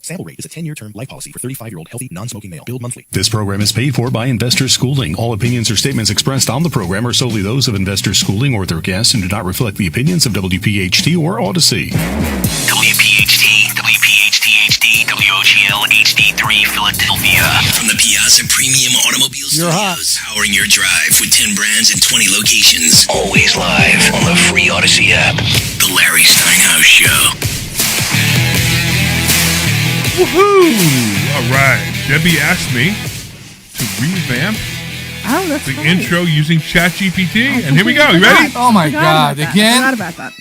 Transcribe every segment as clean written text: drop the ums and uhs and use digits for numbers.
Sample rate is a 10-year term life policy for 35-year-old healthy, non-smoking male. Billed monthly. This program is paid for by Investor Schooling. All opinions or statements expressed on the program are solely those of Investor Schooling or their guests and do not reflect the opinions of WPHT or Odyssey. WPHT, WPHT-HD, WOGL HD3 Philadelphia. From the Piazza Premium Automobile Studios, powering your drive with 10 brands and 20 locations. Always live on the free Odyssey app. The Larry Steinhouse Show. Woohoo! All right. Debbie asked me to revamp the intro using ChatGPT, and here we go. You ready? Oh my God! Again? I forgot about that.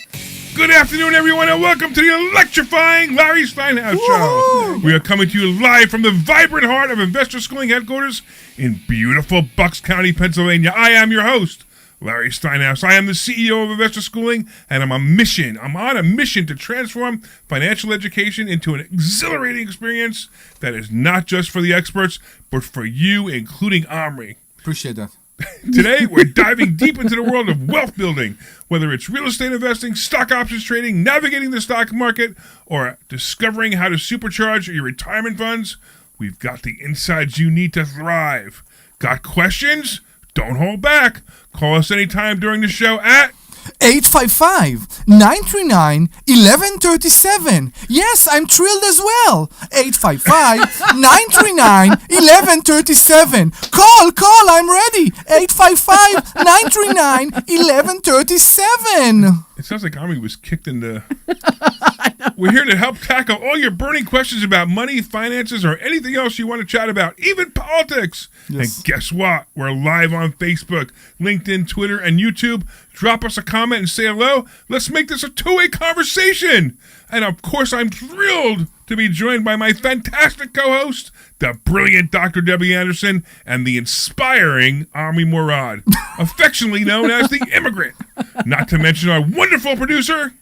Good afternoon, everyone, and welcome to the electrifying Larry Steinhouse Show. We are coming to you live from the vibrant heart of Investor Schooling headquarters in beautiful Bucks County, Pennsylvania. I am your host, Larry Steinhouse. I am the CEO of Investor Schooling, and I'm on a mission to transform financial education into an exhilarating experience that is not just for the experts, but for you, including Omri. Appreciate that. Today, we're diving deep into the world of wealth building, whether it's real estate investing, stock options trading, navigating the stock market, or discovering how to supercharge your retirement funds. We've got the insights you need to thrive. Got questions? Don't hold back. Call us anytime during the show at 855-939-1137. Yes, I'm thrilled as well. 855-939-1137. Call, I'm ready. 855-939-1137. It sounds like Omri was kicked in the... We're here to help tackle all your burning questions about money, finances, or anything else you want to chat about, even politics. Yes. And guess what? We're live on Facebook, LinkedIn, Twitter, and YouTube. Drop us a comment and say hello. Let's make this a two-way conversation. And of course, I'm thrilled to be joined by my fantastic co-host, the brilliant Dr. Debbie Anderson, and the inspiring Omri Morad, affectionately known as the Immigrant. Not to mention our wonderful producer,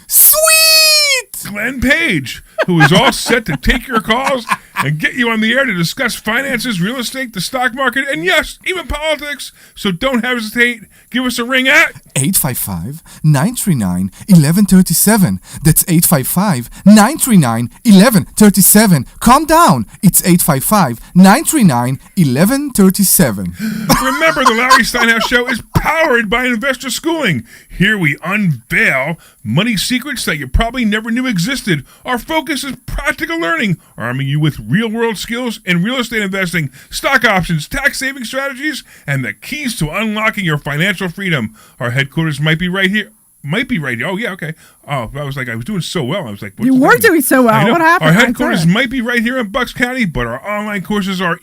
Sweet Glenn Page, who is all set to take your calls and get you on the air to discuss finances, real estate, the stock market, and yes, even politics. So don't hesitate. Give us a ring at 855-939-1137. That's 855-939-1137. Calm down. It's 855-939-1137. Remember, the Larry Steinhouse Show is powered by Investor Schooling. Here we unveil money secrets that you probably never knew existed. Our focus is practical learning, arming you with real-world skills in real estate investing, stock options, tax-saving strategies, and the keys to unlocking your financial freedom. Our headquarters might be right here. Oh, yeah, okay. Oh, I was doing so well. I was like, you were doing so well. What happened? Our headquarters might be right here in Bucks County, but our online courses are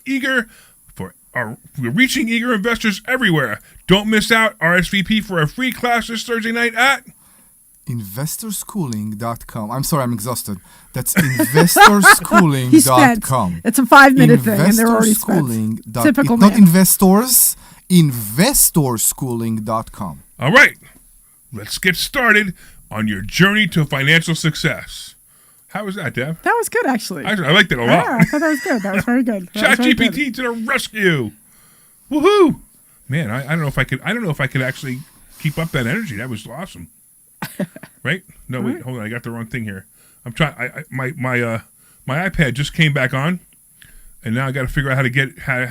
we're reaching eager investors everywhere. Don't miss out. RSVP for a free class this Thursday night at investorschooling.com. I'm sorry, I'm exhausted. That's investorschooling.com. It's a 5-minute thing, and they're already spent. Typical man. Not investors, investorschooling.com. All right, let's get started on your journey to financial success. How was that, Deb? That was good, actually. I liked it a lot. Yeah, I thought that was good. That was very good. ChatGPT to the rescue! Woohoo! Man, I don't know if I could. I don't know if I could actually keep up that energy. That was awesome. Right? No, wait, right. Hold on. I got the wrong thing here. I'm trying. My iPad just came back on, and now I got to figure out how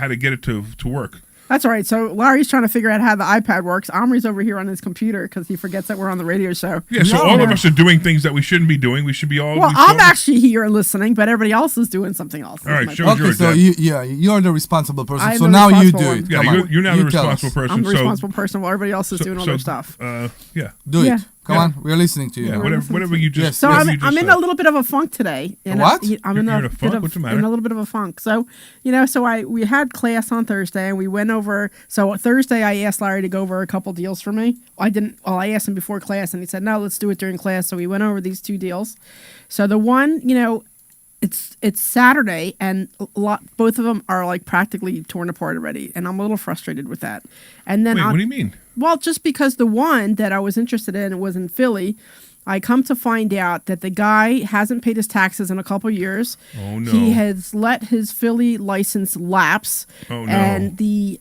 to get it to work. That's all right. So Larry's trying to figure out how the iPad works. Omri's over here on his computer because he forgets that we're on the radio show. Yeah, so all of us are doing things that we shouldn't be doing. We should be all... Well, I'm actually here listening, but everybody else is doing something else. All right, okay, so you're the responsible person. So now you do it. Yeah, you're now the responsible person. I'm the responsible person while everybody else is doing all their stuff. Yeah. Do it. Come on, we're listening to you. Yeah, whatever you just... So I'm in a little bit of a funk today. What? I'm in a funk? What's the matter? In a little bit of a funk. So, we had class on Thursday, and we went over... So Thursday, I asked Larry to go over a couple deals for me. I asked him before class, and he said, no, let's do it during class. So we went over these two deals. So the one, it's Saturday, and both of them are like practically torn apart already, and I'm a little frustrated with that. And then what do you mean? Well, just because the one that I was interested in was in Philly, I come to find out that the guy hasn't paid his taxes in a couple years. Oh, no. He has let his Philly license lapse. Oh, no. And the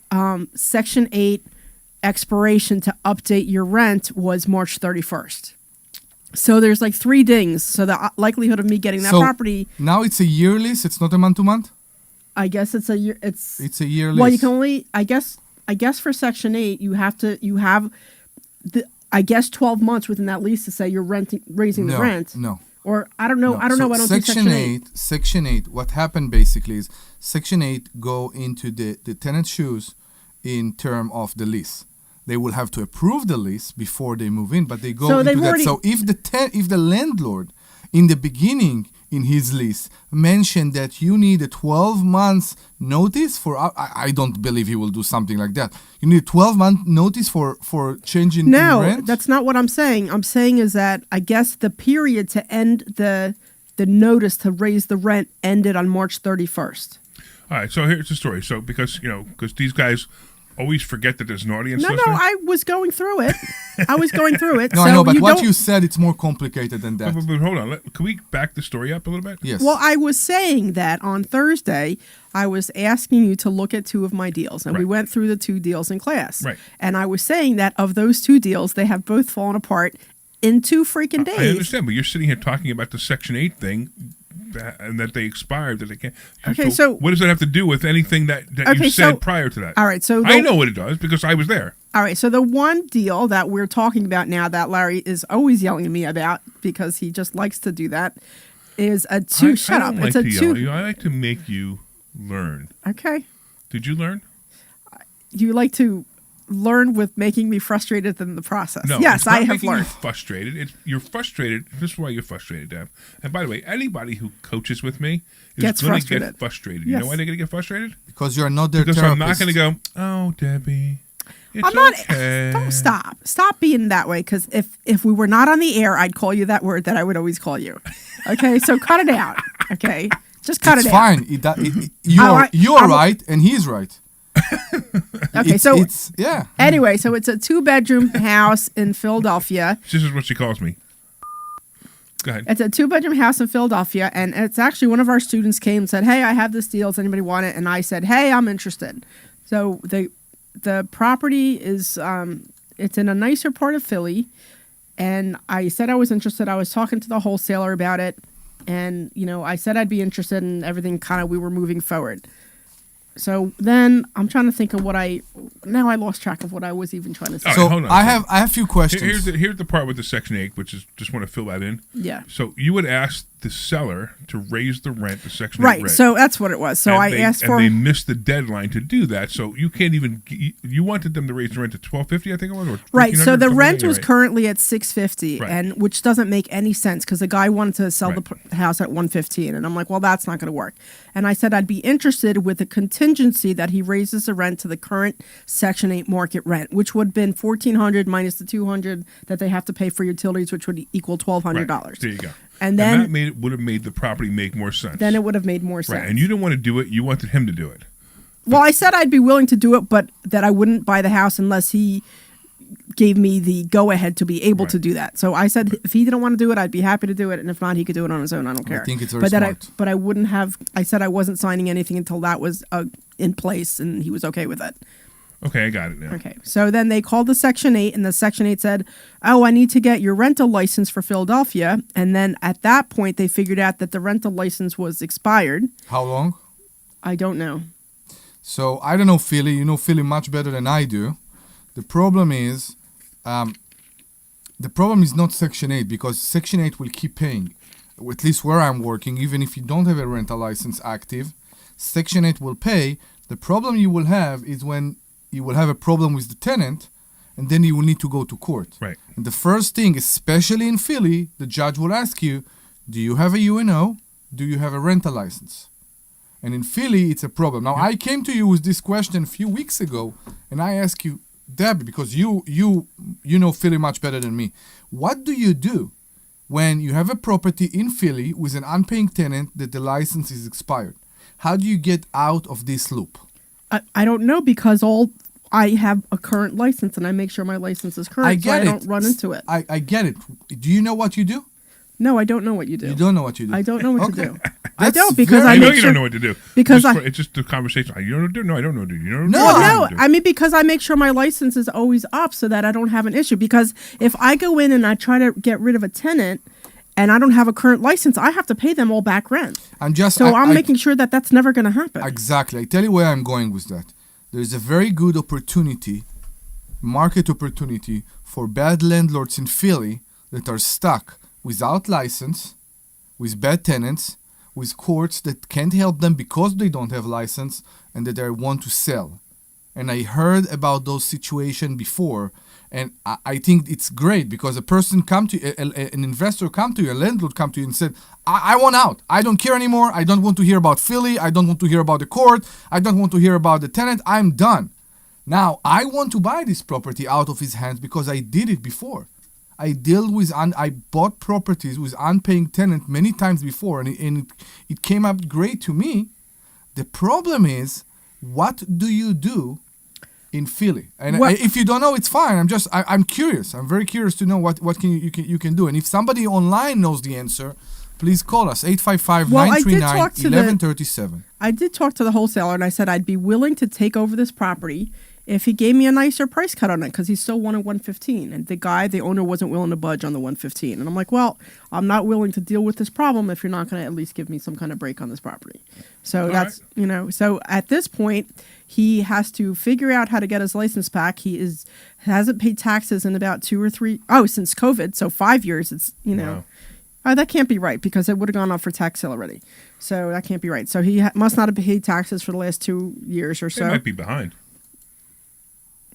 Section 8 expiration to update your rent was March 31st. So there's like 3 dings. So the likelihood of me getting that property. Now it's a year lease. It's not a month to month. I guess it's a year. It's a year lease. Well, you can only. I guess for Section 8, you have the. I guess 12 months within that lease to say you're raising the rent. No. Or I don't know. No. I don't know. I don't think Section 8. Section 8. What happened basically is Section 8 go into the tenant's shoes in term of the lease. They will have to approve the lease before they move in, but they go into that. So if the landlord in the beginning in his lease mentioned that you need a 12 months notice for, I don't believe he will do something like that. You need a 12-month notice for changing rent? No, that's not what I'm saying. I'm saying is that I guess the period to end the notice to raise the rent ended on March 31st. All right, so here's the story. So because these guys always forget that there's an audience listening. No, I was going through it. No, I know, but what you said, it's more complicated than that. But hold on. Can we back the story up a little bit? Yes. Well, I was saying that on Thursday, I was asking you to look at 2 of my deals, and we went through the 2 deals in class. Right. And I was saying that of those 2 deals, they have both fallen apart in 2 freaking days. I understand, but you're sitting here talking about the Section 8 thing, and that they expired, that they can't. Okay, so what does that have to do with anything that you said prior to that? All right, so I know what it does because I was there. All right, so the one deal that we're talking about now that Larry is always yelling at me about because he just likes to do that is a 2. Shut up! It's a 2. I like to make you learn. Okay. Did you learn? You like to learn with making me frustrated in the process. No, yes, it's not I have making learned. You frustrated. You're frustrated. This is why you're frustrated, Deb. And by the way, anybody who coaches with me is going to get frustrated. You know why they're going to get frustrated? Because you're not their therapist. therapist. I'm not going to go, oh, Debbie, it's I'm not. okay. Don't stop. Stop being that way. Because if we were not on the air, I'd call you that word that I would always call you. Okay, so cut it out. Okay, just cut it out. It's fine. You're right, and he's right. Okay, Anyway, so it's a 2-bedroom house in Philadelphia. This is what she calls me. Go ahead. It's a 2-bedroom house in Philadelphia, and it's actually one of our students came and said, "Hey, I have this deal. Does anybody want it?" And I said, "Hey, I'm interested." So the property is it's in a nicer part of Philly, and I said I was interested. I was talking to the wholesaler about it, and I said I'd be interested, and everything we were moving forward. So then I'm trying to think of I lost track of what I was even trying to say. So hold on. I have a few questions. Here's the part with the Section 8, which is just want to fill that in. Yeah. So you would ask the seller to raise the rent, the Section 8 rent. Right, so that's what it was. So I asked for... And they missed the deadline to do that, so you can't even... You wanted them to raise the rent to $1,250, I think it was? Or right, so the rent was right. currently at $650, and which doesn't make any sense, because the guy wanted to sell the house at $115, and I'm like, well, that's not going to work. And I said I'd be interested with the contingency that he raises the rent to the current Section 8 market rent, which would have been $1,400 minus the $200 that they have to pay for utilities, which would equal $1,200. Right. There you go. And then that would have made the property make more sense. Then it would have made more sense. Right, and you didn't want to do it. You wanted him to do it. Well, I said I'd be willing to do it, but that I wouldn't buy the house unless he gave me the go-ahead to be able to do that. So I said if he didn't want to do it, I'd be happy to do it, and if not, he could do it on his own. I don't care. I think it's very smart. But I wouldn't have... I said I wasn't signing anything until that was in place, and he was okay with it. Okay, I got it now. Okay, so then they called the Section 8, and the Section 8 said, oh, I need to get your rental license for Philadelphia. And then at that point, they figured out that the rental license was expired. How long? I don't know. So I don't know Philly. You know Philly much better than I do. The problem is not Section 8, because Section 8 will keep paying. At least where I'm working, even if you don't have a rental license active, Section 8 will pay. The problem you will have is when you will have a problem with the tenant, and then you will need to go to court. Right. And the first thing, especially in Philly, the judge will ask you, do you have a UNO? Do you have a rental license? And in Philly, it's a problem. Now, I came to you with this question a few weeks ago, and I asked you, Deb, because you know Philly much better than me. What do you do when you have a property in Philly with an unpaying tenant that the license is expired? How do you get out of this loop? I don't know, because I have a current license, and I make sure my license is current, so I don't run into it. I get it. Do you know what you do? No, I don't know what you do. You don't know what you do? I don't know what to do. I don't, That's because very- I I know make you sure, don't know what to do. because It's just the conversation. You don't do. No, I don't know what to do. You don't No, know what no, to do. I mean, because I make sure my license is always up so that I don't have an issue. Because if I go in and I try to get rid of a tenant and I don't have a current license, I have to pay them all back rent. So I'm making sure that that's never going to happen. Exactly. I tell you where I'm going with that. There's a very good opportunity, market opportunity for bad landlords in Philly that are stuck without license, with bad tenants, with courts that can't help them because they don't have license and that they want to sell. And I heard about those situations before, and I think it's great because a person come to an investor come to you, a landlord come to you and said, I want out. I don't care anymore. I don't want to hear about Philly. I don't want to hear about the court. I don't want to hear about the tenant. I'm done. Now, I want to buy this property out of his hands because I did it before. I bought properties with unpaying tenant many times before, and it came up great to me. The problem is, what do you do in Philly? And if you don't know, it's fine. I'm curious. I'm very curious to know what you can do. And if somebody online knows the answer, please call us 855-939-1137. I did talk to the wholesaler and I said I'd be willing to take over this property if he gave me a nicer price cut on it, because he still wanted 115, and the owner wasn't willing to budge on the 115. And I'm like, well, I'm not willing to deal with this problem if you're not going to at least give me some kind of break on this property. So that's so at this point he has to figure out how to get his license back. He hasn't paid taxes in about since COVID, so 5 years. It's Wow. that can't be right because it would have gone up for tax sale already. So that can't be right. So he must not have paid taxes for the last 2 years or so. They might be behind.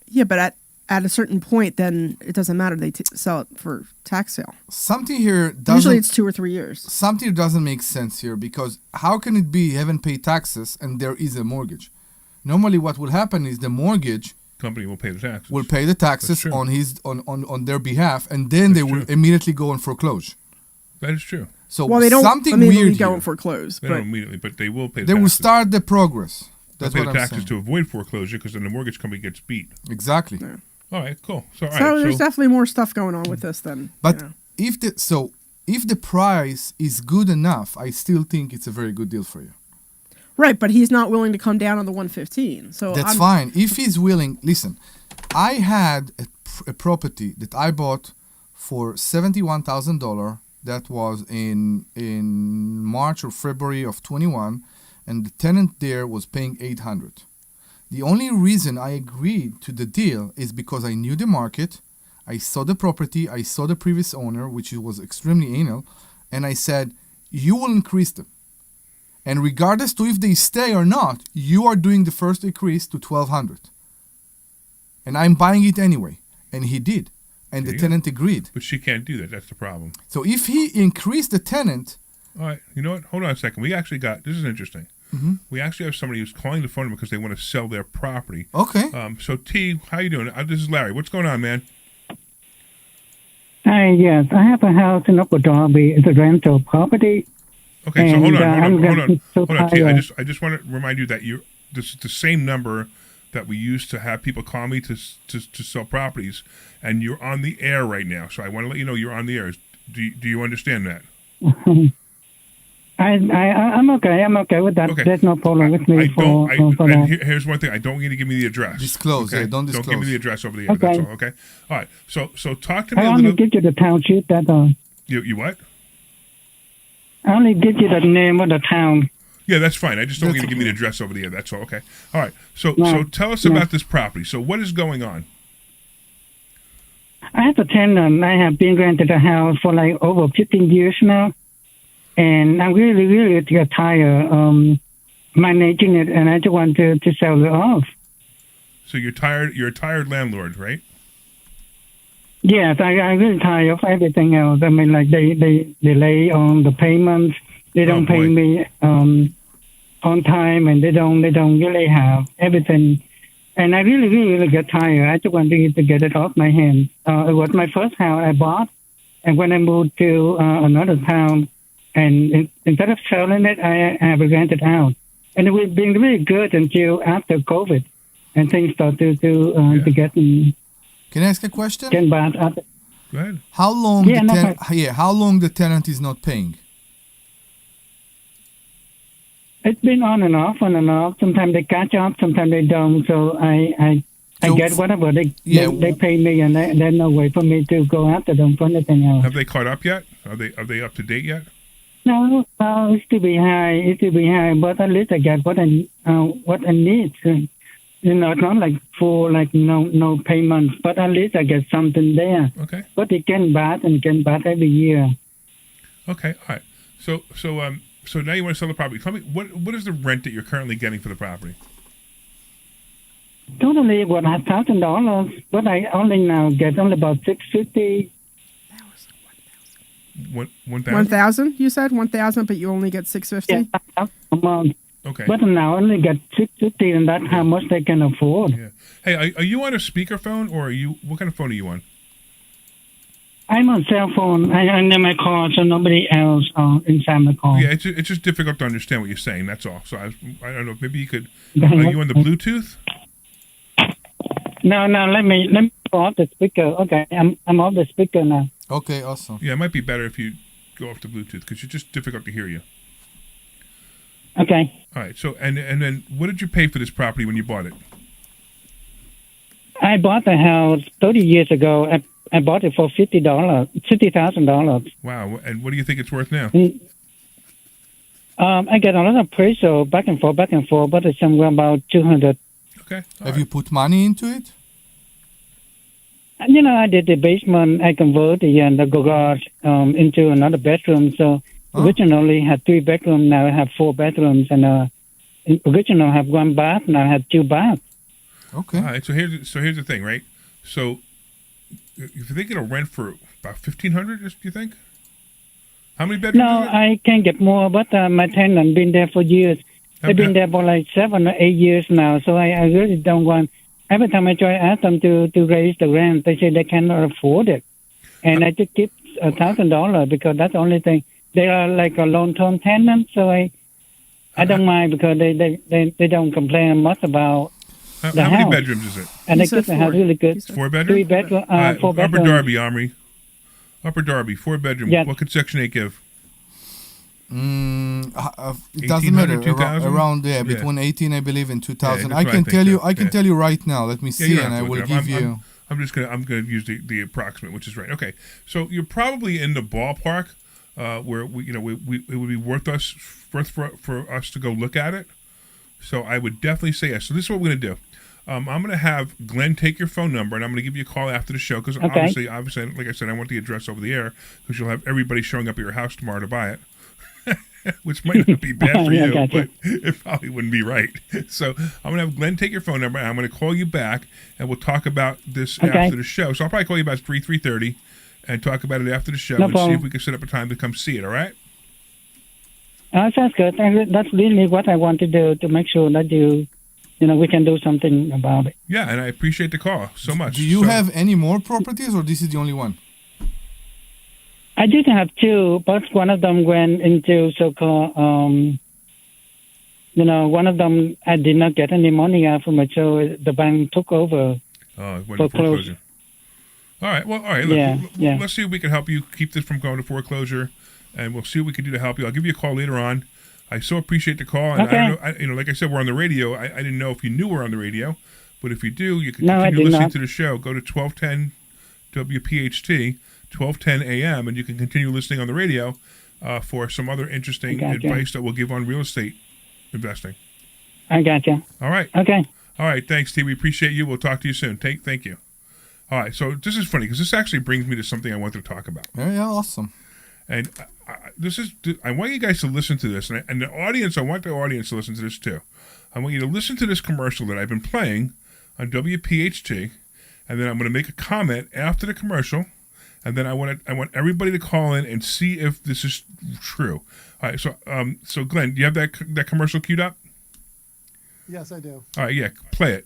Yeah, but at a certain point, then it doesn't matter. They sell it for tax sale. Something here doesn't. Usually it's 2 or 3 years. Something doesn't make sense here because how can it be you haven't paid taxes and there is a mortgage? Normally, what will happen is the mortgage Company will pay the taxes. will pay the taxes true. on their behalf, and then they will immediately go in foreclosure. That is true. So Well, they don't something immediately weird go here. and foreclose. They But don't immediately, but they will pay the They taxes. will start the progress. They'll That's pay what the I'm taxes saying. to avoid foreclosure because then the mortgage company gets beat. Exactly. All right, cool. So, all so right, there's definitely more stuff going on with this than. But if the price is good enough, I still think it's a very good deal for you. Right, but he's not willing to come down on the 115. So That's fine. If he's willing, listen, I had a property that I bought for $71,000. That was in March or February of 21, and the tenant there was paying $800. The only reason I agreed to the deal is because I knew the market, I saw the property, I saw the previous owner, which was extremely anal, and I said, you will increase them. And regardless to if they stay or not, you are doing the first increase to $1,200. And I'm buying it anyway. And he did. And the tenant agreed. but she can't do that. That's the problem. So if he increased the tenant, All right, you know what? Hold on a second. We actually got, this is interesting. We actually have somebody who's calling the phone because they want to sell their property. okay. So, T, how you doing? This is Larry. What's going on, man? Hi, yes. I have a house in Upper Darby. It's a rental property. Okay, so And, hold on. I'm getting so Hold on, T. tired. I just want to remind you that this is the same number that we used to have people call me to sell properties, and you're on the air right now. So I want to let you know you're on the air. Do you understand that? I'm okay. I'm okay with that. Okay. There's no problem with me for and that. here's one thing. I don't want you to give me the address. Disclose, okay? yeah, don't Don't give me disclose. the address over the air. Okay. That's all, okay? All right. So talk to me I a only little. give you the township. That's all. You what? I only give you the name of the town. Yeah, that's fine. I just don't want you to give me the address over the air. That's all. Okay. All right. So tell us about this property. So what is going on? I have a tenant. I have been rented a house for like over 15 years now. And I'm really, really get tired managing it, and I just want to sell it off. So you're tired. You're a tired landlord, right? Yes, I'm really tired of everything else. I mean, like they delay on the payments. They don't pay boy. me on time, and they don't really have everything. And I really, really get tired. I just want to get it off my hands. It was my first house I bought, and when I moved to another town, and instead of selling it, I have rented out. And it was been really good until after COVID, and things started to get Can I ask a question? bad. Go ahead. How long Yeah, the no, tenant? Yeah, how long the tenant is not paying? It's been on and off, on and off. Sometimes they catch up, sometimes they don't. So I So- get whatever they Yeah. pay me, and there's no way for me to go after them for anything else. Have they caught up yet? Are they up to date yet? No, it's to be high. It's to be high, but at least I get what I need. You know, it's not like full, like no payments, but at least I get something there. Okay. But it can back every year. Okay. All right. So now you want to sell the property. Tell me what is the rent that you're currently getting for the property? Totally about $1,000, but I only now get only about $650. $1,000. 1,000, you said? 1,000, but you only get $650? Yeah, a month. Okay. But now I only get $650, and that's how much they can afford. Yeah. Hey, are you on a speakerphone or what kind of phone are you on? I'm on cell phone. I'm in my car, so nobody else inside my car. Yeah, it's just difficult to understand what you're saying. That's all. So I don't know. Maybe you could. Are you on the Bluetooth? No, let me go off the speaker. Okay, I'm off the speaker now. Okay, awesome. Yeah, it might be better if you go off the Bluetooth because you're just difficult to hear you. Okay. All right. So and then what did you pay for this property when you bought it? I bought the house 30 years ago. I bought it for $50,000. Wow. And what do you think it's worth now? I get a lot of appraisal back and forth, but it's somewhere about 200. Okay. Have you put money into it? You know, I did the basement. I converted the garage into another bedroom. So originally had 3 bedrooms. Now I have 4 bedrooms, and originally I have 1 bath. Now I have 2 baths. Okay. All right. So here's the thing, right? So if you think it'll rent for about $1,500, do you think? How many bedrooms? No, is it? I can get more, but my tenant been there for years. They've been there for like 7 or 8 years now. So I really don't want. Every time I try to ask them to raise the rent, they say they cannot afford it, and I just keep $1,000 because that's the only thing. They are like a long-term tenant, so I don't mind because they don't complain much about How the many house. bedrooms is it? And they said keep the house 4. really good. 4 bedroom? 3 bedroom, All right, 4 bedroom. Upper Darby, Omri. Upper Darby, 4 bedroom. Yeah. What could Section 8 give? It doesn't matter. 2,000? Around there, between 18, I believe, and 2,000. that's I what I can think, tell you. yeah. I can Yeah. tell you right now. Let me you see, don't and I have to will look it up. give you. I'm gonna use the approximate, which is right. Okay, so you're probably in the ballpark where it would be worth for us to go look at it. So I would definitely say yes. So this is what we're gonna do. I'm gonna have Glenn take your phone number, and I'm gonna give you a call after the show because obviously, like I said, I want the address over the air because you'll have everybody showing up at your house tomorrow to buy it. Which might not be bad for Yeah, you, gotcha. but it probably wouldn't be right. So I'm going to have Glenn take your phone number, and I'm going to call you back, and we'll talk about this after the show. So I'll probably call you about 3:30 and talk about it after the show and see if we can set up a time to come see it, all right? Sounds good. That's really what I want to do to make sure that we can do something about it. Yeah, and I appreciate the call so much. Do you have any more properties, or this is the only one? I did have 2, but one of them went into so-called, one of them I did not get any money out from it, so the bank took over. Oh, it went to foreclosure. All right. Well, all right. Look, let's see if we can help you keep this from going to foreclosure, and we'll see what we can do to help you. I'll give you a call later on. I so appreciate the call, and Okay. I don't know, like I said, we're on the radio. I didn't know if you knew we're on the radio, but if you do, you can No, I continue did listening not. to the show. Go to 1210 WPHT, 1210 AM, and you can continue listening on the radio for some other interesting Gotcha. advice that we'll give on real estate investing. I gotcha. All right. Okay. All right. Thanks, T. We appreciate you. We'll talk to you soon. Thank you. All right. So this is funny because this actually brings me to something I wanted to talk about. Yeah, awesome. And I want you guys to listen to this, and the audience. I want the audience to listen to this too. I want you to listen to this commercial that I've been playing on WPHT, and then I'm going to make a comment after the commercial, and then I want everybody to call in and see if this is true. All right. So Glenn, do you have that commercial queued up? Yes, I do. All right. Yeah. Play it.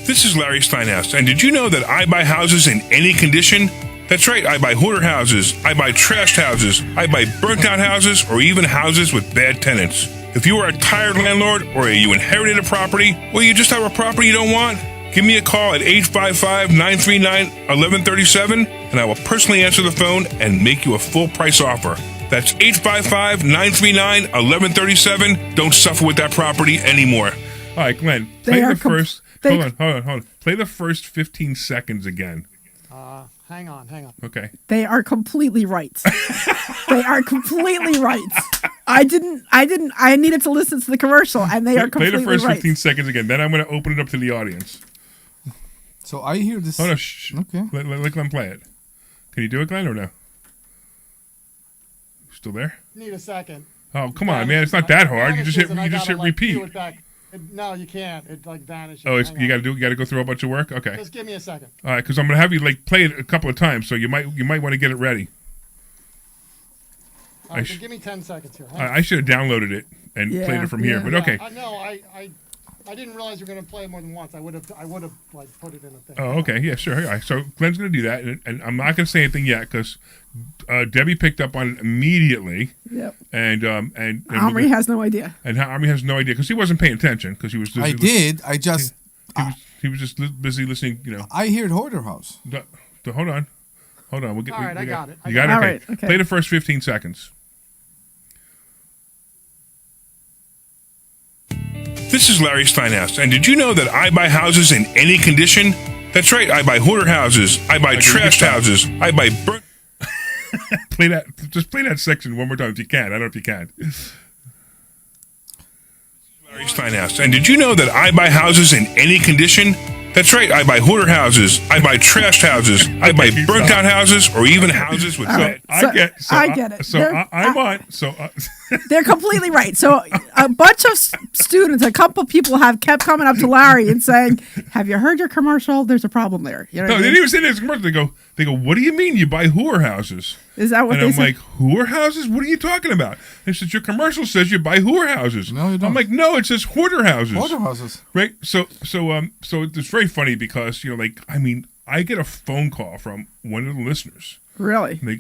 This is Larry Steinhouse, and did you know that I buy houses in any condition? That's right, I buy hoarder houses, I buy trashed houses, I buy burnt out houses, or even houses with bad tenants. If you are a tired landlord, or you inherited a property, or you just have a property you don't want, give me a call at 855-939-1137, and I will personally answer the phone and make you a full price offer. That's 855-939-1137. Don't suffer with that property anymore. All right, Glenn, play the first. Hold on. Play the first 15 seconds again. Hang on. Okay. They are completely right. They are completely right. I needed to listen to the commercial, and they are completely right. Play the first 15 seconds again. Then I'm going to open it up to the audience. So I hear this. Oh, no, shh. Okay. Let Glenn play it. Can you do it, Glenn, or no? Still there? Need a second. Oh, come on, man. It's not that hard. You just hit repeat. No, you can't. It vanishes. Oh, you got to go through a bunch of work? Okay. Just give me a second. All right, because I'm going to have you play it a couple of times, so you might want to get it ready. All right, give me 10 seconds here. I should have downloaded it and played it from here, but okay. No, I didn't realize you were going to play it more than once. I would have put it in a thing. Oh, okay. Yeah, sure. All right. So Glenn's going to do that, and I'm not going to say anything yet because Debbie picked up on it immediately. Yep. And Omri has no idea. And Omri has no idea because he wasn't paying attention because he was. I did. I just. He was just busy listening. I heard Hoarder House. Hold on. All right, I got it. You got it. Okay. Right, okay. Play the first 15 seconds. This is Larry Steinhouse, and did you know that I buy houses in any condition? That's right, I buy hoarder houses, I buy trashed houses, I buy burnt... Just play that section one more time if you can. I don't know if you can. Larry Steinhouse, and did you know that I buy houses in any condition? That's right, I buy hoarder houses, I buy trashed houses, I buy burnt out houses, or even houses with... I get it. So I'm on... They're completely right. So a bunch of students, a couple people have kept coming up to Larry and saying, "Have you heard your commercial? There's a problem there." You know no, they didn't even say this commercial. They go, "What do you mean you buy whore houses?" Is that what and they I'm said? like, "Whore houses? What are you talking about?" They said, "Your commercial says you buy whore houses." No, you don't. I'm like, "No, it says hoarder houses." Hoarder houses. Right. So it's very funny because I get a phone call from one of the listeners. Really? They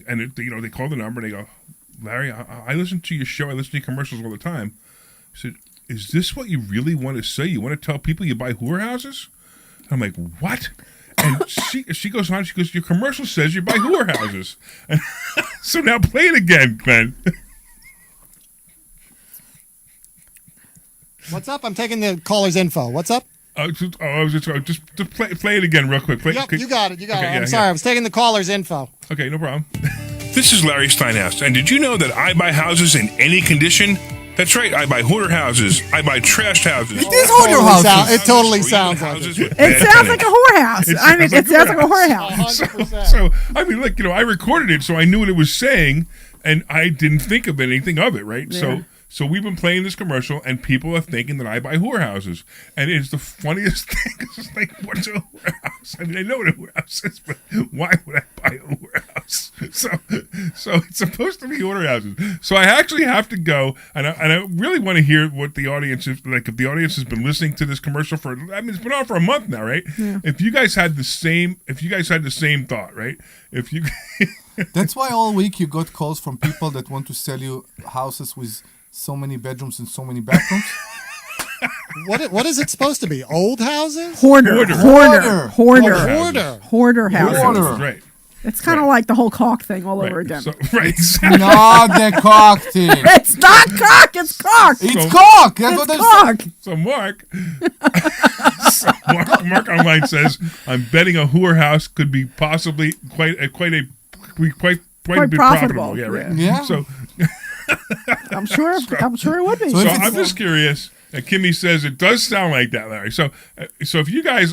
call the number and they go, "Larry, I listen to your show. I listen to your commercials all the time." I said, "Is this what you really want to say? You want to tell people you buy whore houses?" I'm like, "What?" And she goes on. She goes, "Your commercial says you buy whore houses." And so now play it again, Glenn. What's up? I'm taking the caller's info. What's up? Just play it again real quick. Yep, you got it. I'm sorry. I was taking the caller's info. Okay, no problem. This is Larry Steinhouse, and did you know that I buy houses in any condition? That's right, I buy hoarder houses, I buy trashed houses. It is hoarder houses. It totally sounds like it. It sounds like a whorehouse. It sounds like a whorehouse. 100%. So I recorded it, so I knew what it was saying, and I didn't think of anything of it, right? Yeah. So we've been playing this commercial, and people are thinking that I buy whorehouses. And it's the funniest thing. It's like, what's a whorehouse? I mean, I know what a whorehouse is, but why would I buy a whorehouse? So it's supposed to be whorehouses. So I actually have to go, and I really want to hear what the audience is like. If the audience has been listening to this commercial it's been on for a month now, right? Yeah. If you guys had the same thought, right? If you, That's why all week you got calls from people that want to sell you houses with so many bedrooms and so many bathrooms. What is it supposed to be? Old houses? Hoarder houses. Right. It's kind of like the whole cock thing all over again. It's not the cock thing. It's not cock. It's cock. It's cock. That's what It's they're cock. So Mark online says, "I'm betting a whorehouse could be possibly quite profitable." Yeah, right. Yeah. So I'm sure it would be. So I'm just curious. Kimmy says it does sound like that, Larry. So if you guys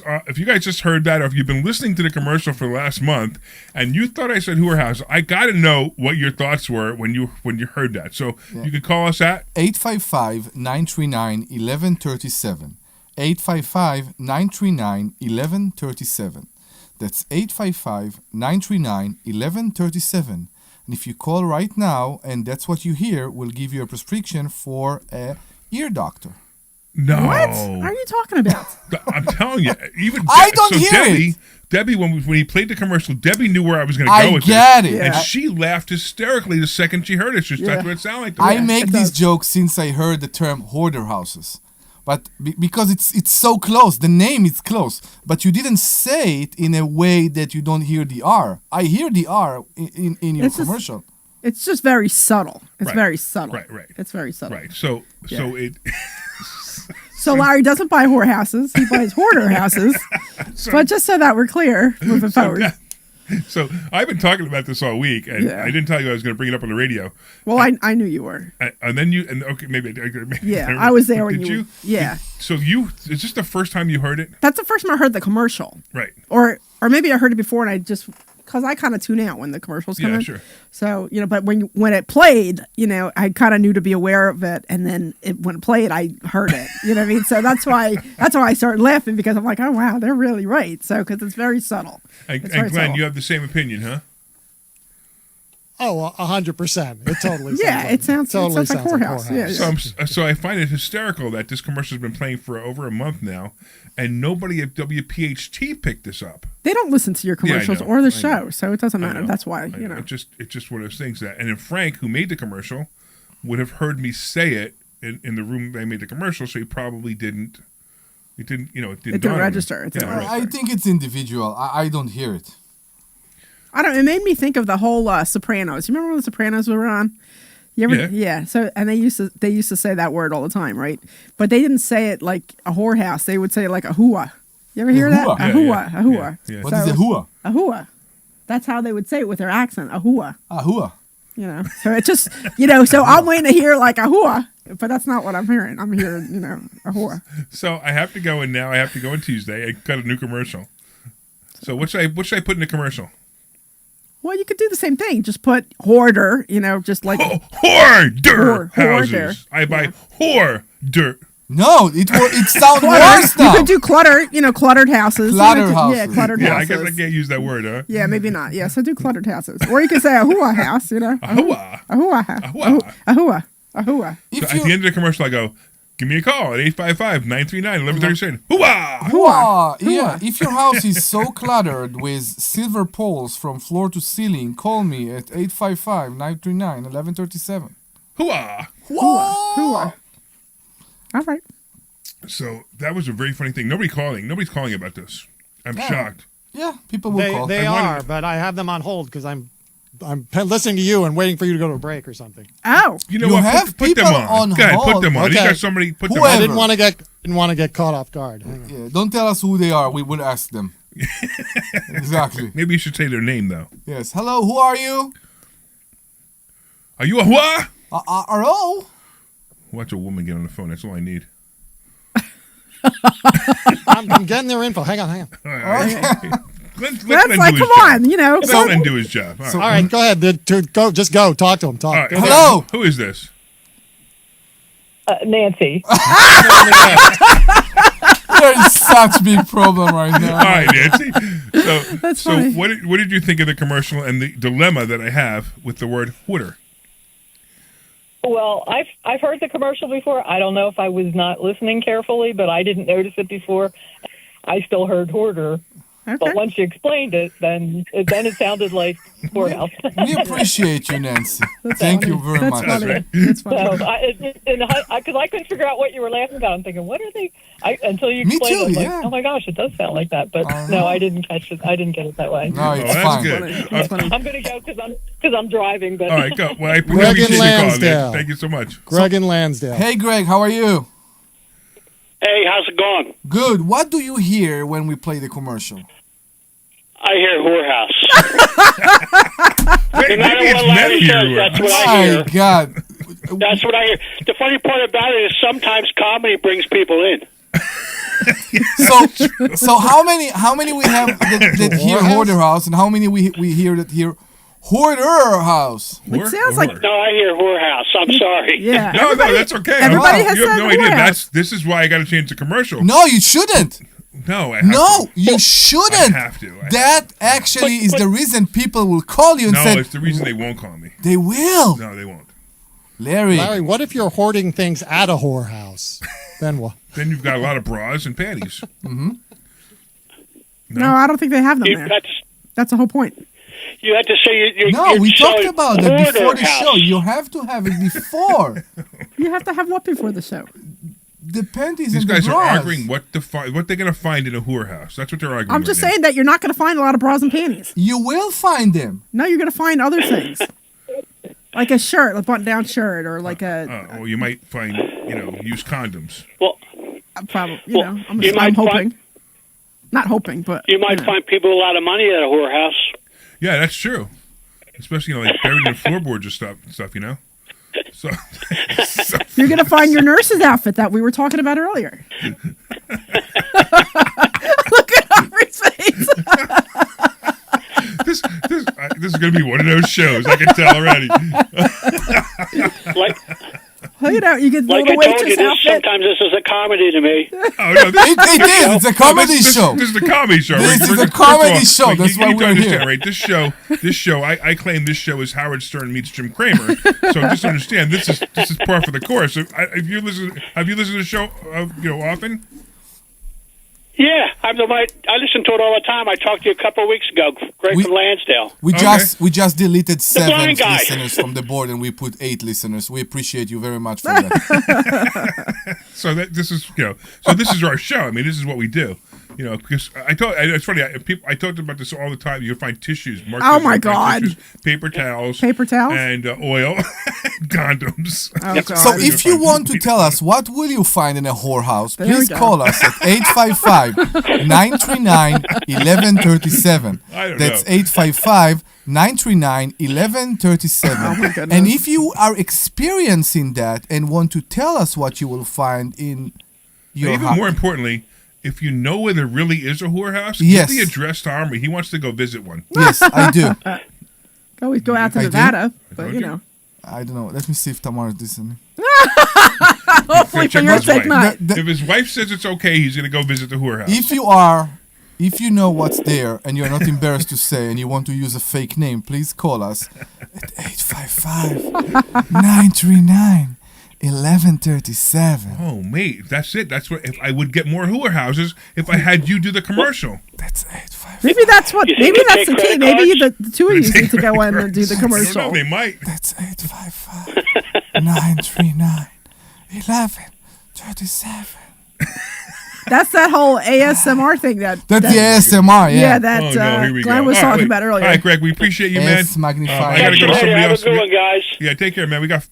just heard that, or if you've been listening to the commercial for the last month and you thought I said whorehouse, I got to know what your thoughts were when you heard that. So you can call us at 855-939-1137. 855-939-1137. That's 855-939-1137. And if you call right now and that's what you hear, we'll give you a prescription for a ear doctor. No. What are you talking about? I'm telling you, even I don't hear it. Debbie, when he played the commercial, Debbie knew where I was going to go with this. I get it. And she laughed hysterically the second she heard it. She that's what it sounded like. I make these jokes since I heard the term hoarder houses. But because it's so close, the name is close, but you didn't say it in a way that you don't hear the R. I hear the R in your commercial. It's just very subtle. It's Right. very subtle. Right. It's very subtle. Right. So it. So Larry doesn't buy whorehouses. He buys hoarder houses. But just so that we're clear, moving forward. So I've been talking about this all week, and I didn't tell you I was going to bring it up on the radio. Well, I knew you were. And then okay, maybe. Yeah, I was there when did you. Yeah. So is this the first time you heard it? That's the first time I heard the commercial. Right. Or maybe I heard it before, and I just because I kind of tune out when the commercials come in. Sure. So but when it played, I kind of knew to be aware of it, and then when it played, I heard it. You know what I mean? So that's why I started laughing because I'm like, oh wow, they're really right. So because it's very subtle. And Glenn, you have the same opinion, huh? Oh, 100%. It totally. Yeah, it sounds like whorehouse. Yeah. So I find it hysterical that this commercial has been playing for over a month now, and nobody at WPHT picked this up. They don't listen to your commercials or the show, so it doesn't matter. know. That's why It's just one of those things that, and then Frank, who made the commercial, would have heard me say it in the room I made the commercial, so he probably didn't. It didn't. It didn't register. It didn't register. I think it's individual. I don't hear it. I don't. It made me think of the whole Sopranos. You remember when the Sopranos were on? You ever? Yeah. So, and they used to say that word all the time, right? But they didn't say it like a whorehouse. They would say it like a hua. You ever hear that? A hua. Yeah. What is a hua? A hua. That's how they would say it with their accent. A hua. A hua. So it just, so I'm waiting to hear like a hua, but that's not what I'm hearing. I'm hearing, a hua. So I have to go in now. I have to go on Tuesday. I got a new commercial. So what should I put in the commercial? Well, you could do the same thing. Just put hoarder, just like hoarder houses. Hoarder. I buy hoarder. No, it sounds worse now. You could do cluttered houses. Cluttered houses. Yeah, cluttered houses. Yeah, I guess I can't use that word, huh? Yeah, maybe not. Yeah, so do cluttered houses. Or you could say a hua house, A hua. A hua house. A hua. A hua. So at the end of the commercial, I go, give me a call at 855-939-1137. Hua! Hua! Yeah, if your house is so cluttered with silver poles from floor to ceiling, call me at 855-939-1137. Hua! Hua. All right. So that was a very funny thing. Nobody's calling about this. I'm shocked. Yeah, people will call. They are, but I have them on hold because I'm listening to you and waiting for you to go to a break or something. Oh, you know you what? have Put them people on. on Go ahead, hold. put them on. Okay. You got somebody. Put Whoever. I them didn't want to get caught off guard. Hang on. Yeah, don't tell us who they are. We will ask them. Exactly. on. Maybe you should say their name though. Yes. Hello, who are you? Are you a hua? Hello? Watch a woman get on the phone. That's all I need. I'm getting their info. Hang on. All right. that's like, come on, Let Glenn do his job. All right. All right, go ahead. Just go. Talk to him. Talk. All right. Hello. Who is this? Nancy. There is such big problem right now. All right, Nancy. That's So funny. what did you think of the commercial and the dilemma that I have with the word hoarder? Well, I've heard the commercial before. I don't know if I was not listening carefully, but I didn't notice it before. I still heard hoarder. Okay. But once you explained it, then it sounded like courthouse. We appreciate you, Nancy. Thank you very much. Funny. That's funny. So, because I couldn't figure out what you were laughing about. I'm thinking, what are they? Until you Me explained too, it, I was yeah. like, oh my gosh, it does sound like that. But no, I didn't catch it. I didn't get it that way. No, it's that's fine. good. That's funny. I'm going to go because I'm driving. But All right, go. Well, I Greg appreciate in your call, Lansdale. Nancy. Thank you so much. Greg in Lansdale. Hey, Greg, how are you? Hey, how's it going? Good. What do you hear when we play the commercial? I hear whorehouse. Maybe No matter it's what Larry men says, here. that's what I My hear. God. That's what I hear. The funny part about it is sometimes comedy brings people in. So how many we have that hear hoarder house, and how many we hear that hear hoarder house? It sounds like No, I hear whorehouse. I'm sorry. yeah. No, that's okay. Everybody has You have said no idea. whorehouse. This is why I got to change the commercial. No, you shouldn't. No, I have No, to. you shouldn't. I have to. That actually is the reason people will call you and No, say it's the reason they won't call me. they will. No, they won't. Larry, Larry, what if you're hoarding things at a whorehouse? Then what? Then you've got a lot of bras and panties. No, I don't think they have them You there. had to, That's the whole point. you had to say you're no, we talked selling about that before hoarder the show. house. You have to have it before. You have to have what before the show? The panties These and the guys are bras. arguing what they're going to find in a whorehouse. That's what they're arguing. I'm just right now. saying that you're not going to find a lot of bras and panties. You will find them. No, you're going to find other things. Like a shirt, a button-down shirt, or like Or you might find, used condoms. Well, probably, I'm you might hoping. Not hoping, but you might find people with a lot of money at a whorehouse. Yeah, that's true. Especially, like buried in floorboards and stuff, So, you're going to find your nurse's outfit that we were talking about earlier. Look at Omri's face. This is going to be one of those shows. I can tell already. You get like I told you, sometimes this is a comedy to me. Oh no, it is. It's a comedy show. This is a comedy show. This is a comedy show. That's why we're here. Right? This show. I claim this show is Howard Stern meets Jim Cramer. So just understand, this is par for the course. Have you listened to the show? Often? Yeah, I listen to it all the time. I talked to you a couple of weeks ago, Greg from Lansdale. We just deleted 7 listeners from the board, and we put 8 listeners. We appreciate you very much for that. So this is our show. I mean, this is what we do. Because it's funny. I talked about this all the time. You can find tissues. Oh my God! Tissues, paper towels, and oil, condoms. Oh, God. So if you want to tell us what will you find in a whorehouse, please call us at 855-939-1137. That's 855-939-1137. And if you are experiencing that and want to tell us what you will find in your house. Even more importantly, if you know where there really is a whorehouse, yes, give the address to Omri. He wants to go visit one. Yes, I do. Always go out to Nevada, but I don't know. Let me see if Tamara's listening. Hopefully for your sake, not. If his wife says it's okay, he's going to go visit the whorehouse. If you know what's there and you're not embarrassed to say and you want to use a fake name, please call us at 855-939-1137. Oh, mate, that's it. That's what. If I would get more whorehouses if I had you do the commercial. That's 855. Maybe that's what. Maybe that's the key. Maybe the two of you need to go in and do the commercial. I don't know, they might. That's 855-939-1137. That's that whole ASMR thing. That's the ASMR, yeah. Yeah, that Glenn was talking about earlier. All right, Greg, we appreciate you, man. Magnified. I got to go to somebody else. Have a good one, guys. Yeah, take care, man. We got...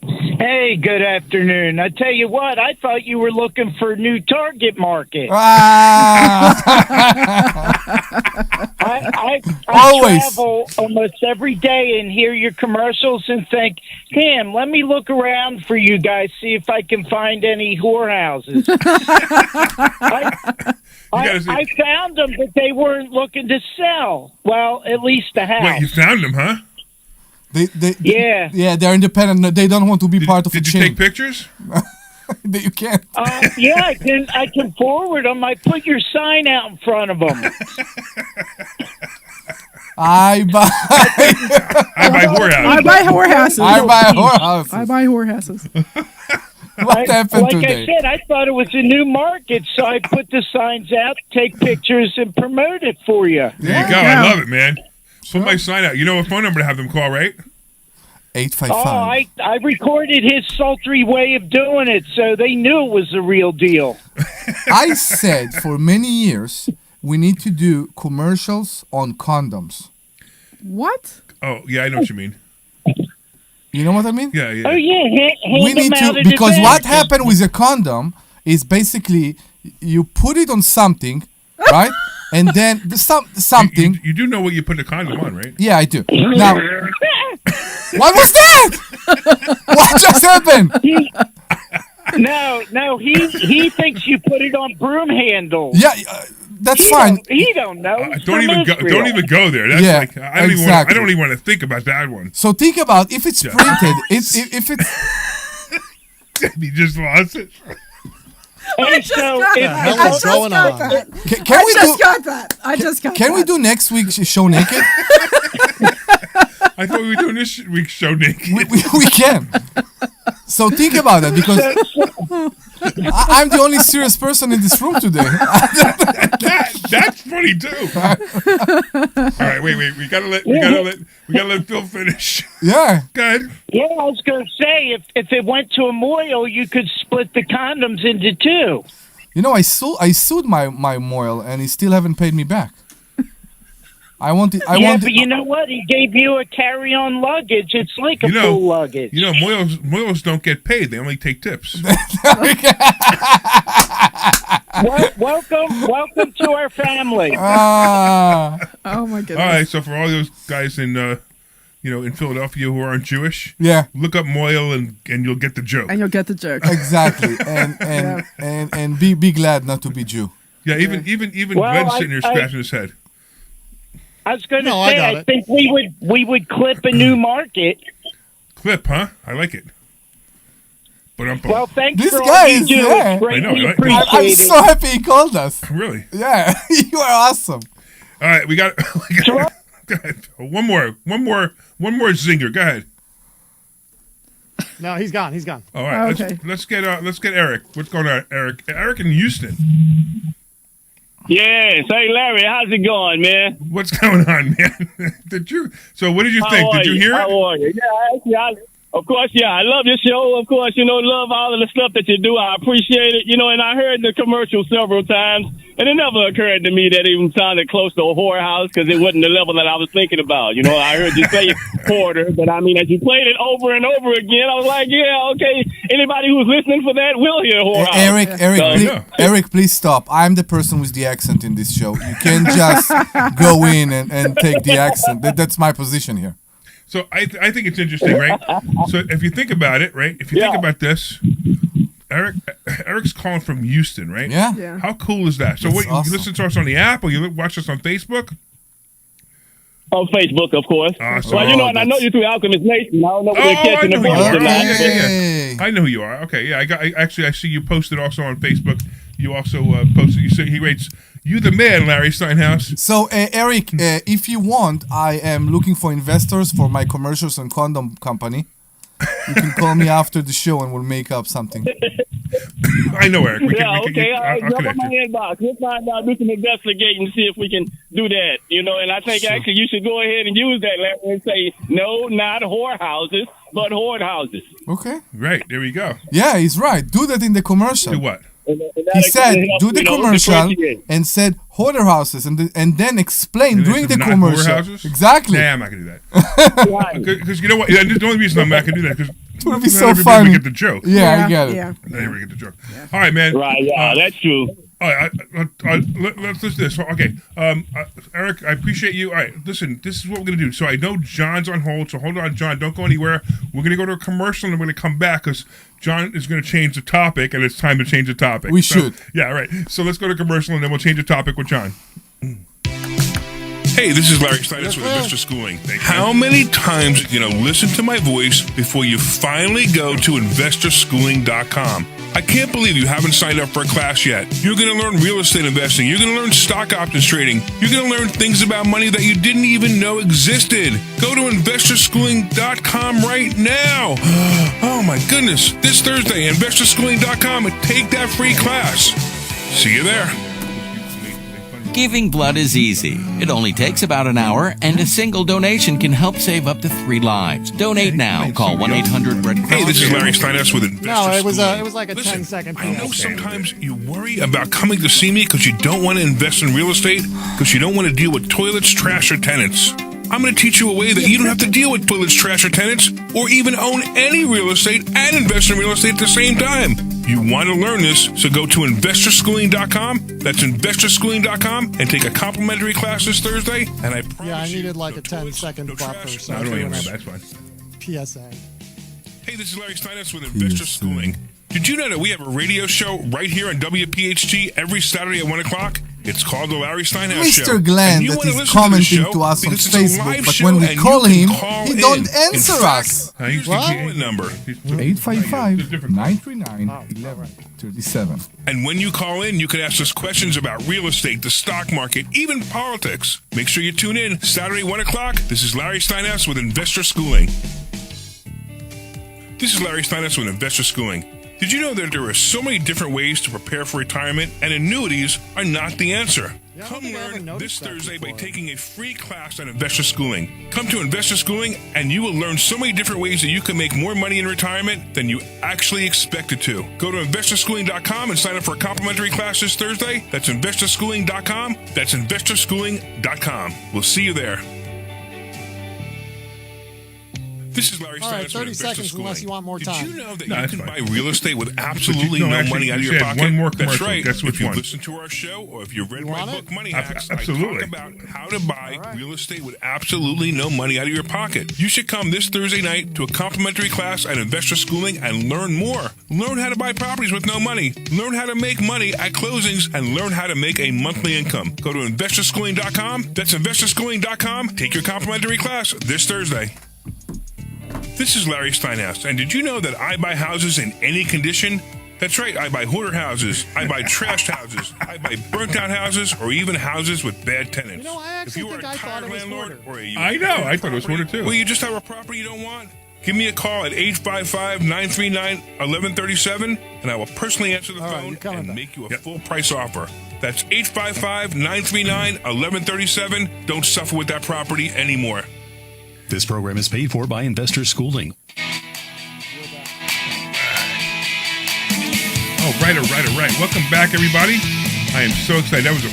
Hey, good afternoon. I tell you what, I thought you were looking for a new target market. I travel almost every day and hear your commercials and think, damn, let me look around for you guys, see if I can find any whorehouses. I found them, but they weren't looking to sell. Well, at least the house. Wait, you found them, huh? Yeah, they're independent. They don't want to be part of a chain. Did you take pictures? You can't. Yeah, I can forward them. I put your sign out in front of them. I buy whorehouses. I buy whorehouses. I buy whorehouses. What happened today? I said, I thought it was a new market, so I put the signs out, take pictures, and promote it for you. There you go. I love it, man. Put my sign out. You know what phone number to have them call, right? 855. I recorded his sultry way of doing it, so they knew it was the real deal. I said for many years, we need to do commercials on condoms. What? Oh, yeah, I know what you mean. You know what I mean? Yeah. Oh, yeah. We need to, because what happened with a condom is basically you put it on something, right? And then something. You do know what you put the condom on, right? Yeah, I do. Now, what was that? What just happened? No, he thinks you put it on broom handle. Yeah, that's fine. He don't know. Don't even go there. That's I don't even want to think about that one. So think about if it's printed. If it's. He just lost it. I just got that. Can we do next week's show naked? I thought we were doing this week's show naked. We can. So think about that, because I'm the only serious person in this room today. That's funny too. All right, wait. We gotta let Phil finish. Yeah. Go ahead. Yeah, I was gonna say if it went to a moil, you could split the condoms into two. You know, I sued my moil, and he still haven't paid me back. I want it. But you know what? He gave you a carry-on luggage. It's like a full luggage. You know, Moyles don't get paid. They only take tips. Welcome to our family. Oh my goodness! All right, so for all those guys in in Philadelphia who aren't Jewish, look up Moyle and you'll get the joke. And you'll get the joke. Exactly, and be glad not to be Jew. Yeah, even Glenn's sitting here scratching his head. I was going to say, I think we would clip a new market. Clip, huh? I like it. Well, thanks this for guy all you is do. there. Greatly I know. I'm so happy he called us. Really? Yeah, you are awesome. All right, we got go ahead. One more zinger. Go ahead. No, he's gone. He's gone. All right, okay. let's get Eric. What's going on, Eric? Eric in Houston. Yes. Hey, Larry, how's it going, man? What's going on, man? So what did you think? Did you hear it? How are you? Yeah, of course, I love your show. Of course, love all of the stuff that you do. I appreciate it. And I heard the commercial several times, and it never occurred to me that it even sounded close to a whorehouse because it wasn't the level that I was thinking about. I heard you say hoarder, but I mean, as you played it over and over again, I was like, yeah, okay. Anybody who's listening for that will hear whorehouse. Eric, please stop. I'm the person with the accent in this show. You can't just go in and take the accent. That's my position here. So I think it's interesting, right? So if you think about it, right? If you think about this, Eric's calling from Houston, right? Yeah. How cool is that? So awesome. You listen to us on the app, or you watch us on Facebook? On Facebook, of course. Awesome. Well, and I know you through Alchemist Nation. I don't know what you're catching the ball tonight. I know who you are. Okay, yeah. I see you posted also on Facebook. You also posted. You say he rates you the man, Larry Steinhouse. So Eric, if you want, I am looking for investors for my commercials and condom company. You can call me after the show and we'll make up something. I know, Eric. I'll jump on my inbox. We'll find out, do some investigating to see if we can do that. And I think actually you should go ahead and use that, Larry, and say, no, not whorehouses, but hoard houses. Okay. Right. There we go. Yeah, he's right. Do that in the commercial. Do what? He said, do the commercial and said hoarder houses and then explain during the commercial. Exactly. Nah, I'm not going to do that. Because you know what? The only reason I'm not going to do that is because it would be so funny. Get the joke. Yeah, I get it. Yeah. Not everybody get the joke. Yeah. All right, man. Right, yeah, that's true. All right, let's do this. Okay, Eric, I appreciate you. All right, listen, this is what we're going to do. So I know John's on hold, so hold on, John. Don't go anywhere. We're going to go to a commercial, and we're going to come back because John is going to change the topic, and it's time to change the topic. We should. Yeah, right. So let's go to commercial, and then we'll change the topic with John. Hey, this is Larry Steinhouse with Investor Schooling. How many times listen to my voice before you finally go to investorschooling.com? I can't believe you haven't signed up for a class yet. You're going to learn real estate investing. You're going to learn stock options trading. You're going to learn things about money that you didn't even know existed. Go to investorschooling.com right now. Oh my goodness. This Thursday, investorschooling.com, and take that free class. See you there. Giving blood is easy. It only takes about an hour, and a single donation can help save up to 3 lives. Donate now. Call 1-800-RED-CROSS. Hey, this is Larry Steinhouse with Investor No, it was Schooling. like a Listen, 10-second. I know sometimes you worry about coming to see me because you don't want to invest in real estate, because you don't want to deal with toilets, trash, or tenants. I'm going to teach you a way that you don't have to deal with toilets, trash, or tenants, or even own any real estate and invest in real estate at the same time. You want to learn this, so go to investorschooling.com. That's investorschooling.com, and take a complimentary class this Thursday. And I promise I needed like a 10-second buffer. So I don't even know. That's fine. PSA. Hey, this is Larry Steinhouse with Investor Schooling. Did you know that we have a radio show right here on WPHT every Saturday at 1 o'clock? It's called The Larry Steinhouse Show. Mr. Glenn that is commenting to us on Facebook, but when we call him, he don't answer us. Here's the call-in number. 855-939-1137. And when you call in, you can ask us questions about real estate, the stock market, even politics. Make sure you tune in Saturday, 1 o'clock. This is Larry Steinhouse with Investor Schooling. This is Larry Steinhouse with Investor Schooling. Did you know that there are so many different ways to prepare for retirement, and annuities are not the answer? Yeah, I Come don't think I ever learn noticed this that Thursday by before. taking a free class on investor schooling. Come to investor schooling and you will learn so many different ways that you can make more money in retirement than you actually expected to. Go to investorschooling.com and sign up for a complimentary class this Thursday. That's investorschooling.com. That's investorschooling.com. We'll see you there. This is Larry All right, Steinhouse 30 with Investor seconds Schooling. unless you want more time. Did you know that No, you that's can fine. buy real estate with absolutely No, no actually, money out of you your should add pocket? one more That's commercial. right. Guess which if you one? listen to our show or if you read my want book, it? Money Hacks, Absolutely. I talk about how to buy real estate with absolutely no money out of your pocket. You should come this Thursday night to a complimentary class at Investor Schooling and learn more. Learn how to buy properties with no money. Learn how to make money at closings and learn how to make a monthly income. Go to investorschooling.com. That's investorschooling.com. Take your complimentary class this Thursday. This is Larry Steinhouse, and did you know that I buy houses in any condition? That's right, I buy hoarder houses, I buy trashed houses, I buy burnt-out houses, or even houses with bad tenants. You know, I actually think I thought it was hoarder. I know, I thought it was hoarder too. Well, you just have a property you don't want? Give me a call at 855-939-1137, and I will personally answer the phone and make you a full price offer. That's 855-939-1137. Don't suffer with that property anymore. This program is paid for by Investor Schooling. All right. Welcome back, everybody. I am so excited. That was a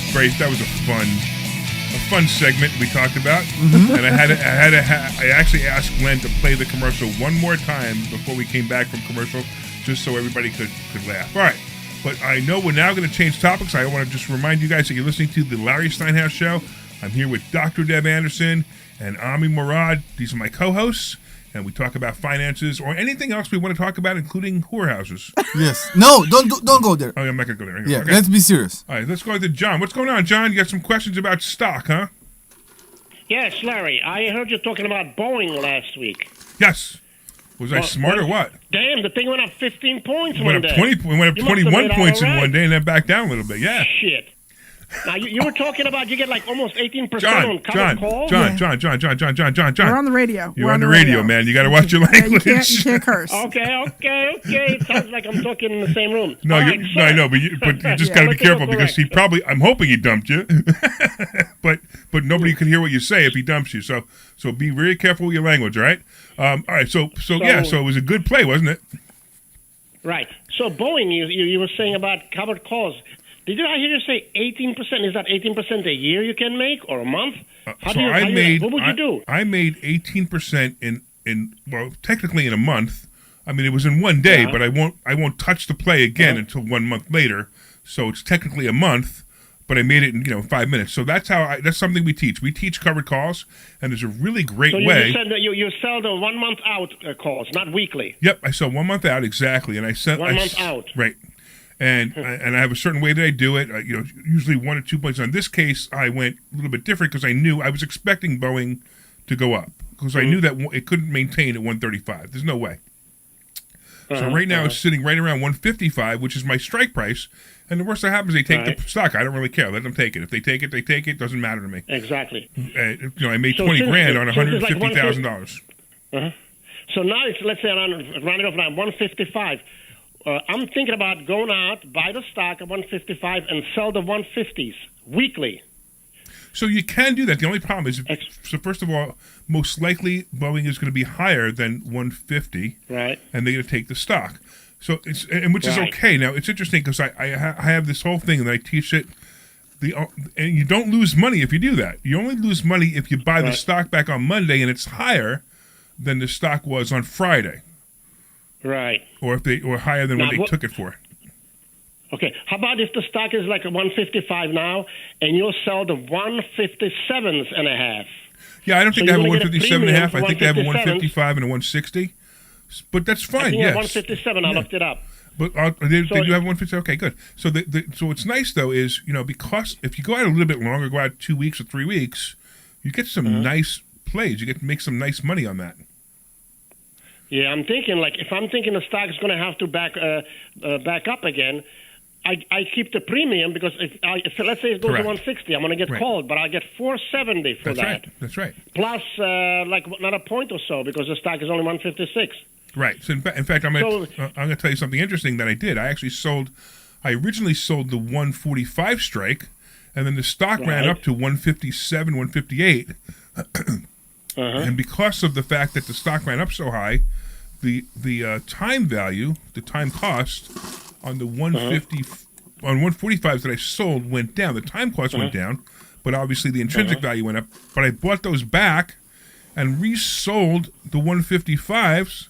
fun segment we talked about, and I actually asked Glenn to play the commercial one more time before we came back from commercial, just so everybody could laugh. All right, but I know we're now going to change topics. I want to just remind you guys that you're listening to the Larry Steinhouse Show. I'm here with Dr. Deb Anderson and Omri Morad. These are my co-hosts, and we talk about finances or anything else we want to talk about, including whorehouses. Yes. No, don't go there. Oh, I'm not going to go there. Yeah, Okay. let's be serious. All right, let's go to John. What's going on, John? You got some questions about stock, huh? Yes, Larry. I heard you talking about Boeing last week. Yes. Was I smart or what? Damn, the thing went up 15 points It one went day. up 20. We went up You must have 21 made points all in right. one day, and then back down a little bit. Yeah. Shit. Now, you were talking about you get like almost 18% on covered John. calls? John. We're on the radio. You're on the radio, man. You got to watch your language. You can't curse. Okay. It sounds like I'm talking in the same room. No, All you, right, no, I know, but you just got to be Let's go careful because he probably. I'm hoping he dumped you, but nobody can hear what you say if he dumps you. So be very careful with your language. All right. All right. So it was a good play, wasn't it? Right. So Boeing, you were saying about covered calls. Did I hear you say 18%? Is that 18% a year you can make or a month? What would you do? I made 18% in technically in a month. I mean, it was in one day, but I won't touch the play again until 1 month later. So it's technically a month, but I made it in 5 minutes. So that's that's something we teach. We teach covered calls, and there's a really great way. So you said that you sell the 1 month out calls, not weekly. Yep, I sell 1 month out exactly, and I sent 1 month out. Right. And I have a certain way that I do it. Usually 1 or 2 points. In this case, I went a little bit different because I knew I was expecting Boeing to go up because I knew that it couldn't maintain at 135. There's no way. So right now it's sitting right around 155, which is my strike price. And the worst that happens, they take the stock. I don't really care. Let them take it. If they take it, they take it. Doesn't matter to me. Exactly. I made $20,000 on $150,000. So now it's, let's say around it off now 155. I'm thinking about going out, buy the stock at 155, and sell the 150s weekly. So you can do that. The only problem is, so first of all, most likely Boeing is going to be higher than 150, right? And they're going to take the stock. So which is okay. Now it's interesting because I have this whole thing that I teach it. And you don't lose money if you do that. You only lose money if you buy the stock back on Monday and it's higher than the stock was on Friday. Right. Or higher than what they took it for. Okay. How about if the stock is like a 155 now and you'll sell the 157s and a half? Yeah, I don't think they have a 157 and a half. I think they have a 155 and a 160. But that's fine. I think yes. 157. I looked it up. But they do have 157. Okay, good. So so what's nice though is because if you go out a little bit longer, go out 2 weeks or 3 weeks, you get some nice plays. You get to make some nice money on that. Yeah, I'm thinking if I'm thinking the stock is going to have to back up again, I keep the premium because if let's say it goes to 160, I'm going to get called, but I'll get 470 for that. That's right. Plus another point or so because the stock is only 156. Right. So in fact, I'm going to tell you something interesting that I did. I originally sold the 145 strike, and then the stock ran up to 157, 158. And because of the fact that the stock ran up so high, the time value, the time cost on the 150 on 145s that I sold went down. The time cost went down, but obviously the intrinsic value went up. But I bought those back and resold the 155s.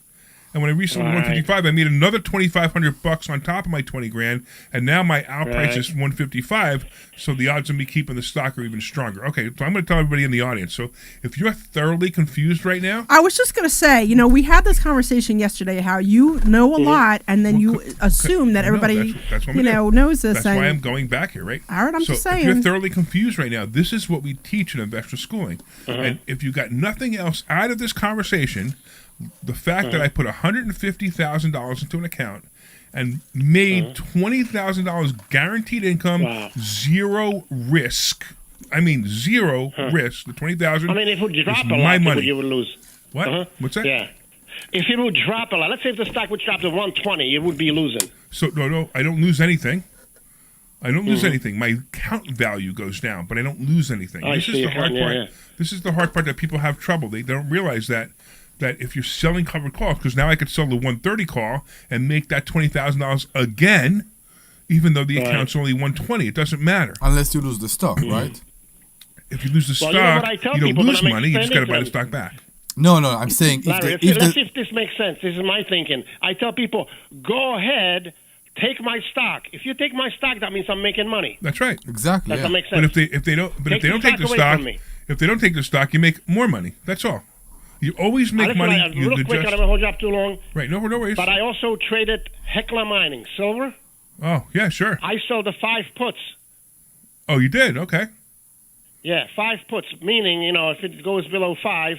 And when I resold the 155, I made another $2,500 on top of my 20 grand, and now my out price is 155. So the odds of me keeping the stock are even stronger. Okay, so I'm going to tell everybody in the audience. So if you're thoroughly confused right now, I was just going to say, we had this conversation yesterday how you know a lot, and then you assume that everybody that's knows this. That's why I'm going back here, right? All right, I'm just saying. If you're thoroughly confused right now, this is what we teach in investor schooling. And if you got nothing else out of this conversation, the fact that I put $150,000 into an account and made $20,000 guaranteed income, zero risk. I mean, zero risk. The $20,000. I mean, if it would drop is a my lot, money. you would lose. What? What's that? Yeah. If it would drop a lot, let's say if the stock would drop to 120, you would be losing. So no, I don't lose anything. I don't lose anything. My account value goes down, but I don't lose anything. This is the hard part. This is the hard part that people have trouble. They don't realize that if you're selling covered calls, because now I could sell the 130 call and make that $20,000 again, even though the account's only 120. It doesn't matter. Unless you lose the stock, right? If you lose the stock, you don't lose money. You just got to buy the stock back. No, I'm saying Larry, let's see if this makes sense. This is my thinking. I tell people, go ahead, take my stock. If you take my stock, that means I'm making money. That's right. Exactly. That makes sense. But if they don't take the stock, you make more money. That's all. You always make money. Real quick, I don't want to hold you up too long. Right, no worries. But I also traded Hecla Mining, silver. Oh, yeah, sure. I sold the 5 puts. Oh, you did? Okay. Yeah, 5 puts, meaning, if it goes below 5,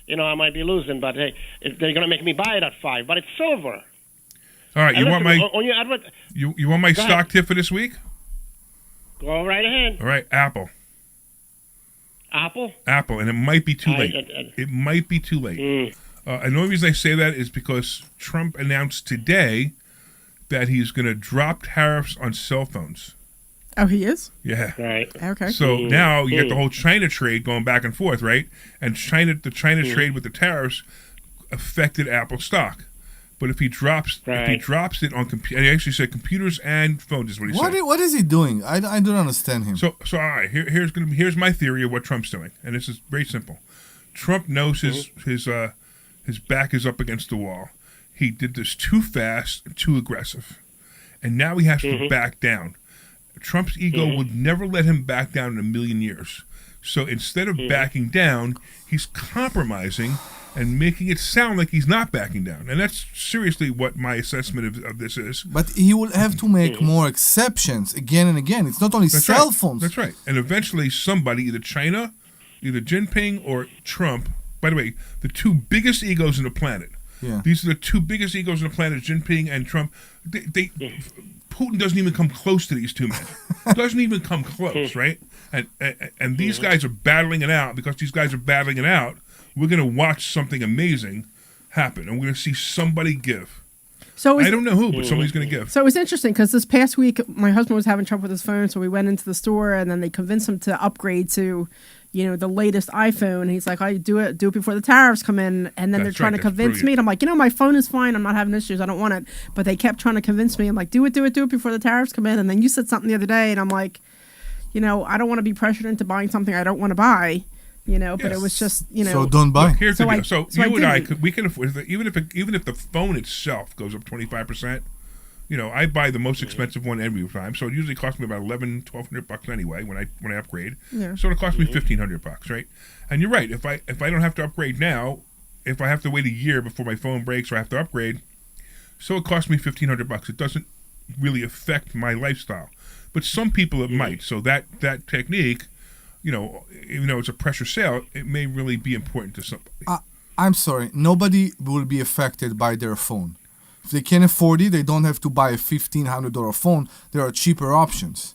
I might be losing. But, hey, if they're going to make me buy it at 5. But it's silver. All right, you want my you want my stock tip for this week? Go right ahead. All right, Apple, and it might be too late. It might be too late. And the only reason I say that is because Trump announced today that he's going to drop tariffs on cell phones. Oh, he is? Yeah. Right. Okay. So now you get the whole China trade going back and forth, right? And the China trade with the tariffs affected Apple stock. But if he drops it on he actually said computers and phones is what he said. What is he doing? I don't understand him. So all right, here's my theory of what Trump's doing, and this is very simple. Trump knows his back is up against the wall. He did this too fast and too aggressive, and now he has to back down. Trump's ego would never let him back down in a million years. So instead of backing down, he's compromising and making it sound like he's not backing down. And that's seriously what my assessment of this is. But he will have to make more exceptions again and again. It's not only cell phones. That's right. And eventually somebody, either China, either Jinping or Trump, by the way, the two biggest egos on the planet. Yeah. These are the two biggest egos on the planet, Jinping and Trump. Putin doesn't even come close to these two men. Doesn't even come close, right? And these guys are battling it out. Because these guys are battling it out, we're going to watch something amazing happen, and we're going to see somebody give. So I don't know who, but somebody's going to give. So it was interesting because this past week, my husband was having trouble with his phone, so we went into the store, and then they convinced him to upgrade to, the latest iPhone. And he's like, "I do it before the tariffs come in." And then they're trying to convince me, and I'm like, my phone is fine. I'm not having issues. I don't want it. But they kept trying to convince me. I'm like, do it before the tariffs come in. And then you said something the other day, and I'm like, I don't want to be pressured into buying something I don't want to buy. But it was just, So don't buy. Look, here's the deal. So you and I, we can afford, even if the phone itself goes up 25%, I buy the most expensive one every time. So it usually costs me about $1,200 anyway when I upgrade. Yeah. So it costs me $1,500, right? And you're right. If I don't have to upgrade now, if I have to wait a year before my phone breaks or I have to upgrade, so it costs me $1,500. It doesn't really affect my lifestyle, but some people it might. So that technique, even though it's a pressure sale, it may really be important to somebody. I'm sorry. Nobody will be affected by their phone. If they can afford it, they don't have to buy a $1,500 phone. There are cheaper options.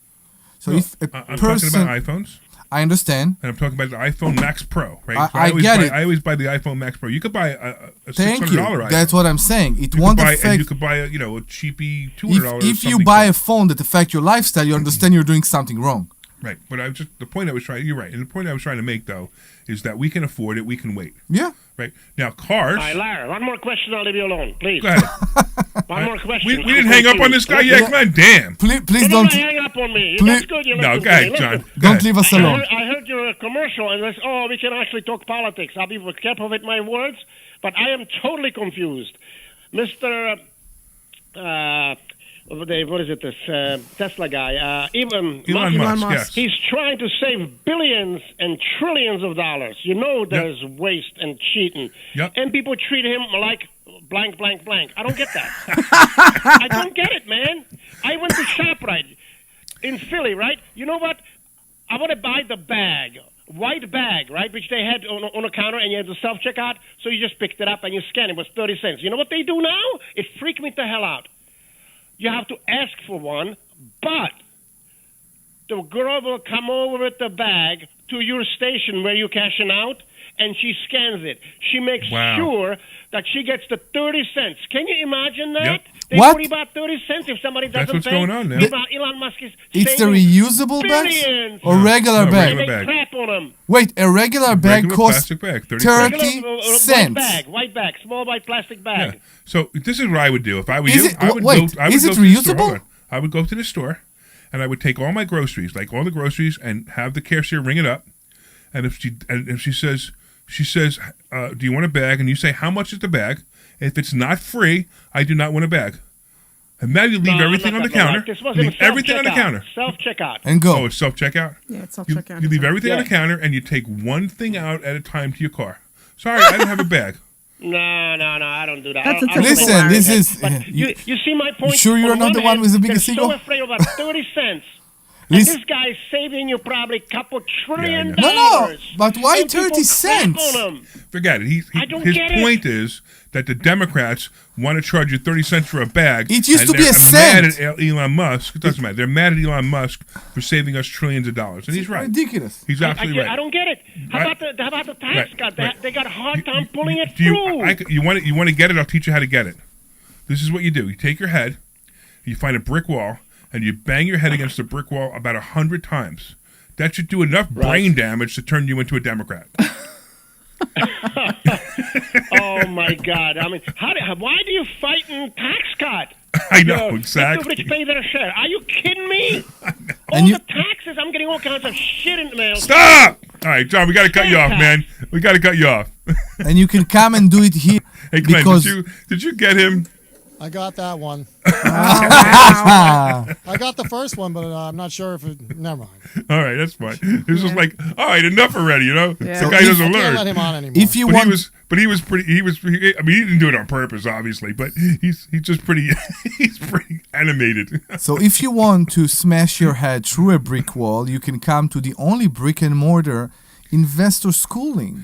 So if a I'm person, talking about iPhones. I understand. And I'm talking about the iPhone Max Pro, right? I get it. I always buy the iPhone Max Pro. You could buy a Thank $600 you. iPhone. That's what I'm saying. It won't affect. And you could buy a cheapy $200. If you buy a phone that affects your lifestyle, you understand you're doing something wrong. Right, but the point I was trying. You're right, and the point I was trying to make though is that we can afford it. We can wait. Yeah. Right now, cars. All right, Larry, one more question. I'll leave you alone, please. Go ahead. One more question. We didn't hang up on this guy yet. Come on, damn. Please don't hang up on me. That's good. You No, listen go to ahead, me. John. Listen. Don't leave us alone. I heard your commercial, and we can actually talk politics. I'll be careful with my words, but I am totally confused. Mr. What is it? This Tesla guy, Elon Musk. Yes. He's trying to save billions and trillions of dollars. You know there's waste and cheating, and people treat him like blank, blank, blank. I don't get that. I don't get it, man. I went to ShopRite in Philly, right? You know what? I want to buy the bag. White bag, right, which they had on a counter, and you had the self-checkout, so you just picked it up and you scanned it. It was 30 cents. You know what they do now? It freaked me the hell out. You have to ask for one, but the girl will come over with the bag to your station where you're cashing out, and she scans it. She makes sure that she gets the 30 cents. Can you imagine that? Yep. They worry about 30 cents if somebody doesn't That's what's pay. going on now. Elon Musk is It's the reusable bags billions. or regular bag? They crap on them. Wait, a regular bag costs plastic bag, 30 30 cents. White bag, small white plastic bag. Yeah. So this is what I would do if I were Is you. it- I would wait, go, I would is go it to the store. reusable? Hold on. I would go to the store, and I would take all my groceries, like all the groceries, and have the cashier ring it up. And if she says, do you want a bag? And you say, how much is the bag? If it's not free, I do not want a bag. And now you leave everything on the counter. Leave everything on the counter. Self-checkout. And go. Oh, it's self-checkout? Yeah, it's self-checkout. You leave everything on the counter, and you take one thing out at a time to your car. Sorry, I don't have a bag. No, I don't do that. That's Listen, this is. But you see my point? Sure you're not the one with the biggest ego? They're so afraid about 30 cents. And this guy's saving you probably a couple trillion dollars. No, but why And 30 people cents? crap on him. Forget it. I don't his get it. point is that the Democrats want to charge you 30 cents for a bag. It used and to be a they're cent. mad at Elon Musk. It doesn't matter. They're mad at Elon Musk for saving us trillions of dollars. And he's right. Ridiculous. He's absolutely right. I don't get it. How about the tax cut? They got a hard time pulling it Do through. you want to get it? I'll teach you how to get it. This is what you do. You take your head, you find a brick wall, and you bang your head against the brick wall about 100 times. That should do enough brain damage to turn you into a Democrat. Oh my God! I mean, why do you fight in tax cut? I know, Let exactly. the rich pay their share. Are you kidding me? And the taxes, I'm getting all kinds of shit in the mail. Stop! All right, John, we got to cut you off, man. We got to cut you off. And you can come and do it here. Hey, Glenn, because did you get him? I got that one. wow. I got the first one, but I'm not sure if it. Never mind. All right, that's fine. It was just like, all right, enough already. You know, Yeah. the guy I doesn't can't learn. let him on anymore. If you But want, he was pretty. I mean, he didn't do it on purpose, obviously, but he's just pretty. He's pretty animated. so if you want to smash your head through a brick wall, you can come to the only brick and mortar investor schooling.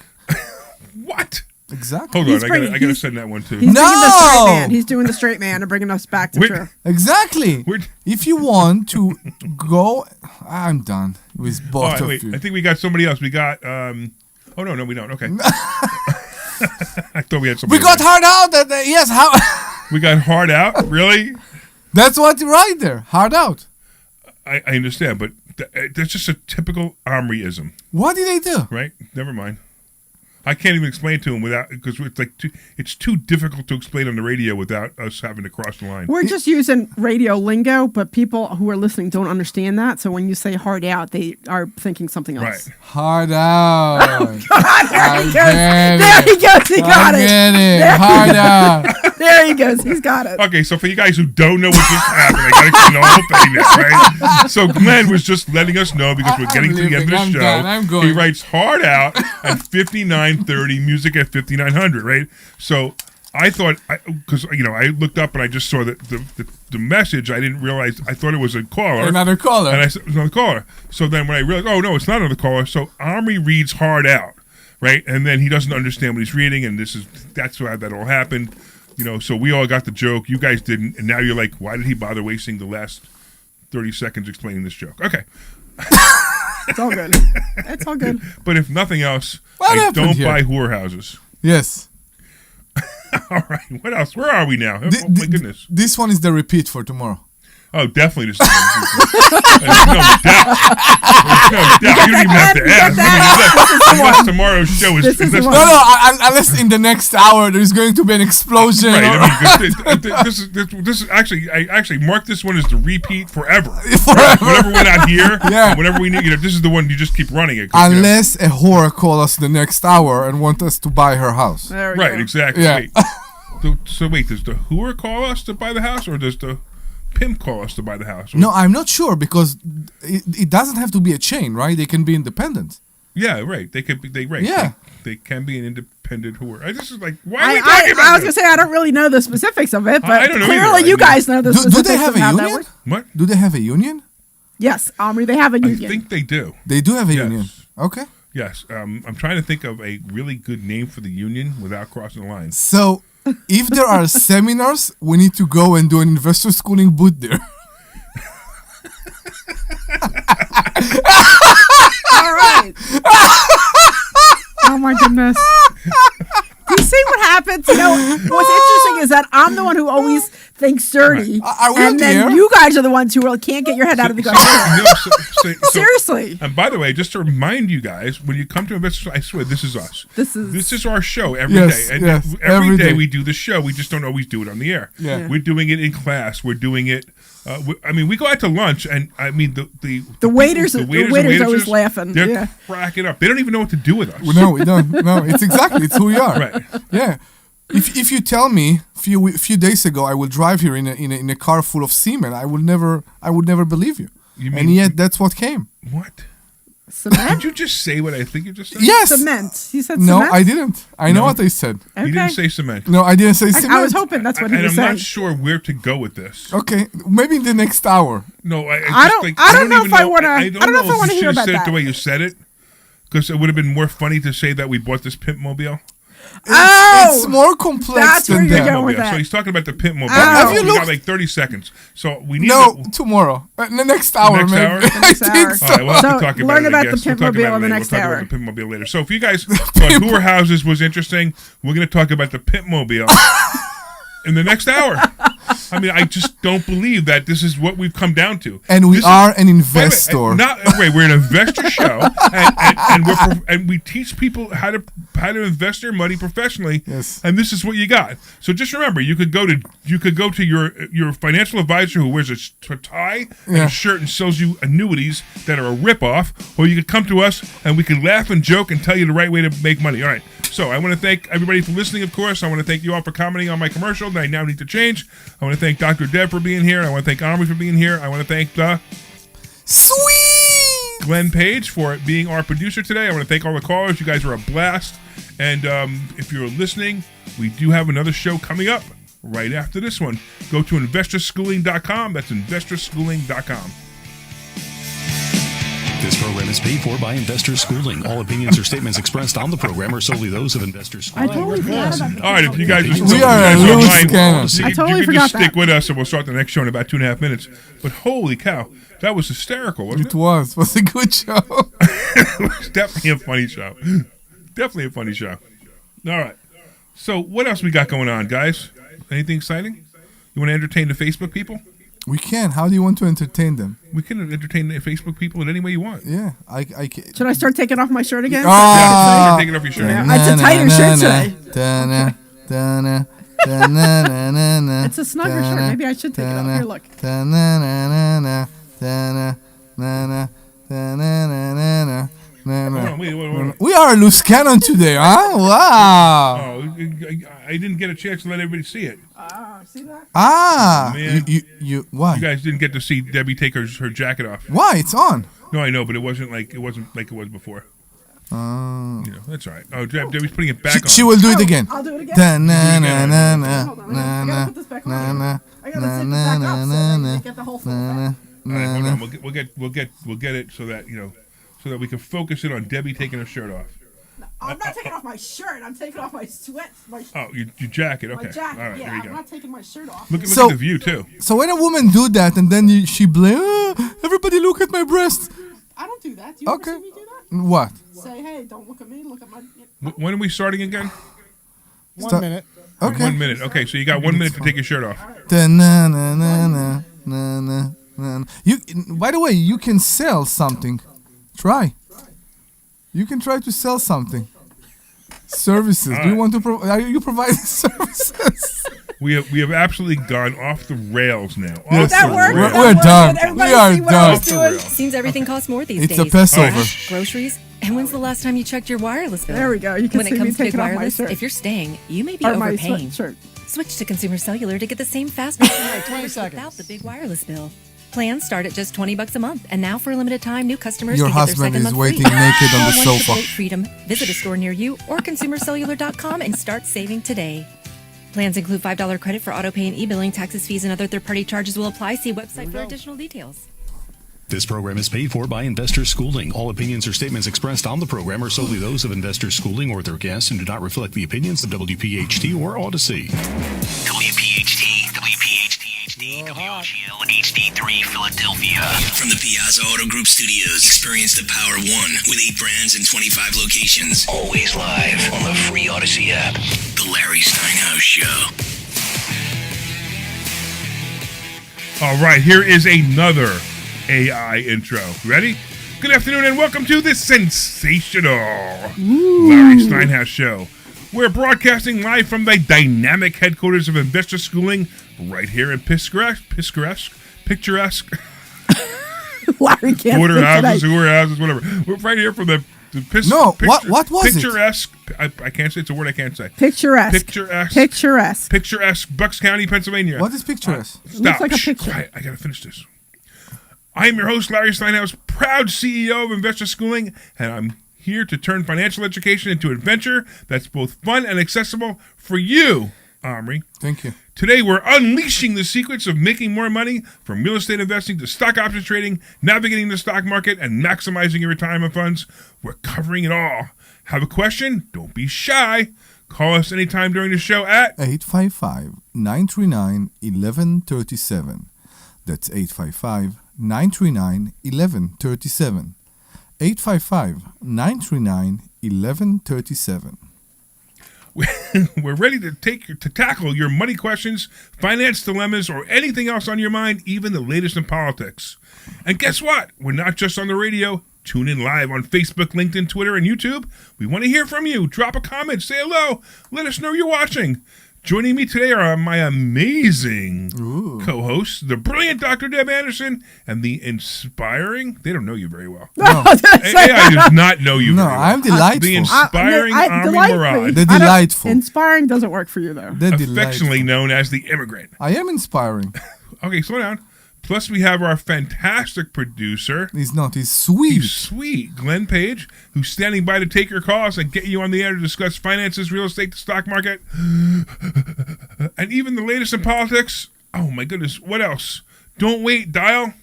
What? Exactly. Hold on, I gotta send that one too. He's No! doing the straight man. He's doing the straight man and bringing us back to true. Exactly. If you want to go, I'm done with both All right, of wait. you. I think we got somebody else. We got. Oh no, we don't. Okay. I thought we had somebody. We got else. hard out. Yes, how? We got hard out. Really? That's what right there. Hard out. I understand, but that's just a typical Omriism. What did they do? Right? Never mind. I can't even explain to him without, because it's like it's too difficult to explain on the radio without us having to cross the line. We're just using radio lingo, but people who are listening don't understand that. So when you say hard out, they are thinking something else. Right. Hard out. Oh, God, there he goes. get There it. he goes. He got I it. get it. There he Hard goes. out. There he goes. He's got it. Okay, so for you guys who don't know what just happened, I gotta explain the whole thing now, right? So Glenn was just letting us know because we're getting to the end of the I'm show. done. I'm going. He writes hard out at 59:30, music at 5900, right? So I thought, because I looked up and I just saw the message. I didn't realize. I thought it was a caller, Another caller. and I said it was another caller. So then when I realized, oh no, it's not another caller. So Omri reads hard out, right? And then he doesn't understand what he's reading, and that's why that all happened. So we all got the joke. You guys didn't, and now you're like, why did he bother wasting the last 30 seconds explaining this joke? Okay. It's all good. It's all good. But if nothing else, What I happened don't here? buy whorehouses. Yes. All right. What else? Where are we now? Oh my goodness. This one is the repeat for tomorrow. Oh, definitely the same. There's no doubt. There's no doubt. You don't even have to ask. I mean, unless tomorrow's show is. Unless in the next hour there's going to be an explosion. Right. I mean, this is actually. I actually mark this one as the repeat forever. Whenever we're not here, whenever we need, this is the one you just keep running it. Unless a whore calls us the next hour and want us to buy her house. Right. Exactly. Yeah. Wait. So wait, does the whore call us to buy the house, or does the pimp call us to buy the house? No, I'm not sure because it doesn't have to be a chain, right? They can be independent. Yeah, right. They could be. Yeah. They can be an independent whore. I just like, why are we talking about I was gonna say I don't really know the specifics of it, but I don't know clearly either. you guys know the specifics. Do they have of how a that union? works. What? Do they have a union? Yes, Omri, they have a union. I think they do. They do have a union. Okay. Yes. I'm trying to think of a really good name for the union without crossing the line. So, if there are seminars, we need to go and do an investor schooling booth there. All right. Oh my goodness. You see what happens? You know, what's interesting is that I'm the one who always thinks dirty, and then you guys are the ones who can't get your head out of the gutter. Seriously. And by the way, just to remind you guys, when you come to Investors, I swear this is us. This is our show every day, and every day we do the show. We just don't always do it on the air. Yeah. We're doing it in class. We're doing it. I mean, we go out to lunch, and I mean the waiters always laughing. They're cracking up. They don't even know what to do with us. No, we don't. No, it's who we are. Right. Yeah. If you tell me few days ago I will drive here in a car full of semen, I would never believe you. And yet that's what came. What? Cement? Did you just say what I think you just said? Yes. Cement. You said no, cement? I didn't. I know what I said. Okay. You didn't say cement. No, I didn't say cement. I was hoping that's what he was saying. I'm not sure where to go with this. Okay, maybe in the next hour. No, I don't know if I want to. I don't know if I want to hear about said that. it the way you said it, because it would have been more funny to say that we bought this pimp mobile. It's more complex that's than where you're that. going with that. So he's talking about the pimp mobile. Have you We looked? got like 30 seconds. So we need tomorrow. The next hour, next maybe. hour? I think so. All right, we'll have to talk about learn it. about I the guess. pimp We'll talk mobile about it in the later. next We'll talk hour. about the pimp mobile later. So if you guys thought Whore Houses was interesting, we're going to talk about the pimp mobile in the next hour. I mean, I just don't believe that this is what we've come down to. And we are an investor. We're an investor show, and we teach people how to invest their money professionally. Yes. And this is what you got. So just remember, you could go to your financial advisor who wears a tie and a shirt and sells you annuities that are a ripoff, or you could come to us and we can laugh and joke and tell you the right way to make money. All right. So I want to thank everybody for listening, of course. I want to thank you all for commenting on my commercial that I now need to change. I want to thank Dr. Deb for being here. I want to thank Omri for being here. I want to thank Sweet Glenn Page for being our producer today. I want to thank all the callers. You guys are a blast. And if you're listening, we do have another show coming up right after this one. Go to investorschooling.com. That's investorschooling.com. This program is paid for by Investor Schooling. All opinions or statements expressed on the program are solely those of Investor Schooling. I totally forgot about that. All right, if you guys We are a loose cannon. I totally you can forgot just stick that. with us and we'll start the next show in about 2.5 minutes. But holy cow, that was hysterical, wasn't it? It was a good show. It was definitely a funny show. Definitely a funny show. All right. So what else we got going on, guys? Anything exciting? You want to entertain the Facebook people? We can. How do you want to entertain them? We can entertain the Facebook people in any way you want. Yeah, I can. Should I start taking off my shirt again? Yeah, start taking off your shirt. Yeah, it's a tighter shirt today. It's a snugger shirt. Maybe I should take it off. Here, look. Wait. We are a loose cannon today, huh? Wow. Oh, I didn't get a chance to let everybody see it. See that? Ah, Man. you why? You guys didn't get to see Debbie take her jacket off. Why? It's on. No, I know, but it wasn't like it was before. You know, that's all right. Oh, Debbie's putting it back on. She will do it again. I'll do it again. Hold on, I gotta put this back on. I gotta zip it back up so I get the whole thing. All right, hold on. We'll get it so that so that we can focus it on Debbie taking her shirt off. I'm not taking off my shirt. I'm taking off my sweats. Your jacket. Okay. My jacket. All right. Yeah, there you go. I'm not taking my shirt off. Look at the view too. So when a woman do that and then she blame, everybody look at my breasts. I don't do that. Do you ever see me do that? What? Say, hey, don't look at me. Look at my. When are we starting again? 1 minute. Okay. 1 minute. Okay, so you got 1 minute to take your shirt off. You, by the way, you can sell something. Try. You can try to sell something. Services. Do you want to? Are you providing services? We have absolutely gone off the rails now. Yes, that worked. We're done. We are done. Seems everything costs more these days. It's a Passover. Groceries. And when's the last time you checked your wireless bill? There we go. You can when see it me comes to big taking off my wireless, shirt. if you're staying, you may be Or my overpaying. sweatshirt. Switch to Consumer Cellular to get the same fast 20 seconds. without the big wireless bill. Plans start at just $20 a month, and now for a limited time, new customers Your can get their husband second is month waiting free. naked on the Call sofa. 1-888-FREEDOM, visit a store near you, or consumercellular.com and start saving today. Plans include $5 credit for auto pay and e-billing. Taxes, fees, and other third-party charges will apply. See website for additional details. This program is paid for by Investor Schooling. All opinions or statements expressed on the program are solely those of Investor Schooling or their guests and do not reflect the opinions of WPHT or Odyssey. WPHT, WPHT-HD, WOGL HD3 Philadelphia. From the Piazza Auto Group Studios, experience the power of one with 8 brands and 25 locations. Always live on the free Odyssey app. The Larry Steinhouse Show. All right, here is another AI intro. Ready? Good afternoon and welcome to the sensational Larry Steinhouse Show. We're broadcasting live from the dynamic headquarters of Investor Schooling right here in picturesque Larry can't border think houses, today. sewer houses, whatever. We're right here from the what was picturesque, I can't say, it's a word I can't say. Picturesque, Bucks County, Pennsylvania. What is picturesque? Stop. Looks like a Shh, picture. quiet. I gotta finish this. I am your host, Larry Steinhouse, proud CEO of Investor Schooling, and I'm here to turn financial education into an adventure that's both fun and accessible for you, Omri. Thank you. Today, we're unleashing the secrets of making more money from real estate investing to stock options trading, navigating the stock market, and maximizing your retirement funds. We're covering it all. Have a question? Don't be shy. Call us anytime during the show at 855-939-1137. That's 855-939-1137. 855-939-1137. We're ready to tackle your money questions, finance dilemmas, or anything else on your mind, even the latest in politics. And guess what? We're not just on the radio. Tune in live on Facebook, LinkedIn, Twitter, and YouTube. We want to hear from you. Drop a comment, say hello, let us know you're watching. Joining me today are my amazing co-hosts, the brilliant Dr. Deb Anderson and the inspiring, they don't know you very well. No. AI does not know you very well. I'm delightful. The inspiring Omri Morad. They're delightful. Inspiring doesn't work for you, though. They're Affectionately delightful. known as the immigrant. I am inspiring. Okay, slow down. Plus, we have our fantastic producer. He's not. He's sweet. He's sweet. Glenn Page, who's standing by to take your calls and get you on the air to discuss finances, real estate, the stock market, and even the latest in politics. Oh, my goodness. What else? Don't wait. Dial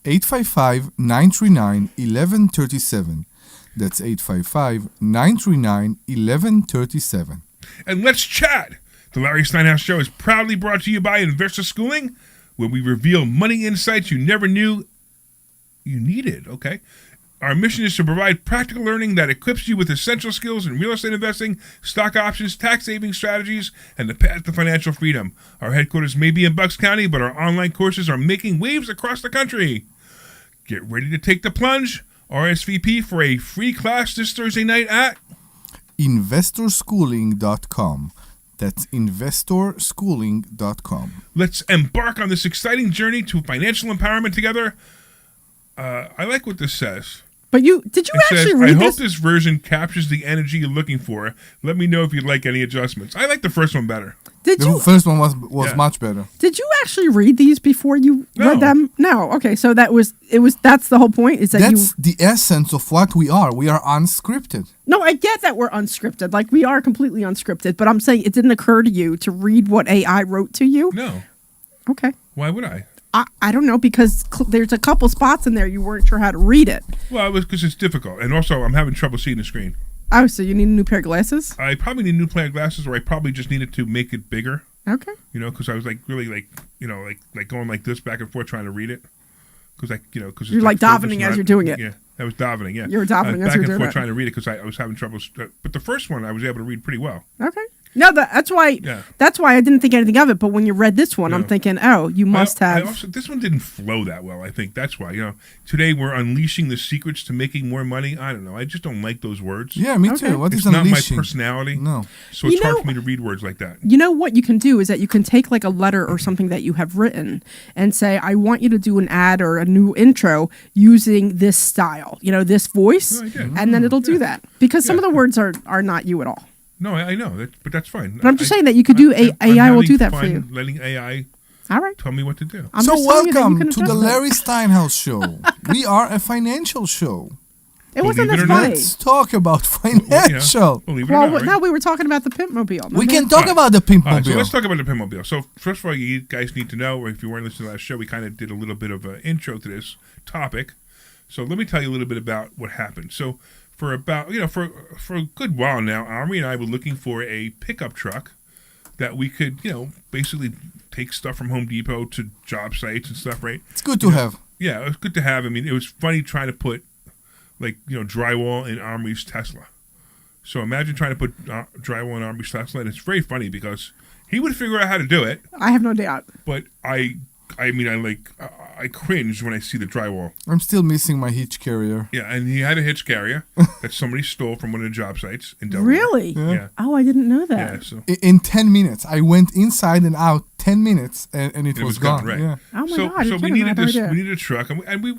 855-939-1137. That's 855-939-1137. and let's chat. The Larry Steinhouse Show is proudly brought to you by Investor Schooling, where we reveal money insights you never knew you needed, okay? Our mission is to provide practical learning that equips you with essential skills in real estate investing, stock options, tax-saving strategies, and the path to financial freedom. Our headquarters may be in Bucks County, but our online courses are making waves across the country. Get ready to take the plunge. RSVP for a free class this Thursday night at investorschooling.com. That's investorschooling.com. Let's embark on this exciting journey to financial empowerment together. I like what this says. But did you It actually says, read I this? hope this version captures the energy you're looking for. Let me know if you'd like any adjustments. I like the first one better. The first one was Yeah. much better. Did you actually read these before you read them? No. Okay, so that's the whole point. Is that That's the essence of what we are. We are unscripted. No, I get that we're unscripted. Like, we are completely unscripted. But I'm saying it didn't occur to you to read what AI wrote to you? No. Okay. Why would I? I don't know, because there's a couple spots in there you weren't sure how to read it. Well, it was because it's difficult. And also, I'm having trouble seeing the screen. Oh, so you need a new pair of glasses? I probably need new pair of glasses, or I probably just needed to make it bigger. Okay. You know, because I was really going like this back and forth trying to read it. Because You're like davening as you're doing it. Yeah, I was davening. Yeah, You were davening as back you're and doing forth it. trying to read it because I was having trouble. But the first one I was able to read pretty well. Okay. No, that's why. Yeah. That's why I didn't think anything of it. But when you read this one, I'm thinking, oh, you must have. Also, this one didn't flow that well. I think that's why. Today we're unleashing the secrets to making more money. I don't know. I just don't like those words. Yeah, me too. What is it's not unleashing? my personality. No. So it's hard for me to read words like that. You know what you can do is that you can take like a letter or something that you have written and say, I want you to do an ad or a new intro using this style, this voice, and then it'll do that. Because some of the words are not you at all. No, I know, but that's fine. But I'm just saying that you could do AI will do that for you. Letting AI tell me what to do. So welcome to the Larry Steinhouse Show. We are a financial show. It wasn't that funny. Let's talk about financial. Now we were talking about the Pimp Mobile. We can talk about the Pimp Mobile. So let's talk about the Pimp Mobile. So first of all, you guys need to know, if you weren't listening to last show, we kind of did a little bit of an intro to this topic. So let me tell you a little bit about what happened. So for about, for a good while now, Omri and I were looking for a pickup truck that we could, basically take stuff from Home Depot to job sites and stuff, right? It's good to have. Yeah, it was good to have. I mean, it was funny trying to put, drywall in Omri's Tesla. So imagine trying to put drywall in Omri's Tesla, and it's very funny because he would figure out how to do it. I have no doubt. But I cringe when I see the drywall. I'm still missing my hitch carrier. Yeah, and he had a hitch carrier that somebody stole from one of the job sites in Delaware. Really? Yeah. Oh, I didn't know that. Yeah, so. In 10 minutes. I went inside and out 10 minutes, and it was gone. Right. Yeah. Oh my God! So we needed this. We needed a truck, and we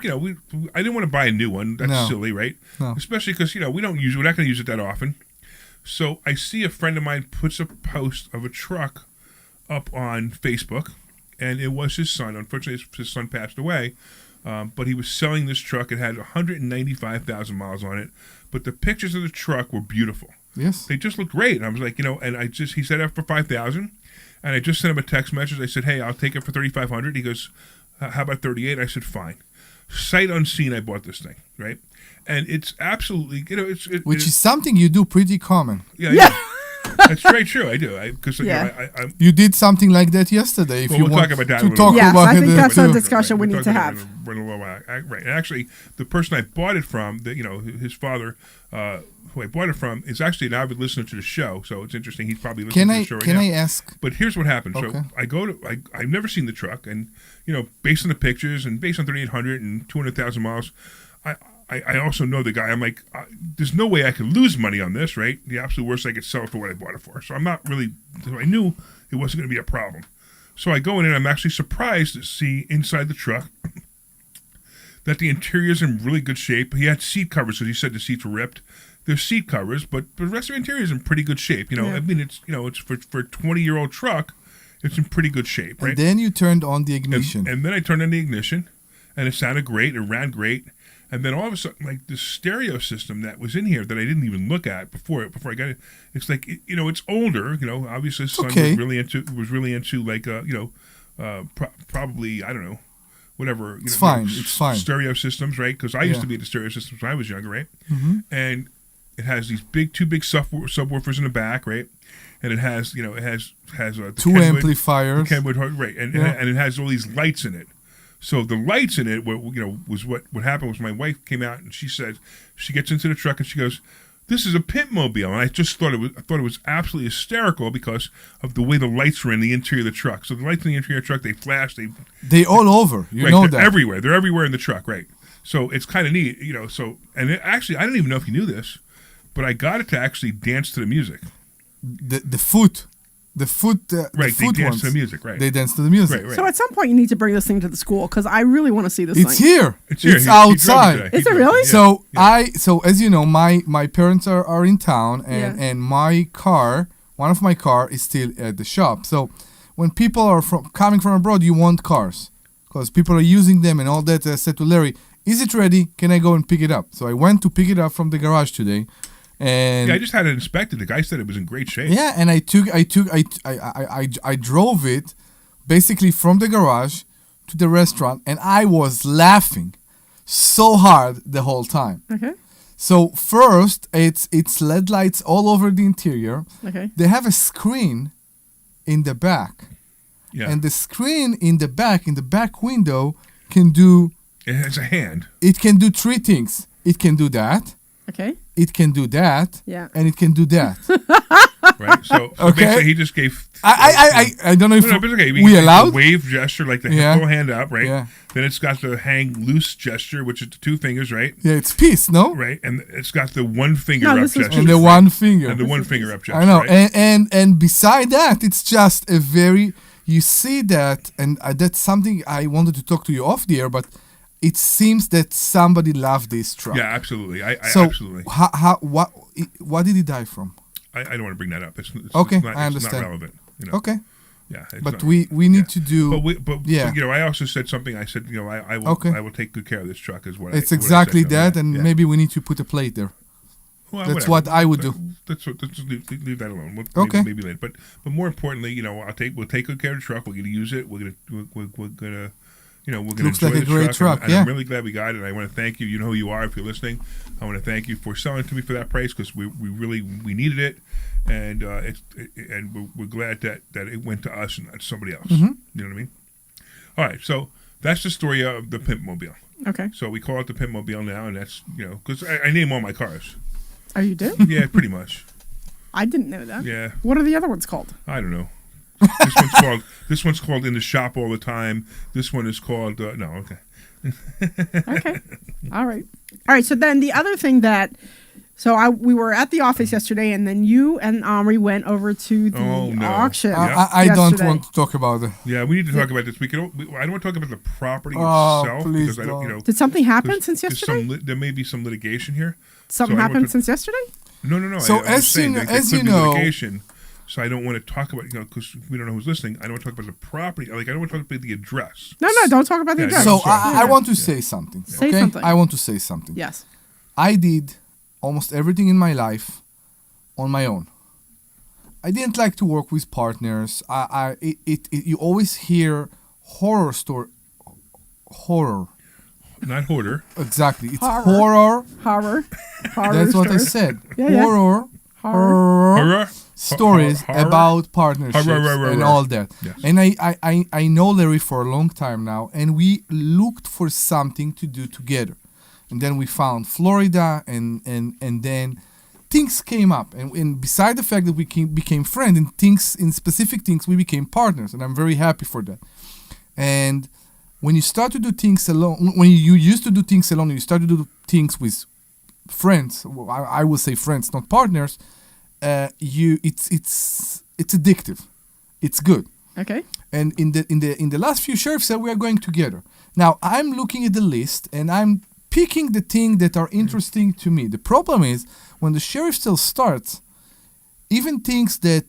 I didn't want to buy a new one. That's silly, right? No. Especially because we're not going to use it that often. So I see a friend of mine puts a post of a truck up on Facebook, and it was his son. Unfortunately, his son passed away, but he was selling this truck. It had 195,000 miles on it, but the pictures of the truck were beautiful. Yes, they just looked great. And I was like, and he said up for 5,000, and I just sent him a text message. I said, hey, I'll take it for 3,500. He goes, how about 38? I said, fine. Sight unseen, I bought this thing, right? And it's absolutely, which is something you do pretty common. Yeah. That's very true. I do. You did something like that yesterday. If we'll talk about that. I think that's a discussion we need to have. Right. And actually, the person I bought it from, his father, who I bought it from, is actually an avid listener to the show. So it's interesting. He's probably listening to the show right now. Can I ask? But here's what happened. Okay. So I've never seen the truck, and based on the pictures and based on 3,800 and 200,000 miles, I also know the guy. I'm like, there's no way I could lose money on this, right? The absolute worst, I could sell it for what I bought it for. So I'm not really, I knew it wasn't going to be a problem. So I go in and I'm actually surprised to see inside the truck that the interior's in really good shape. He had seat covers because he said the seats were ripped. There's seat covers, but the rest of the interior is in pretty good shape. I mean, it's for a 20-year-old truck, it's in pretty good shape, right? And then you turned on the ignition. And then I turned on the ignition, and it sounded great. It ran great. And then all of a sudden, like the stereo system that was in here that I didn't even look at before I got it, it's like it's older. Obviously, his son was really into like probably I don't know, whatever. It's fine. It's fine. Stereo systems, right? Because I used to be into stereo systems when I was younger, right? Mm-hmm. And it has these two big subwoofers in the back, right? And it has the two Kenwood, amplifiers, the Kenwood, right? And it has all these lights in it. So the lights in it, was what happened was my wife came out and she said, she gets into the truck and she goes, "This is a Pimp Mobile," and I just thought it was absolutely hysterical because of the way the lights were in the interior of the truck. So the lights in the interior of the truck, they flash, they all over. They're everywhere. They're everywhere in the truck, right? So it's kind of neat, So actually, I don't even know if you knew this, but I got it to actually dance to the music. The foot. Right, they dance to the music, right. They dance to the music. Right. So at some point you need to bring this thing to the school because I really want to see this It's thing. Here. It's here. It's outside. Is it really? So so as you know, my parents are in town and my car, one of my car is still at the shop. So when people are coming from abroad, you want cars because people are using them and all that. I said to Larry, "Is it ready? Can I go and pick it up?" So I went to pick it up from the garage today. And I just had it inspected. The guy said it was in great shape. Yeah, and I drove it basically from the garage to the restaurant, and I was laughing so hard the whole time. Okay. So first, it's LED lights all over the interior. Okay. They have a screen in the back. Yeah. And the screen in the back window can do. It has a hand. It can do three things. It can do that. Okay. It can do that. Yeah. And it can do that. Right? So basically he just gave... I don't know if it's okay. we allowed? The wave gesture, like the whole hand up, right? Yeah. Then it's got the hang loose gesture, which is the two fingers, right? Yeah, it's peace, no? Right. And it's got the one finger up gesture. And the one finger. And the one finger up gesture, I know. Right? And beside that, it's just a very... You see that, and that's something I wanted to talk to you off the air, but it seems that somebody loved this truck. Yeah, absolutely. So absolutely. What did he die from? I don't want to bring that up. It's okay, it's not, I understand. It's not relevant. You know? Okay. Yeah, but we need to do. But you know, I also said something. I said, you know, I will take good care of this truck. Is what it's what exactly I said, that, and maybe we need to put a plate there. Well, that's whatever. what I would do. Let's leave that alone. Maybe later. But more importantly, you know, we'll take good care of the truck. We're going to use it. We're gonna you know, we're going to enjoy like a great truck. And I'm really glad we got it. I want to thank you. You know who you are if you're listening. I want to thank you for selling it to me for that price because we really needed it, and we're glad that it went to us and not somebody else. Mm-hmm. You know what I mean? All right, so that's the story of the Pimp Mobile. Okay. So we call it the Pimp Mobile now, and that's, you know, because I name all my cars. Oh, you do? Yeah, pretty much. I didn't know that. Yeah. What are the other ones called? I don't know. This one's called In the Shop All the Time. This one is called no. Okay. Okay. All right. So then the other thing we were at the office yesterday, and then you and Omri went over to the auction. I don't want to talk about it. Yeah, we need to talk about this. I don't want to talk about the property itself please because I don't. You know, did something happen since yesterday? There may be some litigation here. Something happened since yesterday? No. So as you know, litigation. So I don't want to talk about, you know, because we don't know who's listening. I don't want to talk about the property. Like, I don't want to talk about the address. No, don't talk about the address. So I want to say something. Say something. I want to say something. Yes. I did almost everything in my life on my own. I didn't like to work with partners. You always hear horror story. Horror. Not hoarder. Exactly. It's horror. Horror. That's what I said. Yeah. Horror. Stories about partnerships and all that. Yes. And I know Larry for a long time now, and we looked for something to do together. And then we found Florida, and then things came up. And beside the fact that we became friends, in specific things, we became partners. And I'm very happy for that. And when you start to do things alone, when you used to do things alone, and you start to do things with friends, I will say friends, not partners, it's addictive. It's good. Okay. And in the last few sheriff sales, we are going together. Now I'm looking at the list and I'm picking the things that are interesting to me. The problem is when the sheriff sale starts, even things that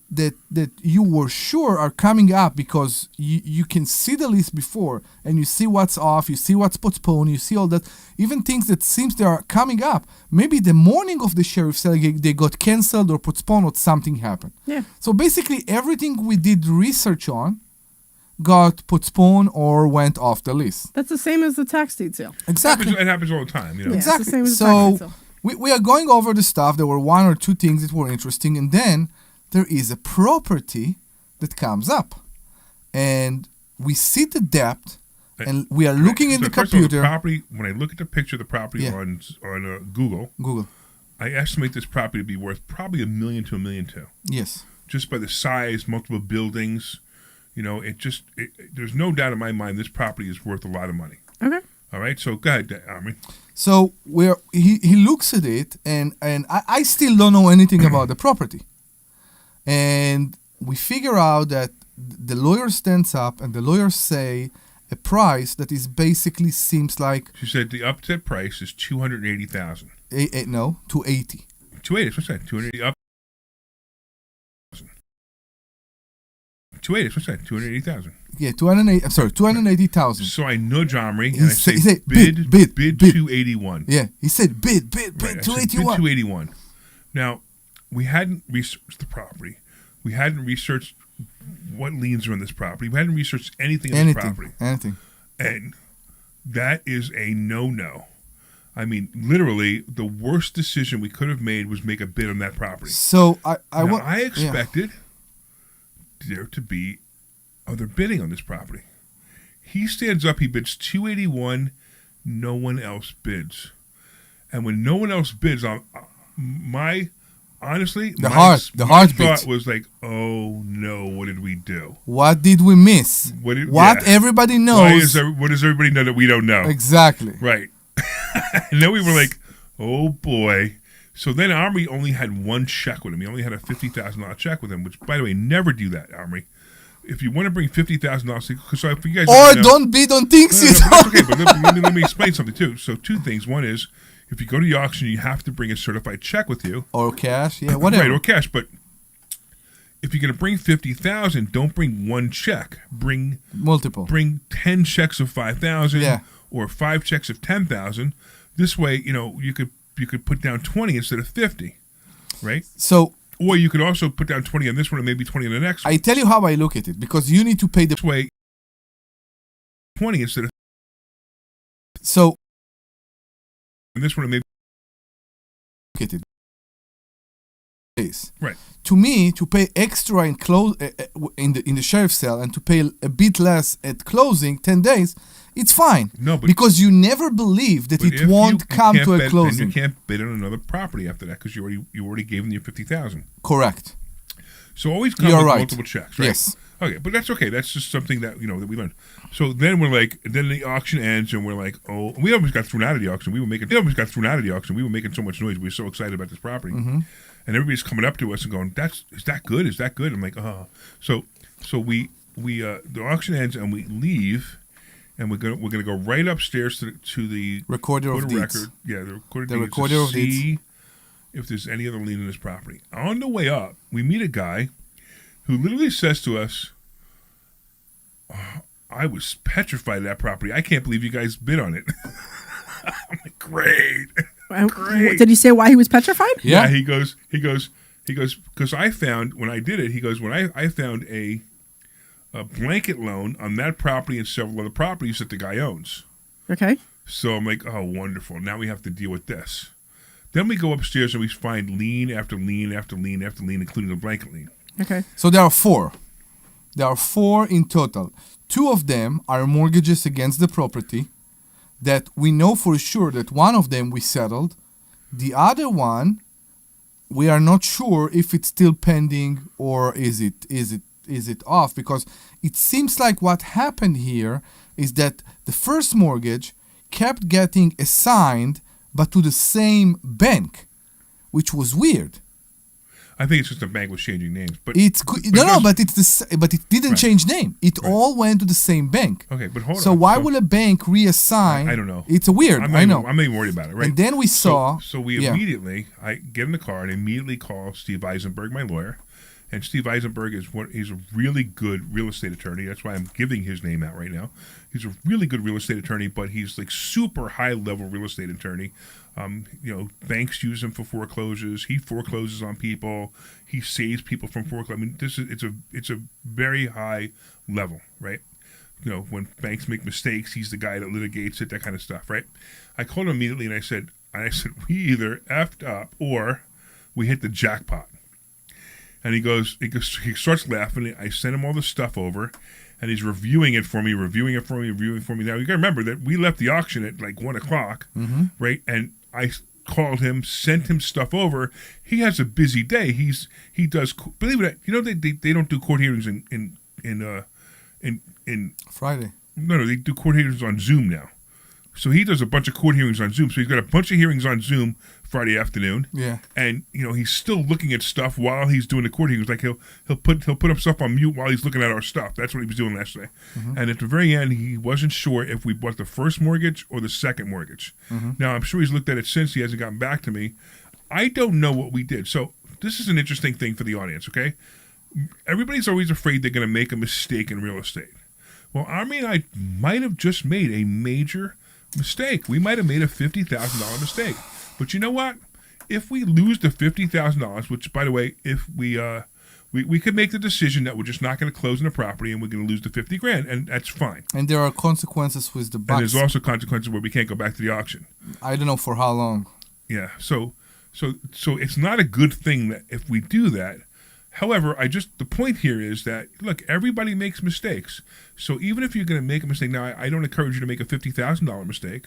you were sure are coming up because you can see the list before and you see what's off, you see what's postponed, you see all that. Even things that seems they are coming up, maybe the morning of the sheriff sale they got canceled or postponed or something happened. Yeah. So basically everything we did research on got postponed or went off the list. That's the same as the tax deed sale. Exactly. It happens all the time. You know? Yeah, exactly. It's the same as the tax deed sale. We are going over the stuff. There were one or two things that were interesting, and then there is a property that comes up, and we see the depth, and we are looking in the computer. All, the property. When I look at the picture of the property on Google, I estimate this property to be worth probably $1 million to $1.2 million. Yes, just by the size, multiple buildings. You know, there's no doubt in my mind this property is worth a lot of money. Okay. All right, so go ahead, Omri. So he looks at it, and I still don't know anything about the property. And we figure out that the lawyer stands up, and the lawyers say a price that is basically seems like... She said the upset price is $280,000. No, $280. $280, what's that? $280 up. $280, what's that? $280,000. Yeah, $280,000. So I nudge Omri and I say bid 281. Yeah, he said bid right, 281. Bid 281. Now, we hadn't researched the property. We hadn't researched what liens are on this property. We hadn't researched anything on this property. Anything. And that is a no-no. I mean, literally, the worst decision we could have made was make a bid on that property. So I expected there to be other bidding on this property. He stands up, he bids 281, no one else bids. And when no one else bids, honestly, the my heartbeat thought was like, oh no, what did we do? What did we miss? Everybody knows. What does everybody know that we don't know? Exactly. Right. And then we were like, oh boy. So then Omri only had one check with him. He only had a $50,000 check with him, which, by the way, never do that, Omri. If you want to bring $50,000, because for you guys, don't bid on things you don't. Okay, but let me explain something too. So 2 things. One is, if you go to the auction, you have to bring a certified check with you, or cash, whatever. Right, or cash. But if you're going to bring $50,000, don't bring one check. Bring multiple. Bring 10 checks of $5,000, or 5 checks of $10,000. This way, you could put down 20 instead of 50, right? So. Or you could also put down 20 on this one and maybe 20 on the next one. I tell you how I look at it, because you need to pay the way 20 instead of. So. This one maybe. Look at it. Right. To me, to pay extra in the sheriff's sale and to pay a bit less at closing, 10 days, it's fine. No, but because you never believe that it won't come to a closing. And you can't bid on another property after that because you already gave them your $50,000. Correct. So always come with multiple checks, right? Yes. Okay, but that's okay. That's just something that that we learned. So then then the auction ends, and we're like, oh, we almost got thrown out of the auction. We were making so much noise. We were so excited about this property, and everybody's coming up to us and going, "Is that good? Is that good?" I'm like, oh. So we the auction ends, and we leave. And we're gonna go right upstairs to the recorder of deeds. Record. Yeah, the recorder of deeds. See if there's any other lien in this property. On the way up, we meet a guy who literally says to us, I was petrified of that property. I can't believe you guys bid on it. I'm like, great. Did he say why he was petrified? Yeah, he goes, because I found, when I did it, he goes, when I found a blanket loan on that property and several other properties that the guy owns. Okay. So I'm like, oh, wonderful. Now we have to deal with this. Then we go upstairs and we find lien after lien after lien after lien, including the blanket lien. Okay. So there are 4. There are 4 in total. 2 of them are mortgages against the property that we know for sure that one of them we settled. The other one, we are not sure if it's still pending or is it off, because it seems like what happened here is that the first mortgage kept getting assigned but to the same bank, which was weird. I think it's just the bank was changing names, but but it didn't change name. It all went to the same bank. Okay, but hold on. So why will a bank reassign? I don't know. It's weird. I know. I'm not even worried about it, right? And then we saw. So we immediately, I get in the car and immediately call Steve Eisenberg, my lawyer. And Steve Eisenberg he's a really good real estate attorney. That's why I'm giving his name out right now. He's a really good real estate attorney, but he's like super high level real estate attorney. Banks use him for foreclosures. He forecloses on people. He saves people from foreclosure. I mean, it's a very high level, right? When banks make mistakes, he's the guy that litigates it, that kind of stuff, right? I called him immediately and I said, we either effed up or we hit the jackpot. And he starts laughing. I sent him all the stuff over, and he's reviewing it for me. Now, you got to remember that we left the auction at like 1 o'clock, right? And I called him, sent him stuff over. He has a busy day. He does, believe it or not, they don't do court hearings in Friday. No, they do court hearings on Zoom now. So he does a bunch of court hearings on Zoom. So he's got a bunch of hearings on Zoom Friday afternoon. Yeah. And he's still looking at stuff while he's doing the court hearings. Like he'll put up stuff on mute while he's looking at our stuff. That's what he was doing last day. And at the very end, he wasn't sure if we bought the first mortgage or the second mortgage. Now I'm sure he's looked at it since. He hasn't gotten back to me. I don't know what we did. So this is an interesting thing for the audience. Okay. Everybody's always afraid they're going to make a mistake in real estate. Well, Omri and I might have just made a major mistake. We might have made a $50,000 mistake. But you know what? If we lose the $50,000, which, by the way, if we could make the decision that we're just not going to close on the property and we're going to lose the $50,000, and that's fine. And there are consequences with the bucks. And there's also consequences where we can't go back to the auction. I don't know for how long. Yeah. So it's not a good thing that if we do that. However, the point here is that, look, everybody makes mistakes. So even if you're going to make a mistake, now I don't encourage you to make a $50,000 mistake,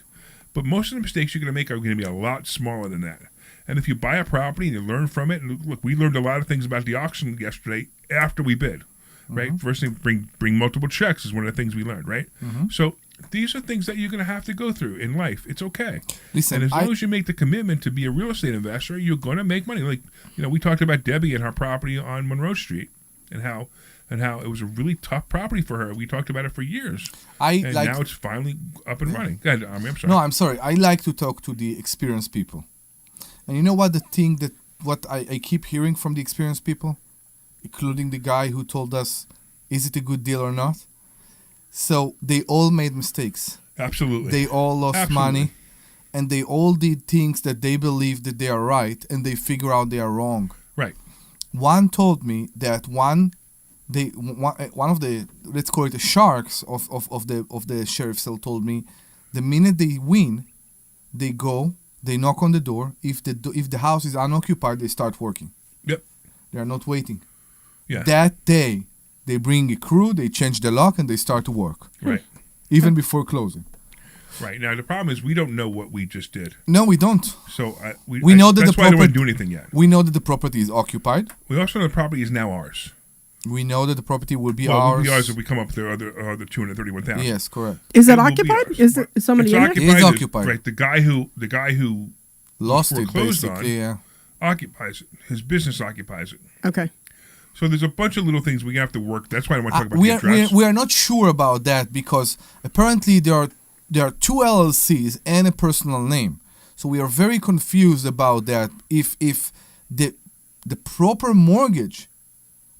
but most of the mistakes you're going to make are going to be a lot smaller than that. And if you buy a property and you learn from it, and look, we learned a lot of things about the auction yesterday after we bid, right? First thing, bring multiple checks is one of the things we learned, right? So these are things that you're going to have to go through in life. It's okay. Listen, and as long as you make the commitment to be a real estate investor, you're going to make money. Like, we talked about Debbie and her property on Monroe Street and how it was a really tough property for her. We talked about it for years. Now it's finally up and running. Go ahead, Omri, I'm sorry. No, I'm sorry. I like to talk to the experienced people. And you know what what I keep hearing from the experienced people, including the guy who told us, is it a good deal or not? So they all made mistakes. Absolutely. They all lost money, and they all did things that they believe that they are right, and they figure out they are wrong. Right. One told me that one of the, let's call it the sharks of the sheriff's cell, told me the minute they win, they go. They knock on the door. If the house is unoccupied, they start working. Yep. They are not waiting. Yeah. That day, they bring a crew, they change the lock, and they start to work. Right. Even before closing. Right. Now, the problem is we don't know what we just did. No, we don't. So we know that that's why I don't want to do anything yet. We know that the property is occupied. We also know the property is now ours. We know that the property will be ours. ours. It will be ours if we come up with the other 231,000. Yes, correct. Is it occupied? Is somebody in it? It is occupied. Right. The guy who lost it basically. On, yeah. Occupies it. His business occupies it. Okay. So there's a bunch of little things we have to work. That's why I want to talk about the address. We are not sure about that because apparently there are two LLCs and a personal name. So we are very confused about that. If the proper mortgage,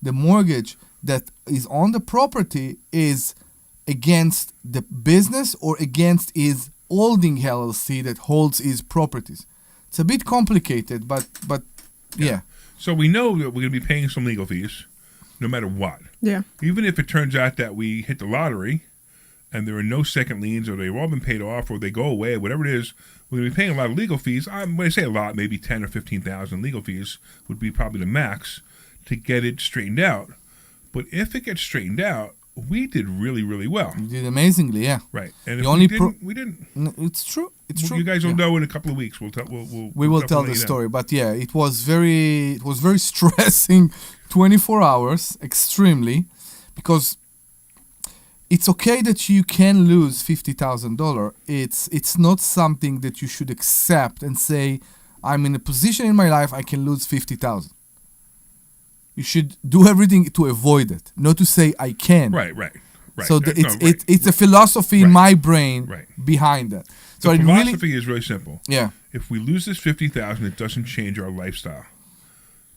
the mortgage that is on the property is against the business or against his holding LLC that holds his properties. It's a bit complicated, but yeah. So we know that we're going to be paying some legal fees no matter what. Yeah. Even if it turns out that we hit the lottery and there are no second liens or they've all been paid off or they go away, whatever it is, we're going to be paying a lot of legal fees. When I say a lot, maybe 10 or 15,000 legal fees would be probably the max to get it straightened out. But if it gets straightened out, we did really, really well. You did amazingly, yeah. Right. And the if we didn't. It's true. It's true. You guys will know in a couple of weeks. We will tell the story. But yeah, it was very stressing 24 hours, extremely, because it's okay that you can lose $50,000. It's not something that you should accept and say, I'm in a position in my life I can lose $50,000. You should do everything to avoid it, not to say I can. Right. So it's a philosophy in my brain behind that. So the philosophy is really simple. Yeah. If we lose this $50,000, it doesn't change our lifestyle,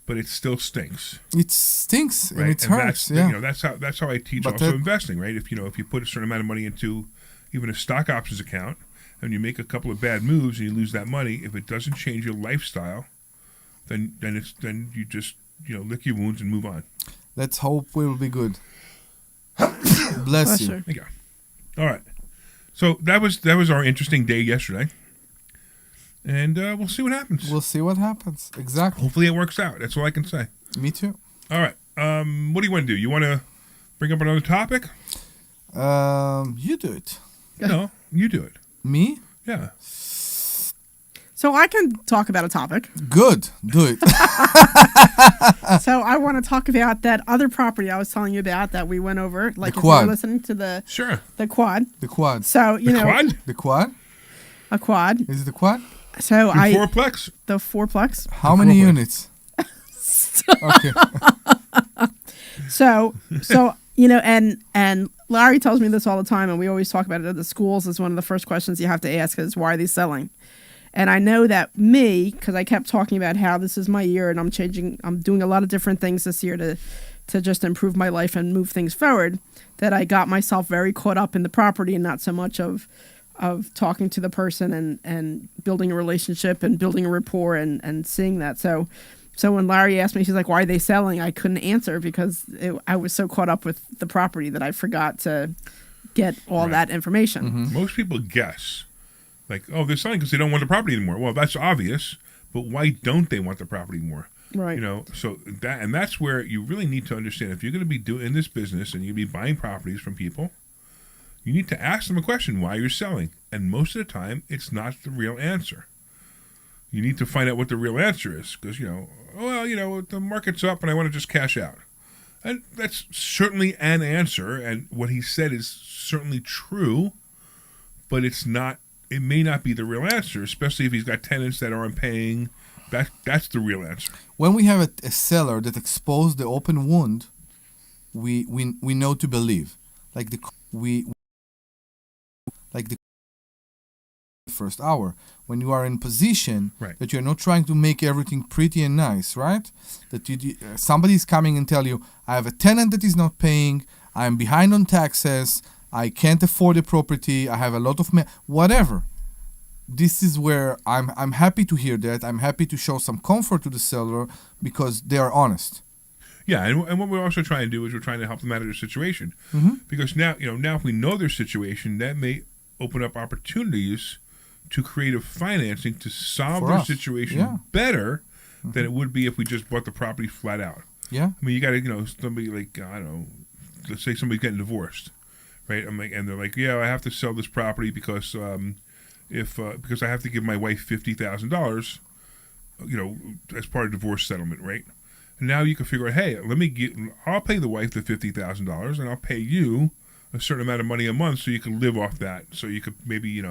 but it still stinks. It stinks and it hurts. That's how I teach also investing. Right. If you put a certain amount of money into even a stock options account and you make a couple of bad moves and you lose that money, if it doesn't change your lifestyle, then you just lick your wounds and move on. Let's hope we will be good. Bless you. Thank you. All right. So that was our interesting day yesterday, and we'll see what happens. We'll see what happens. Exactly. Hopefully it works out. That's all I can say. Me too. All right. What do you want to do? You want to bring up another topic? You do it. No, you do it. Me? Yeah. So I can talk about a topic. Good. Do it. So I want to talk about that other property I was telling you about that we went over. Like the if you quad. were listening to the quad. The quad. So, The quad? A quad. Is it the quad? So the fourplex? The fourplex. How many units? Okay. So and Larry tells me this all the time, and we always talk about it at the schools. Is one of the first questions you have to ask is, why are they selling? And I know that because I kept talking about how this is my year and I'm doing a lot of different things this year to just improve my life and move things forward, that I got myself very caught up in the property and not so much of talking to the person and building a relationship and building a rapport and seeing that. So when Larry asked me, she's like, why are they selling? I couldn't answer because I was so caught up with the property that I forgot to get all that information. Mm-hmm. Most people guess. Like, oh, they're selling because they don't want the property anymore. Well, that's obvious, but why don't they want the property anymore? Right. So that's where you really need to understand. If you're going to be doing this business and you're going to be buying properties from people, you need to ask them a question, why you're selling. And most of the time, it's not the real answer. You need to find out what the real answer is because, the market's up and I want to just cash out. And that's certainly an answer, and what he said is certainly true, but it may not be the real answer, especially if he's got tenants that aren't paying. That's the real answer. When we have a seller that exposed the open wound, we know to believe. Like the first hour, when you are in position that you're not trying to make everything pretty and nice, right? That somebody's coming and tell you, I have a tenant that is not paying, I'm behind on taxes, I can't afford the property, I have a lot of whatever. This is where I'm happy to hear that. I'm happy to show some comfort to the seller because they are honest. Yeah, and what we're also trying to do is we're trying to help them out of their situation. Because now if we know their situation, that may open up opportunities to creative financing to solve their situation better than it would be if we just bought the property flat out. Yeah. I mean, you got to, somebody like, I don't know, let's say somebody's getting divorced, right? And they're like, yeah, I have to sell this property because because I have to give my wife $50,000, as part of divorce settlement, right? And now you can figure out, hey, I'll pay the wife the $50,000 and I'll pay you a certain amount of money a month so you can live off that. So you could maybe it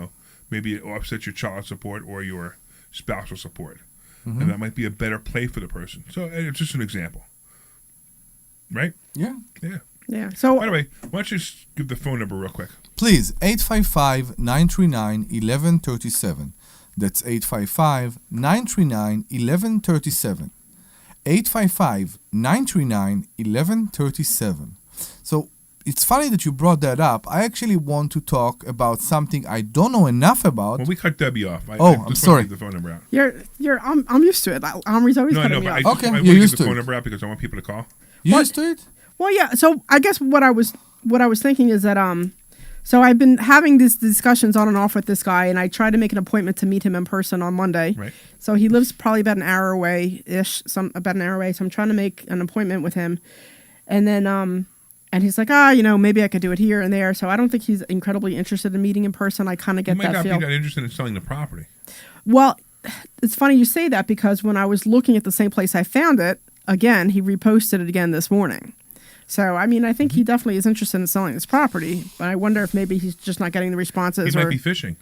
offsets your child support or your spousal support. And that might be a better play for the person. So it's just an example. Right? Yeah. Yeah. Yeah. So, by the way, why don't you just give the phone number real quick? Please, 855-939-1137. That's 855-939-1137. 855-939-1137. So, it's funny that you brought that up. I actually want to talk about something I don't know enough about. Well, we cut Debbie off. I'm sorry. Give the phone number out. I'm used to it. Omri's always cutting me off. Okay, I you're used the to phone it. number out because I want people to call. You used to it? Well, yeah. So I guess what I was thinking is that so I've been having these discussions on and off with this guy, and I tried to make an appointment to meet him in person on Monday. Right. So he lives probably about an hour away ish, about an hour away. So I'm trying to make an appointment with him, and then and he's like, maybe I could do it here and there. So I don't think he's incredibly interested in meeting in person. I kind of get that feel. He might not be that interested in selling the property. Well, it's funny you say that because when I was looking at the same place I found it, again, he reposted it again this morning. So, I mean, I think he definitely is interested in selling this property, but I wonder if maybe he's just not getting the responses. He might be fishing.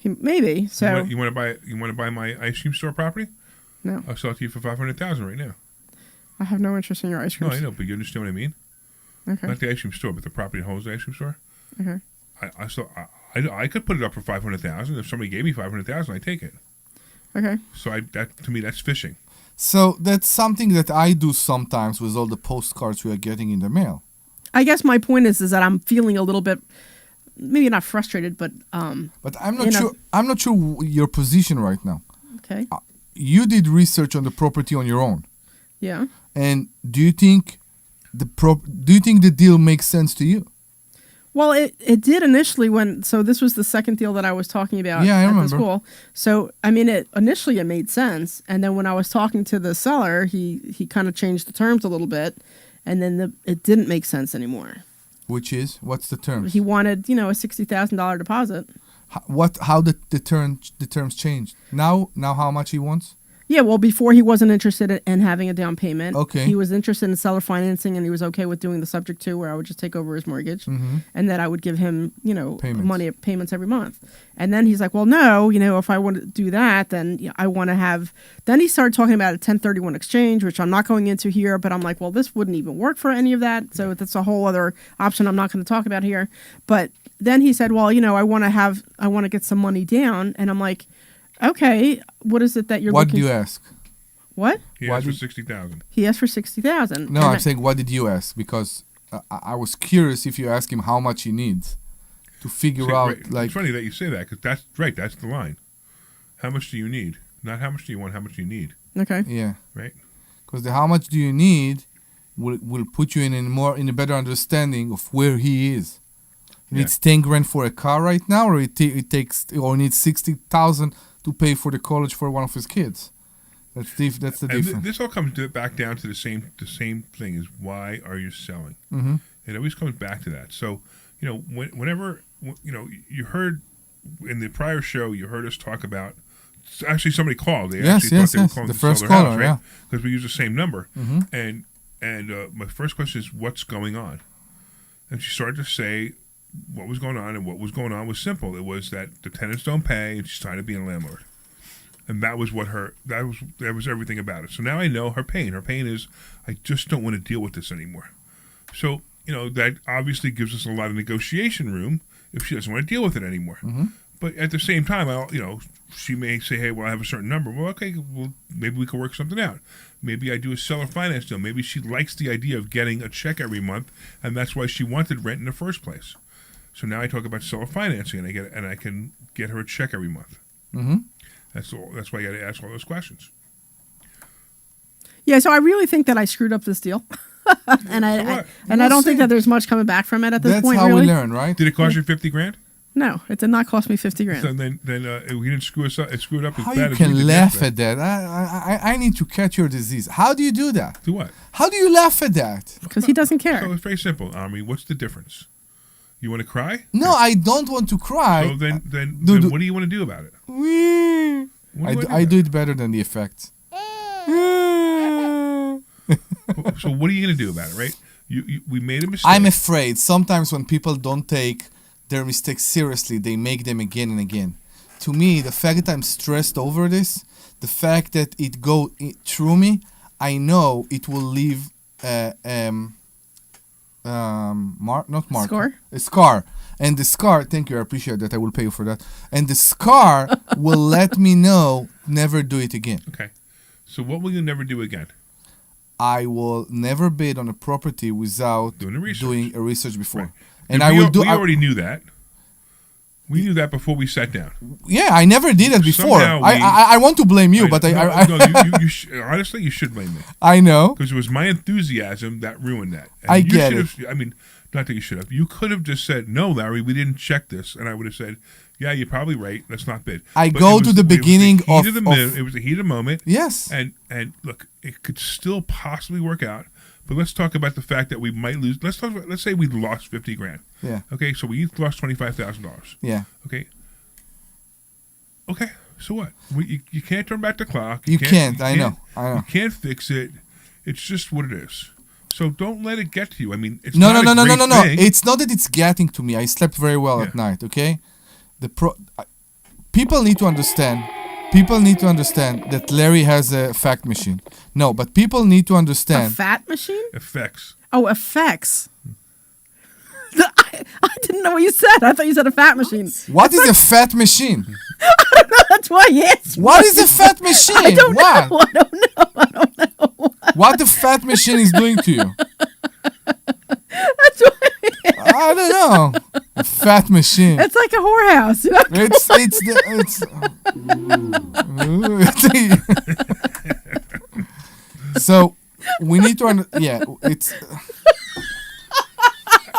Maybe. So you want to buy my ice cream store property? No. I'll sell it to you for $500,000 right now. I have no interest in your ice cream. No, I know, but you understand what I mean? Okay. Not the ice cream store, but the property that holds the ice cream store. Okay. I could put it up for $500,000. If somebody gave me $500,000, I'd take it. Okay. So to me, that's fishing. So that's something that I do sometimes with all the postcards we are getting in the mail. I guess my point is that I'm feeling a little bit, maybe not frustrated, but But I'm not sure. I'm not sure your position right now. Okay. You did research on the property on your own. Yeah. And do you think the deal makes sense to you? Well, it did initially so this was the second deal that I was talking about at the school. So, I mean, initially it made sense. And then when I was talking to the seller, he kind of changed the terms a little bit. And then it didn't make sense anymore. What's the terms? He wanted, a $60,000 deposit. How the terms changed? Now how much he wants? Yeah, well, before he wasn't interested in having a down payment. Okay. He was interested in seller financing, and he was okay with doing the subject to, where I would just take over his mortgage, and that I would give him, payments every month. And then he's like, well, no, if I want to do that, then I want to have. Then he started talking about a 1031 exchange, which I'm not going into here, but I'm like, well, this wouldn't even work for any of that. So that's a whole other option I'm not going to talk about here. But then he said, well, I want to get some money down, and I'm like, okay, what is it that you're looking for? What did you ask? What? He asked for $60,000. He asked for $60,000. No, I'm saying, what did you ask? Because I was curious if you ask him how much he needs to figure out. Right. It's funny that you say that because that's right. That's the line. How much do you need? Not how much do you want. How much do you need? Okay. Yeah. Right. Because the how much do you need will put you in a better understanding of where he is. He needs 10 grand for a car right now, or it needs 60,000 to pay for the college for one of his kids. That's the difference. This all comes back down to the same thing: is why are you selling? Mm-hmm. It always comes back to that. So, whenever you heard in the prior show, you heard us talk about actually somebody called. They Yes, actually yes, thought they were yes. calling The to sell first their caller, house, right? yeah. Because we use the same number. Mhm. And my first question is, what's going on? And she started to say what was going on, and what was going on was simple. It was that the tenants don't pay, and she's tired of being a landlord. And that was that was everything about it. So now I know her pain. Her pain is, I just don't want to deal with this anymore. So, that obviously gives us a lot of negotiation room if she doesn't want to deal with it anymore. Mm-hmm. But at the same time, she may say, hey, well, I have a certain number. Well, okay, well, maybe we can work something out. Maybe I do a seller finance deal. Maybe she likes the idea of getting a check every month, and that's why she wanted rent in the first place. So now I talk about seller financing, and I can get her a check every month. Mm-hmm. That's all. That's why you got to ask all those questions. Yeah, so I really think that I screwed up this deal. and I don't think that there's much coming back from it at this point. That's how really. we learn, right? Did it cost you $50,000? No, it did not cost me $50,000. So then we didn't screw us up. It screwed up as How bad you as we can did laugh yesterday. at that? I need to catch your disease. How do you do that? Do what? How do you laugh at that? Because he doesn't care. So it's very simple, Omri. What's the difference? You want to cry? No, I don't want to cry. So then Do- what do you want to do about it? I do it better than the effects. So what are you going to do about it, right? We made a mistake. I'm afraid sometimes when people don't take their mistakes seriously, they make them again and again. To me, the fact that I'm stressed over this, the fact that it go through me, I know it will leave Scar? A scar. And the scar, thank you, I appreciate that. I will pay you for that. And the scar will let me know never do it again. Okay. So what will you never do again? I will never bid on a property without doing a research before. Right. And we we already knew that. We knew that before we sat down. Yeah, I never did it before. Somehow I want to blame you, but honestly, you should blame me. I know. Because it was my enthusiasm that ruined that. And I you get should it. have, I mean, not that you should have. You could have just said, no, Larry, we didn't check this. And I would have said, yeah, you're probably right. Let's not bid. It was the heat of the moment. Yes. And look, it could still possibly work out. But let's talk about the fact that we might lose. Let's say we lost $50,000. Yeah. Okay, so we each lost $25,000. Yeah. Okay. So what? You can't turn back the clock. You can't. I know. You can't fix it. It's just what it is. So don't let it get to you. I mean, it's no. not a great thing. It's not that it's getting to me. I slept very well at night. Okay. People need to understand. People need to understand that Larry has a fact machine. No, but people need to understand. A fat machine? Effects. Oh, effects. I didn't know what you said. I thought you said a fat machine. What is a fat machine? I don't know. That's why I asked. What is a fat machine? I don't know. I don't know. What the fat machine is doing to you? That's why I don't know. A fat machine. It's like a whorehouse. So we need to it's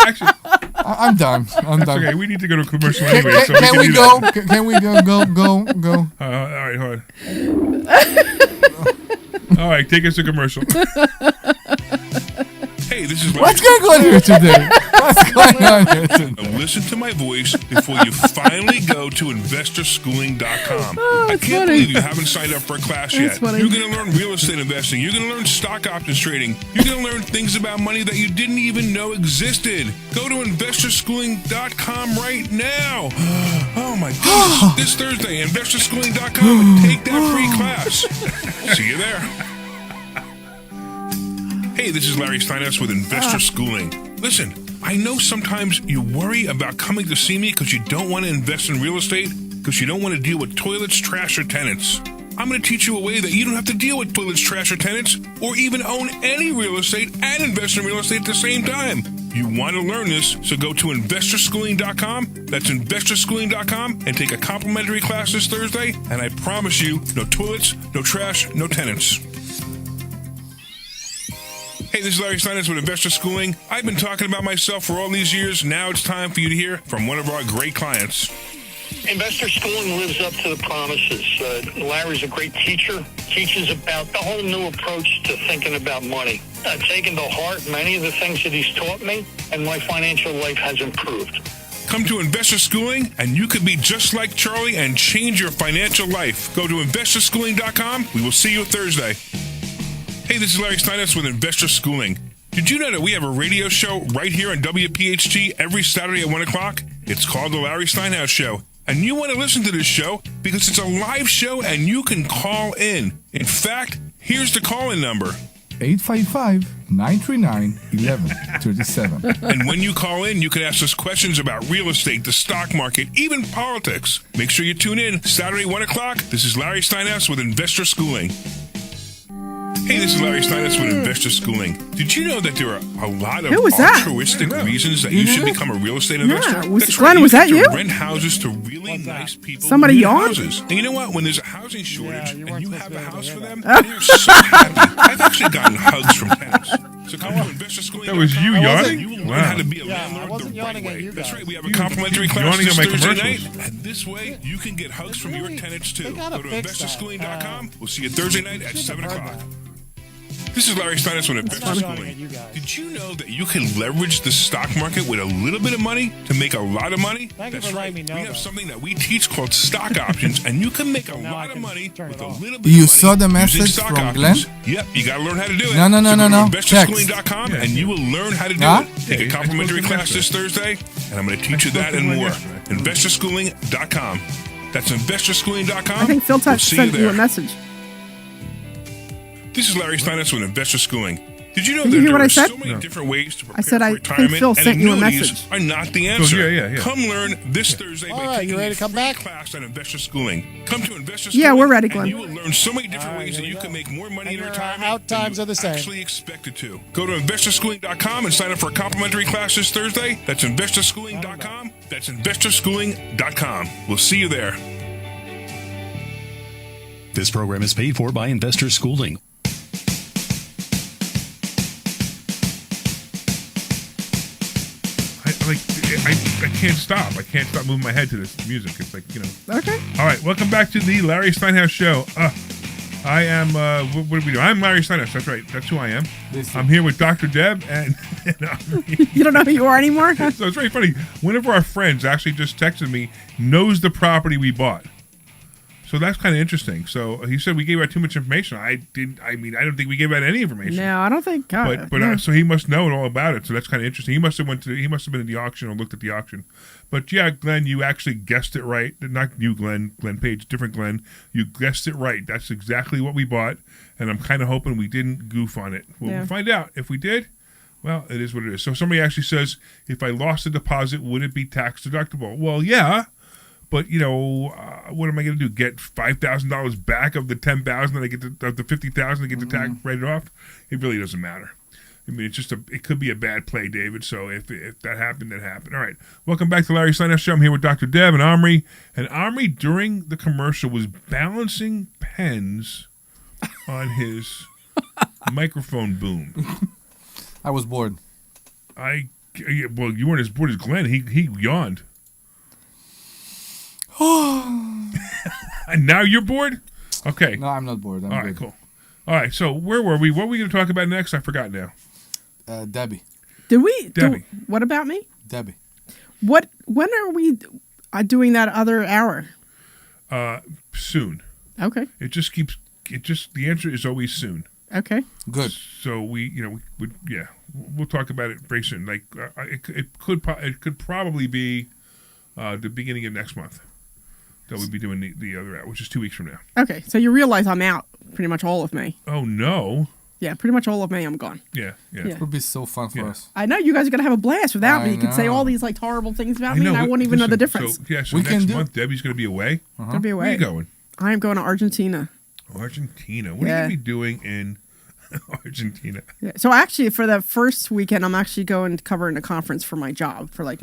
actually I'm done. Okay, we need to go to commercial anyway. Can we go? Can we go? Go. All right, hold on. All right, take us to commercial. Hey, this is what's going on here today? What's going on here today? Listen to my voice before you finally go to investorschooling.com. I can't funny. believe you haven't signed up for a class yet. funny. You're going to learn real estate investing. You're going to learn stock options trading. You're going to learn things about money that you didn't even know existed. Go to investorschooling.com right now. Oh my goodness. This Thursday, investorschooling.com, and take that free class. See you there. Hey, this is Larry Steinhouse with Investor Schooling. Listen, I know sometimes you worry about coming to see me because you don't want to invest in real estate, because you don't want to deal with toilets, trash, or tenants. I'm going to teach you a way that you don't have to deal with toilets, trash, or tenants, or even own any real estate and invest in real estate at the same time. You want to learn this, so go to investorschooling.com. That's investorschooling.com, and take a complimentary class this Thursday, and I promise you, no toilets, no trash, no tenants. Hey, this is Larry Steinhouse with Investor Schooling. I've been talking about myself for all these years. Now it's time for you to hear from one of our great clients. Investor Schooling lives up to the promises. Larry's a great teacher, teaches about the whole new approach to thinking about money. I've taken to heart many of the things that he's taught me, and my financial life has improved. Come to Investor Schooling, and you could be just like Charlie and change your financial life. Go to investorschooling.com. We will see you Thursday. Hey, this is Larry Steinhouse with Investor Schooling. Did you know that we have a radio show right here on WPHT every Saturday at 1 o'clock? It's called The Larry Steinhouse Show. And you want to listen to this show because it's a live show and you can call in. In fact, here's the call-in number. 855-939-1137. And when you call in, you can ask us questions about real estate, the stock market, even politics. Make sure you tune in Saturday, 1 o'clock. This is Larry Steinhouse with Investor Schooling. Hey, this is Larry Steinhouse with Investor Schooling. Did you know that there are a lot of altruistic reasons that you should become a real estate investor? That's Glenn, right. was that you? Rent houses to really nice people. Somebody who need yawned? houses. And you know what? When there's a housing shortage and you have a house for them, they're so happy. I've actually gotten hugs from tenants. So come to InvestorSchooling.com. That was you yawning? You will learn how to be a landlord the right way. That's right. We have a complimentary class this Thursday night. And this way, you can get hugs from your tenants too. Go to InvestorSchooling.com. We'll see you Thursday night at 7 o'clock. This is Larry Steinhouse with Investor Schooling. Did you know that you can leverage the stock market with a little bit of money to make a lot of money? That's right. We have something that we teach called stock options, and you can make a lot of money with a little bit of money. You saw the message from Glenn? Yep, you got to learn how to do it. No. Go to Check. InvestorSchooling.com, and you will learn how to do it. Take a complimentary class this Thursday, and I'm going to teach you that and more. InvestorSchooling.com. That's InvestorSchooling.com. I think Phil We'll see sent you a there. message. This is Larry Steinhouse with Investor Schooling. Did you know Did that you hear there what are I said? so many different ways to prepare I said for I retirement, think Phil and sent you a annuities message. are not the answer. Yeah. Come learn this Thursday by right, taking you ready a to come free back? class on Investor Schooling. Come to Investor Schooling. Yeah, we're ready, Glenn. And you will learn so many different ways that you can make more money in retirement out times than are the you same. actually expected to. Go to InvestorSchooling.com and sign up for a complimentary class this Thursday. That's InvestorSchooling.com. That's InvestorSchooling.com. We'll see you there. This program is paid for by Investor Schooling. I can't stop. I can't stop moving my head to this music. It's like, Okay. All right, welcome back to the Larry Steinhouse Show. I am, what do we do? I'm Larry Steinhouse. That's right. That's who I am. I'm here with Dr. Deb and You don't know who you are anymore? So it's very funny. One of our friends actually just texted me, knows the property we bought. So that's kind of interesting. So he said we gave out too much information. I don't think we gave out any information. No, I don't think. So he must know all about it. So that's kind of interesting. He must have been at the auction or looked at the auction. But yeah, Glenn, you actually guessed it right. Not you, Glenn Page, different Glenn. You guessed it right. That's exactly what we bought, and I'm kind of hoping we didn't goof on it. We'll find out. If we did, well, it is what it is. So somebody actually says, if I lost a deposit, would it be tax deductible? Well, yeah. But what am I going to do? Get $5,000 back of the $10,000 that I get of the $50,000 I get the tax write off? It really doesn't matter. I mean, it could be a bad play, David. So if that happened, that happened. All right. Welcome back to Larry Steinhouse Show. I'm here with Dr. Deb and Omri. And Omri, during the commercial, was balancing pens on his microphone boom. I was bored. Well, you weren't as bored as Glenn. He yawned. And now you're bored? Okay. No, I'm not bored. I'm All right, good. cool. All right, so where were we? What were we going to talk about next? I forgot now. Debbie. Did we? Debbie. What about me? Debbie. When are we doing that other hour? Soon. Okay. The answer is always soon. Okay. Good. So we'll talk about it very soon. Like it could probably be the beginning of next month that we'll be doing the other hour, which is 2 weeks from now. Okay, so you realize I'm out pretty much all of May. Oh no. Yeah, pretty much all of May I'm gone. Yeah. It would be so fun for us. I know you guys are gonna have a blast without me. You could say all these like horrible things about me, and I won't even know the difference. So next month Debbie's going to be away. Gonna be away. Where are you going? I am going to Argentina. Argentina. What are you going to be doing in Argentina? Yeah. So actually, for the first weekend, I'm actually going covering a conference for my job, for my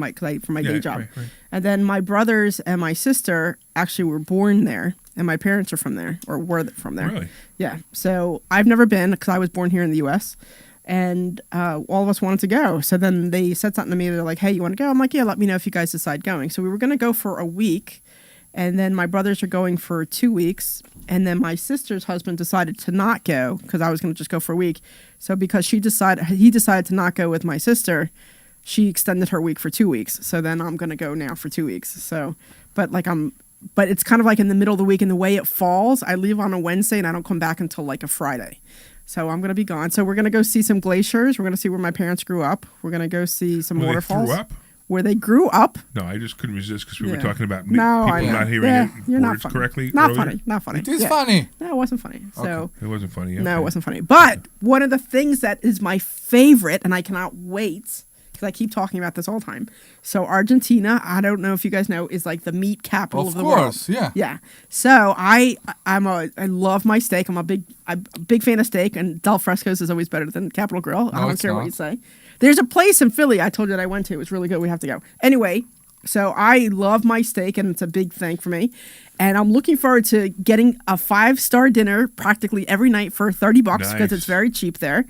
day job. Right. And then my brothers and my sister actually were born there, and my parents are from there, or were from there. Really? Yeah. So I've never been because I was born here in the U.S. And all of us wanted to go. So then they said something to me. They're like, "Hey, you want to go?" I'm like, "Yeah, let me know if you guys decide going." So we were going to go for a week. And then my brothers are going for 2 weeks. And then my sister's husband decided to not go because I was going to just go for a week. So because he decided to not go with my sister, she extended her week for 2 weeks. So then I'm going to go now for 2 weeks. So, but it's kind of like in the middle of the week, and the way it falls, I leave on a Wednesday and I don't come back until like a Friday. So I'm going to be gone. So we're going to go see some glaciers. We're going to see where my parents grew up. We're going to go see some waterfalls. They grew up? Where they grew up. No, I just couldn't resist because we were talking about people not hearing words correctly. Not earlier. funny. It is funny. No, it wasn't funny. So it wasn't funny. Okay. No, it wasn't funny. But one of the things that is my favorite, and I cannot wait, because I keep talking about this all the time. So Argentina, I don't know if you guys know, is like the meat capital of the world. Of course, yeah. Yeah. So I love my steak. I'm a big fan of steak, and Del Fresco's is always better than Capitol Grill. I don't care what you say. There's a place in Philly I told you that I went to. It was really good. We have to go. Anyway, so I love my steak, and it's a big thing for me. And I'm looking forward to getting a 5-star dinner practically every night for $30 because it's very cheap there.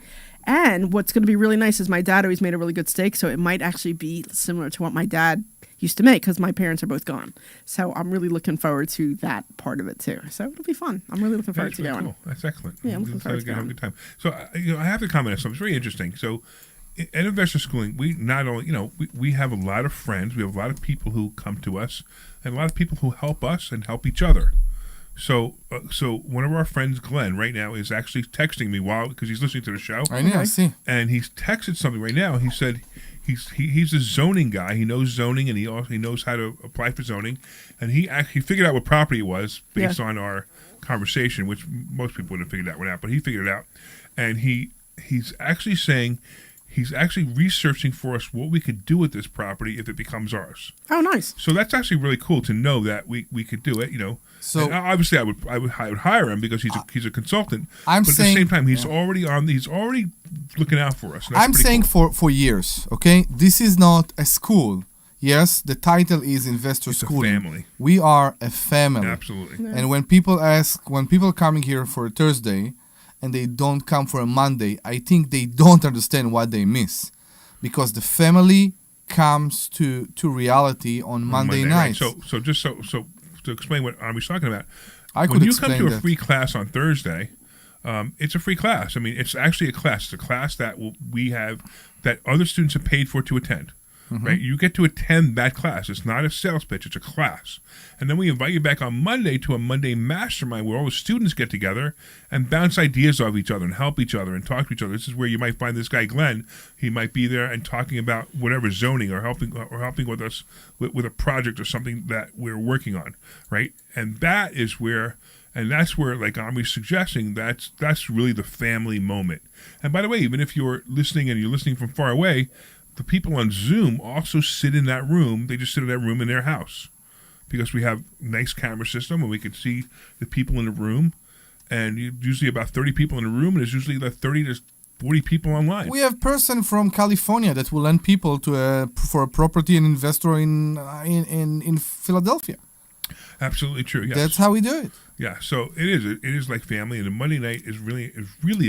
And what's going to be really nice is my dad always made a really good steak, so it might actually be similar to what my dad used to make because my parents are both gone. So I'm really looking forward to that part of it too. So it'll be fun. I'm really looking forward to going. Cool. That's excellent. Yeah, I'm looking forward to have a good time. So I have to comment on something. It's very interesting. So at Investor Schooling, we not only, we have a lot of friends, we have a lot of people who come to us, and a lot of people who help us and help each other. So one of our friends, Glenn, right now is actually texting me because he's listening to the show. I know, I see. And he's texted something right now. He said he's a zoning guy. He knows zoning, and he knows how to apply for zoning. And he figured out what property it was based on our conversation, which most people would have figured that one out, but he figured it out. And he's actually saying he's actually researching for us what we could do with this property if it becomes ours. Oh, nice. So that's actually really cool to know that we could do it, So and obviously I would hire him because he's a consultant. But at the same time, he's already looking out for us. I'm saying cool. for years, okay? This is not a school. Yes, the title is Investor Schooling. A family. We are a family. Absolutely. Yeah. And when people are coming here for a Thursday and they don't come for a Monday, I think they don't understand what they miss. Because the family comes to reality on Monday night. Right. So just so to explain what Omri's talking about, when you come to a free class on Thursday, it's a free class. I mean, it's actually a class. It's a class that we have that other students have paid for to attend. Mm-hmm. Right? You get to attend that class. It's not a sales pitch. It's a class. And then we invite you back on Monday to a Monday mastermind where all the students get together and bounce ideas off each other and help each other and talk to each other. This is where you might find this guy, Glenn. He might be there and talking about whatever zoning or helping with us with a project or something that we're working on, right? And that's where, like Omri's suggesting, that's really the family moment. And by the way, even if you're listening and you're listening from far away, the people on Zoom also sit in that room. They just sit in that room in their house because we have a nice camera system and we can see the people in the room. And usually about 30 people in the room, and there's usually like 30 to 40 people online. We have person from California that will lend people for a property and investor in Philadelphia. Absolutely true. Yes. That's how we do it. Yeah, so it is like family, and the Monday night is really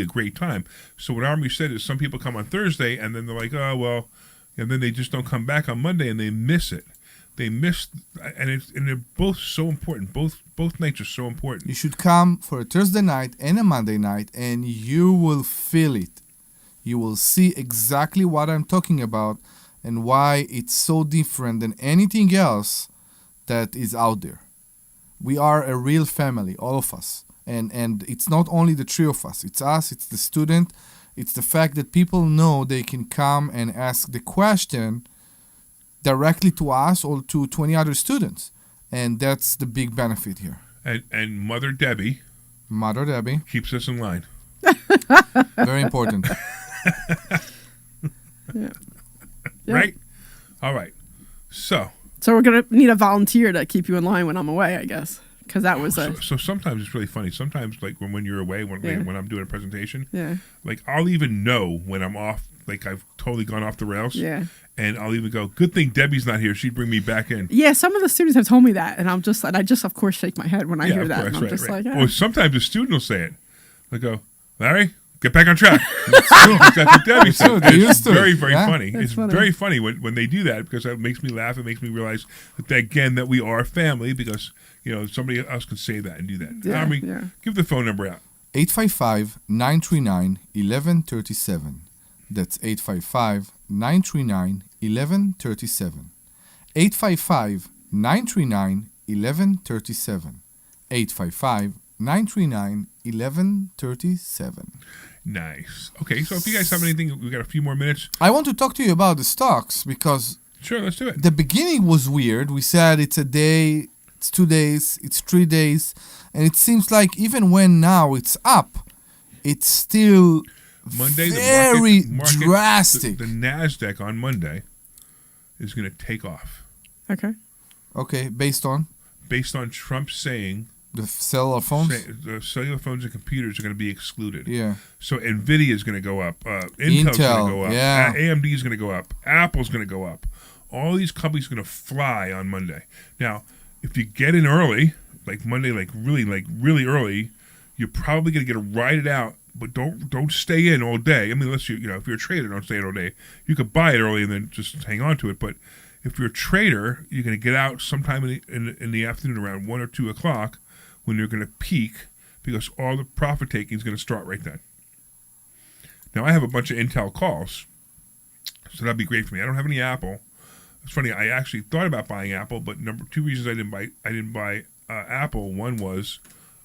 a great time. So what Omri said is some people come on Thursday and then they're like, oh well, and then they just don't come back on Monday and they miss it. And they're both so important. Both nights are so important. You should come for a Thursday night and a Monday night, and you will feel it. You will see exactly what I'm talking about and why it's so different than anything else that is out there. We are a real family, all of us. And it's not only the three of us. It's us, it's the student. It's the fact that people know they can come and ask the question directly to us or to 20 other students. And that's the big benefit here. And Mother Debbie keeps us in line. Very important. Yeah. Right? All right. So we're going to need a volunteer to keep you in line when I'm away, I guess. Because that was So sometimes it's really funny. Sometimes, like, when you're away, when I'm doing a presentation, yeah, like, I'll even know when I'm off, like, I've totally gone off the rails. Yeah. And I'll even go, good thing Debbie's not here. She'd bring me back in. Yeah, some of the students have told me that. And I just, of course, shake my head when I hear that. And I'm just like, Or sometimes a student will say it. They go, Larry, get back on track. That's what Debbie said. It's very, very funny. It's very funny when they do that because it makes me laugh. It makes me realize that we are a family because, somebody else can say that and do that. Yeah, Omri, give the phone number out. 855-939-1137. That's 855-939-1137. 855-939-1137. 855-939-1137. Nice. Okay, so if you guys have anything, we got a few more minutes. I want to talk to you about the stocks because sure, let's do it. The beginning was weird. We said it's a day, it's 2 days, it's 3 days, and it seems like even when now it's up, it's still Monday, very the market, drastic. The NASDAQ on Monday is going to take off. Okay. Okay, based on Trump saying the cellular phones, the cellular phones and computers are going to be excluded. Yeah. So Nvidia is going to go up. Intel's going to go up. Yeah. AMD is going to go up. Apple's going to go up. All these companies are going to fly on Monday. Now, if you get in early, like Monday, like really early, you're probably going to get ride it out. But don't stay in all day. I mean, unless if you're a trader, don't stay in all day. You could buy it early and then just hang on to it. But if you're a trader, you're going to get out sometime in the afternoon around 1 or 2 o'clock when you're going to peak because all the profit taking is going to start right then. Now, I have a bunch of Intel calls, so that'd be great for me. I don't have any Apple. It's funny. I actually thought about buying Apple, but two reasons I didn't buy Apple. One was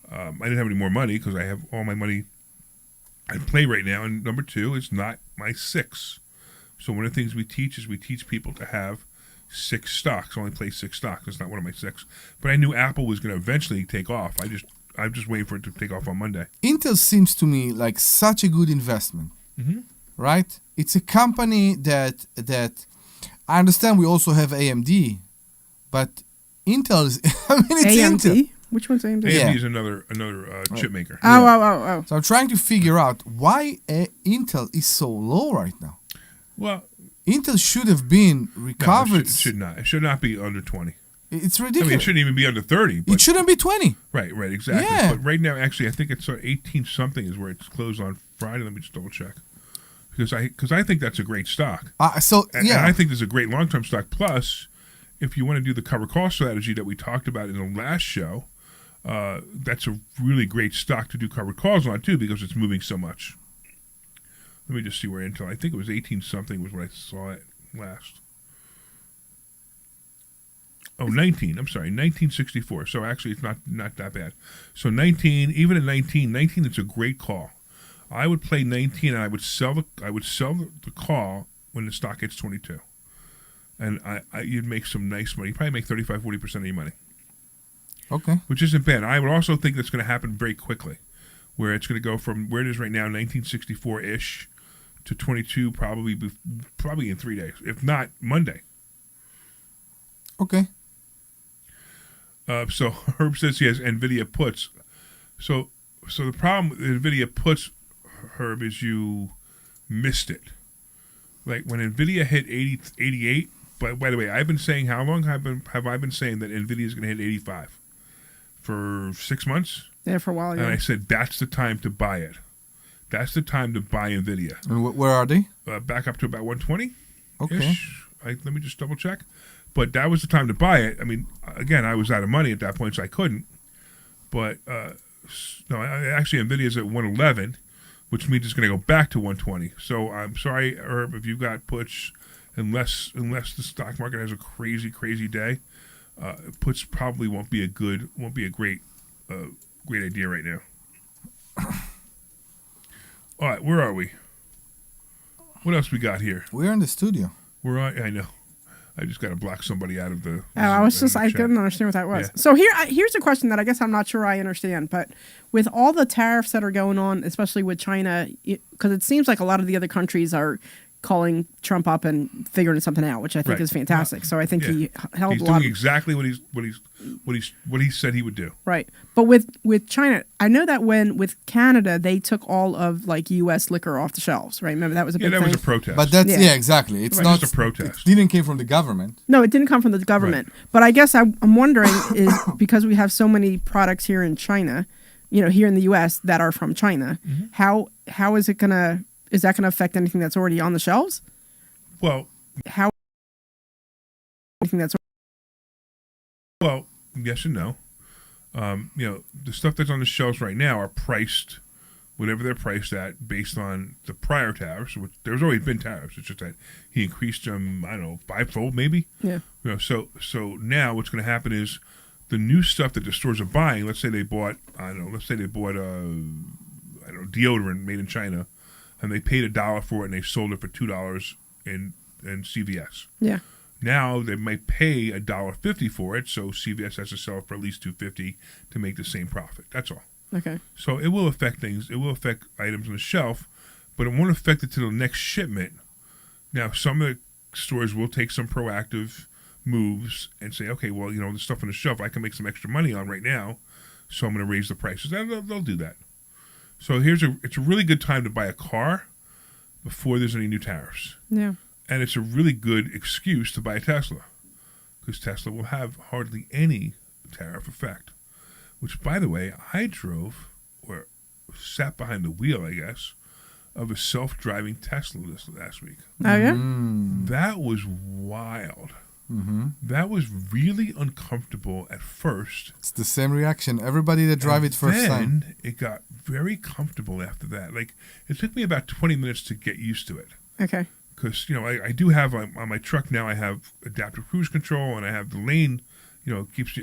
I didn't have any more money because I have all my money I play right now, and number two, it's not my 6. So one of the things we teach is we teach people to have 6 stocks. I only play 6 stocks. It's not one of my 6. But I knew Apple was going to eventually take off. I'm just waiting for it to take off on Monday. Intel seems to me like such a good investment, right? It's a company that I understand. We also have AMD, but Intel is. I mean, it's AMD? Intel. Which one's AMD? AMD is another chip maker. Oh. So I'm trying to figure out why Intel is so low right now. Well, Intel should have been recovered. No, it should not. It should not be under 20. It's ridiculous. I mean, it shouldn't even be under 30. It shouldn't be 20. Right, exactly. Yeah. But right now, actually, I think it's 18-something is where it's closed on Friday. Let me just double check. Because I think that's a great stock. And I think there's a great long-term stock. Plus, if you want to do the cover call strategy that we talked about in the last show, that's a really great stock to do covered calls on too because it's moving so much. Let me just see where Intel. I think it was 18-something was when I saw it last. Oh, 19. I'm sorry, 1964. So actually, it's not that bad. So 19, even at 19, it's a great call. I would play 19 and I would sell the call when the stock hits 22, and you'd make some nice money. You'd probably make 35-40% of your money. Okay. Which isn't bad. I would also think that's going to happen very quickly, where it's going to go from where it is right now, 1964-ish, to 22 probably in 3 days, if not Monday. Okay. So Herb says he has NVIDIA puts. So the problem with NVIDIA puts, Herb, is you missed it. Like when NVIDIA hit 88, but by the way, I've been saying, how long have I been saying that NVIDIA is going to hit 85? For 6 months? Yeah, for a while, yeah. And I said, that's the time to buy it. That's the time to buy NVIDIA. And where are they? Back up to about 120. Okay. Let me just double check. But that was the time to buy it. I mean, again, I was out of money at that point, so I couldn't. But, no, actually, NVIDIA's at 111, which means it's going to go back to 120. So I'm sorry, Herb, if you've got puts, unless the stock market has a crazy, crazy day, puts probably won't be a great idea right now. All right, where are we? What else we got here? We're in the studio. I know. I just got to block somebody out of the. I couldn't understand what that was. Yeah. So here's a question that I guess I'm not sure I understand. But with all the tariffs that are going on, especially with China, because it seems like a lot of the other countries are calling Trump up and figuring something out, which I think is fantastic. So I think he held he's a lot. Doing exactly what he said he would do. Right, but with China, I know that with Canada, they took all of like U.S. liquor off the shelves. Right, remember that was a big thing. Was a protest. But that's exactly. It's not just a protest. It didn't came from the government. No, it didn't come from the government. Right. But I guess I'm wondering is because we have so many products here in China, here in the U.S. that are from China, how is it gonna? Is that going to affect anything that's already on the shelves? Well, yes and no. The stuff that's on the shelves right now are priced whatever they're priced at based on the prior tariffs, which there's always been tariffs. It's just that he increased them, I don't know, 5-fold maybe. Yeah. So now what's going to happen is the new stuff that the stores are buying. Let's say they bought, deodorant made in China, and they paid $1 for it, and they sold it for $2 in CVS. Yeah. Now they might pay $1.50 for it, so CVS has to sell it for at least $2.50 to make the same profit. That's all. Okay. So it will affect things. It will affect items on the shelf, but it won't affect it to the next shipment. Now, some of the stores will take some proactive moves and say, okay, well, the stuff on the shelf I can make some extra money on right now, so I'm going to raise the prices. And they'll do that. So it's a really good time to buy a car before there's any new tariffs. Yeah. And it's a really good excuse to buy a Tesla, because Tesla will have hardly any tariff effect. Which, by the way, I drove, or sat behind the wheel, I guess, of a self-driving Tesla this last week. Oh, yeah? That was wild. Mm-hmm. That was really uncomfortable at first. It's the same reaction. Everybody that drive it first time. Then it got very comfortable after that. Like, it took me about 20 minutes to get used to it. Okay. Because, I do have, on my truck now, I have adaptive cruise control, and I have the lane, keeps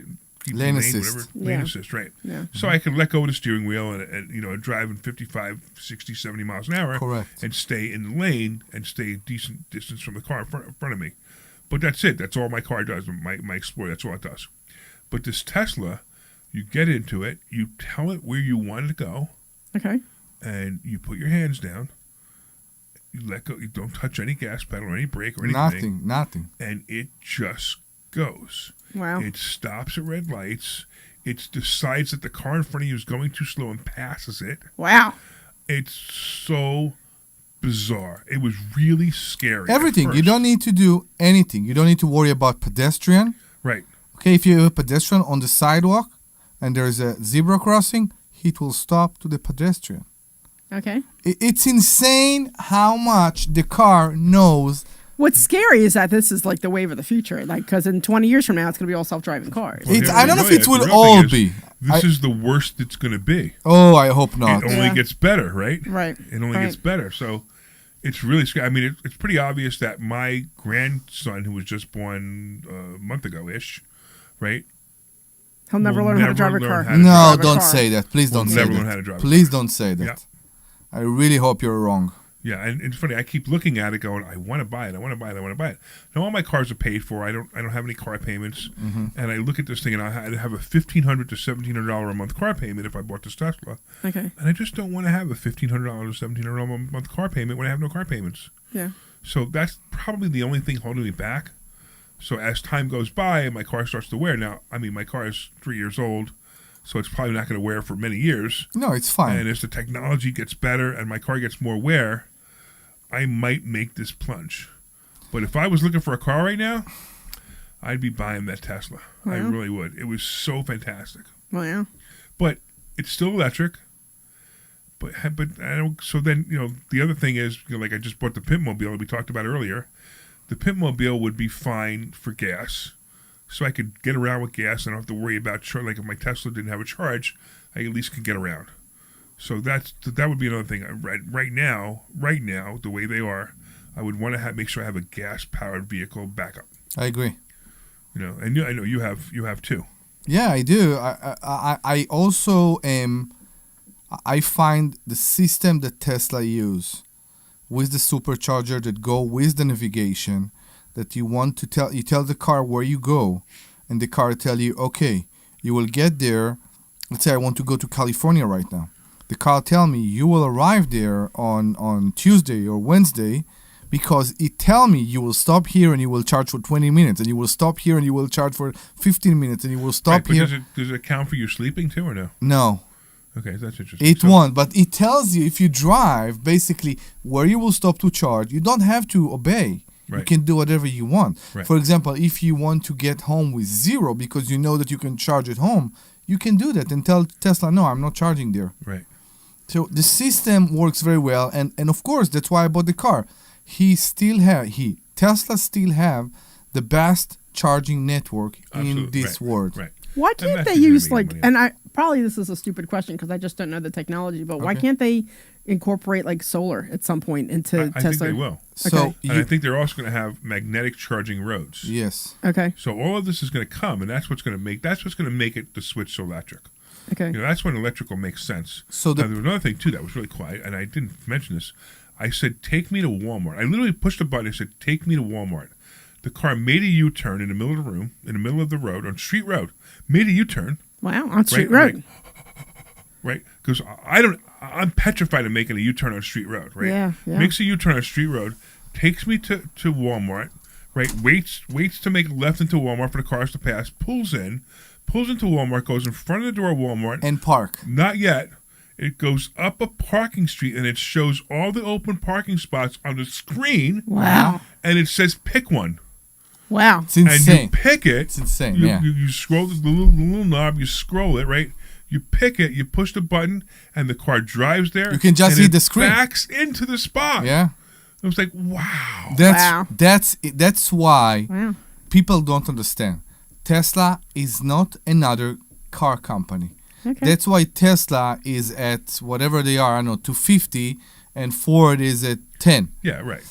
lane assist. Lane assist, right. Yeah. So I can let go of the steering wheel and drive in 55, 60, 70 miles an hour. Correct. And stay in the lane and stay a decent distance from the car in front of me. But that's it. That's all my car does. My Explorer, that's all it does. But this Tesla, you get into it, you tell it where you want it to go. Okay. And you put your hands down. You let go. You don't touch any gas pedal or any brake or anything. Nothing. And it just goes. Wow. It stops at red lights. It decides that the car in front of you is going too slow and passes it. Wow. It's so bizarre. It was really scary. Everything. You don't need to do anything. You don't need to worry about pedestrian. Right. Okay, if you have a pedestrian on the sidewalk and there's a zebra crossing, it will stop to the pedestrian. Okay. It's insane how much the car knows. What's scary is that this is like the wave of the future. Like, because in 20 years from now, it's going to be all self-driving cars. Well, I don't know if it will all be. This is the worst it's going to be. Oh, I hope not. It only gets better, right? Right. It only gets better. So it's really scary. I mean, it's pretty obvious that my grandson, who was just born a month ago-ish, right? He'll never learn how to drive a car. No, don't say that. Please don't say that. Never learn how to drive a car. Please don't say that. Yeah. I really hope you're wrong. Yeah, and it's funny. I keep looking at it, going, "I want to buy it. I want to buy it. I want to buy it." Now all my cars are paid for. I don't have any car payments, and I look at this thing, and I have a $1,500 to $1,700 a month car payment if I bought this Tesla. Okay. And I just don't want to have a $1,500 to $1,700 a month car payment when I have no car payments. Yeah. So that's probably the only thing holding me back. So as time goes by, and my car starts to wear. Now, I mean, my car is 3 years old. So it's probably not going to wear for many years. No, it's fine. And as the technology gets better and my car gets more wear, I might make this plunge. But if I was looking for a car right now, I'd be buying that Tesla. I really would. It was so fantastic. Well, yeah. But it's still electric. But I don't. So then, the other thing is, like I just bought the Pimpmobile that we talked about earlier. The Pimpmobile would be fine for gas. So I could get around with gas and I don't have to worry about like if my Tesla didn't have a charge, I at least could get around. So that would be another thing. Right now, the way they are, I would want to make sure I have a gas powered vehicle backup. I agree. And I know you have too. Yeah, I do. I also I find the system that Tesla use with the supercharger that go with the navigation, that you tell the car where you go, and the car tell you, okay, you will get there. Let's say I want to go to California right now. The car tell me you will arrive there on Tuesday or Wednesday, because it tell me you will stop here and you will charge for 20 minutes, and you will stop here and you will charge for 15 minutes, and you will stop here. Does it count for you sleeping too or no? No. Okay, that's interesting. It won't, but it tells you if you drive, basically, where you will stop to charge. You don't have to obey. Right. You can do whatever you want. Right. For example, if you want to get home with zero because you know that you can charge at home, you can do that and tell Tesla, no, I'm not charging there. Right. So the system works very well, and of course, that's why I bought the car. Tesla still have the best charging network in this world. Right. Why can't they use probably this is a stupid question because I just don't know the technology, but why can't they incorporate like solar at some point into Tesla? I think they will. Okay. And I think they're also going to have magnetic charging roads. Yes. Okay. So all of this is going to come, and that's what's going to make it the switch to electric. Okay. You know, that's when electrical makes sense. So now, there was another thing too that was really quiet, and I didn't mention this. I said, "Take me to Walmart." I literally pushed a button. I said, "Take me to Walmart." The car made a U-turn in the middle of the room, in the middle of the road, on street road. Made a U-turn. Wow, on street road. Right? Because I'm petrified of making a U-turn on street road, right? Yeah. Makes a U-turn on street road, takes me to Walmart, right? Waits to make a left into Walmart for the cars to pass, pulls into Walmart, goes in front of the door of Walmart. And park. Not yet. It goes up a parking street, and it shows all the open parking spots on the screen. Wow. And it says, pick one. Wow. It's insane. And you pick it. It's insane, You scroll the little knob, you scroll it, right? You pick it, you push the button, and the car drives there. You can just see the screen. Backs into the spot. Yeah. It was like, wow. That's why people don't understand. Tesla is not another car company. Okay. That's why Tesla is at whatever they are, I don't know, 250, and Ford is at 10. Yeah, right.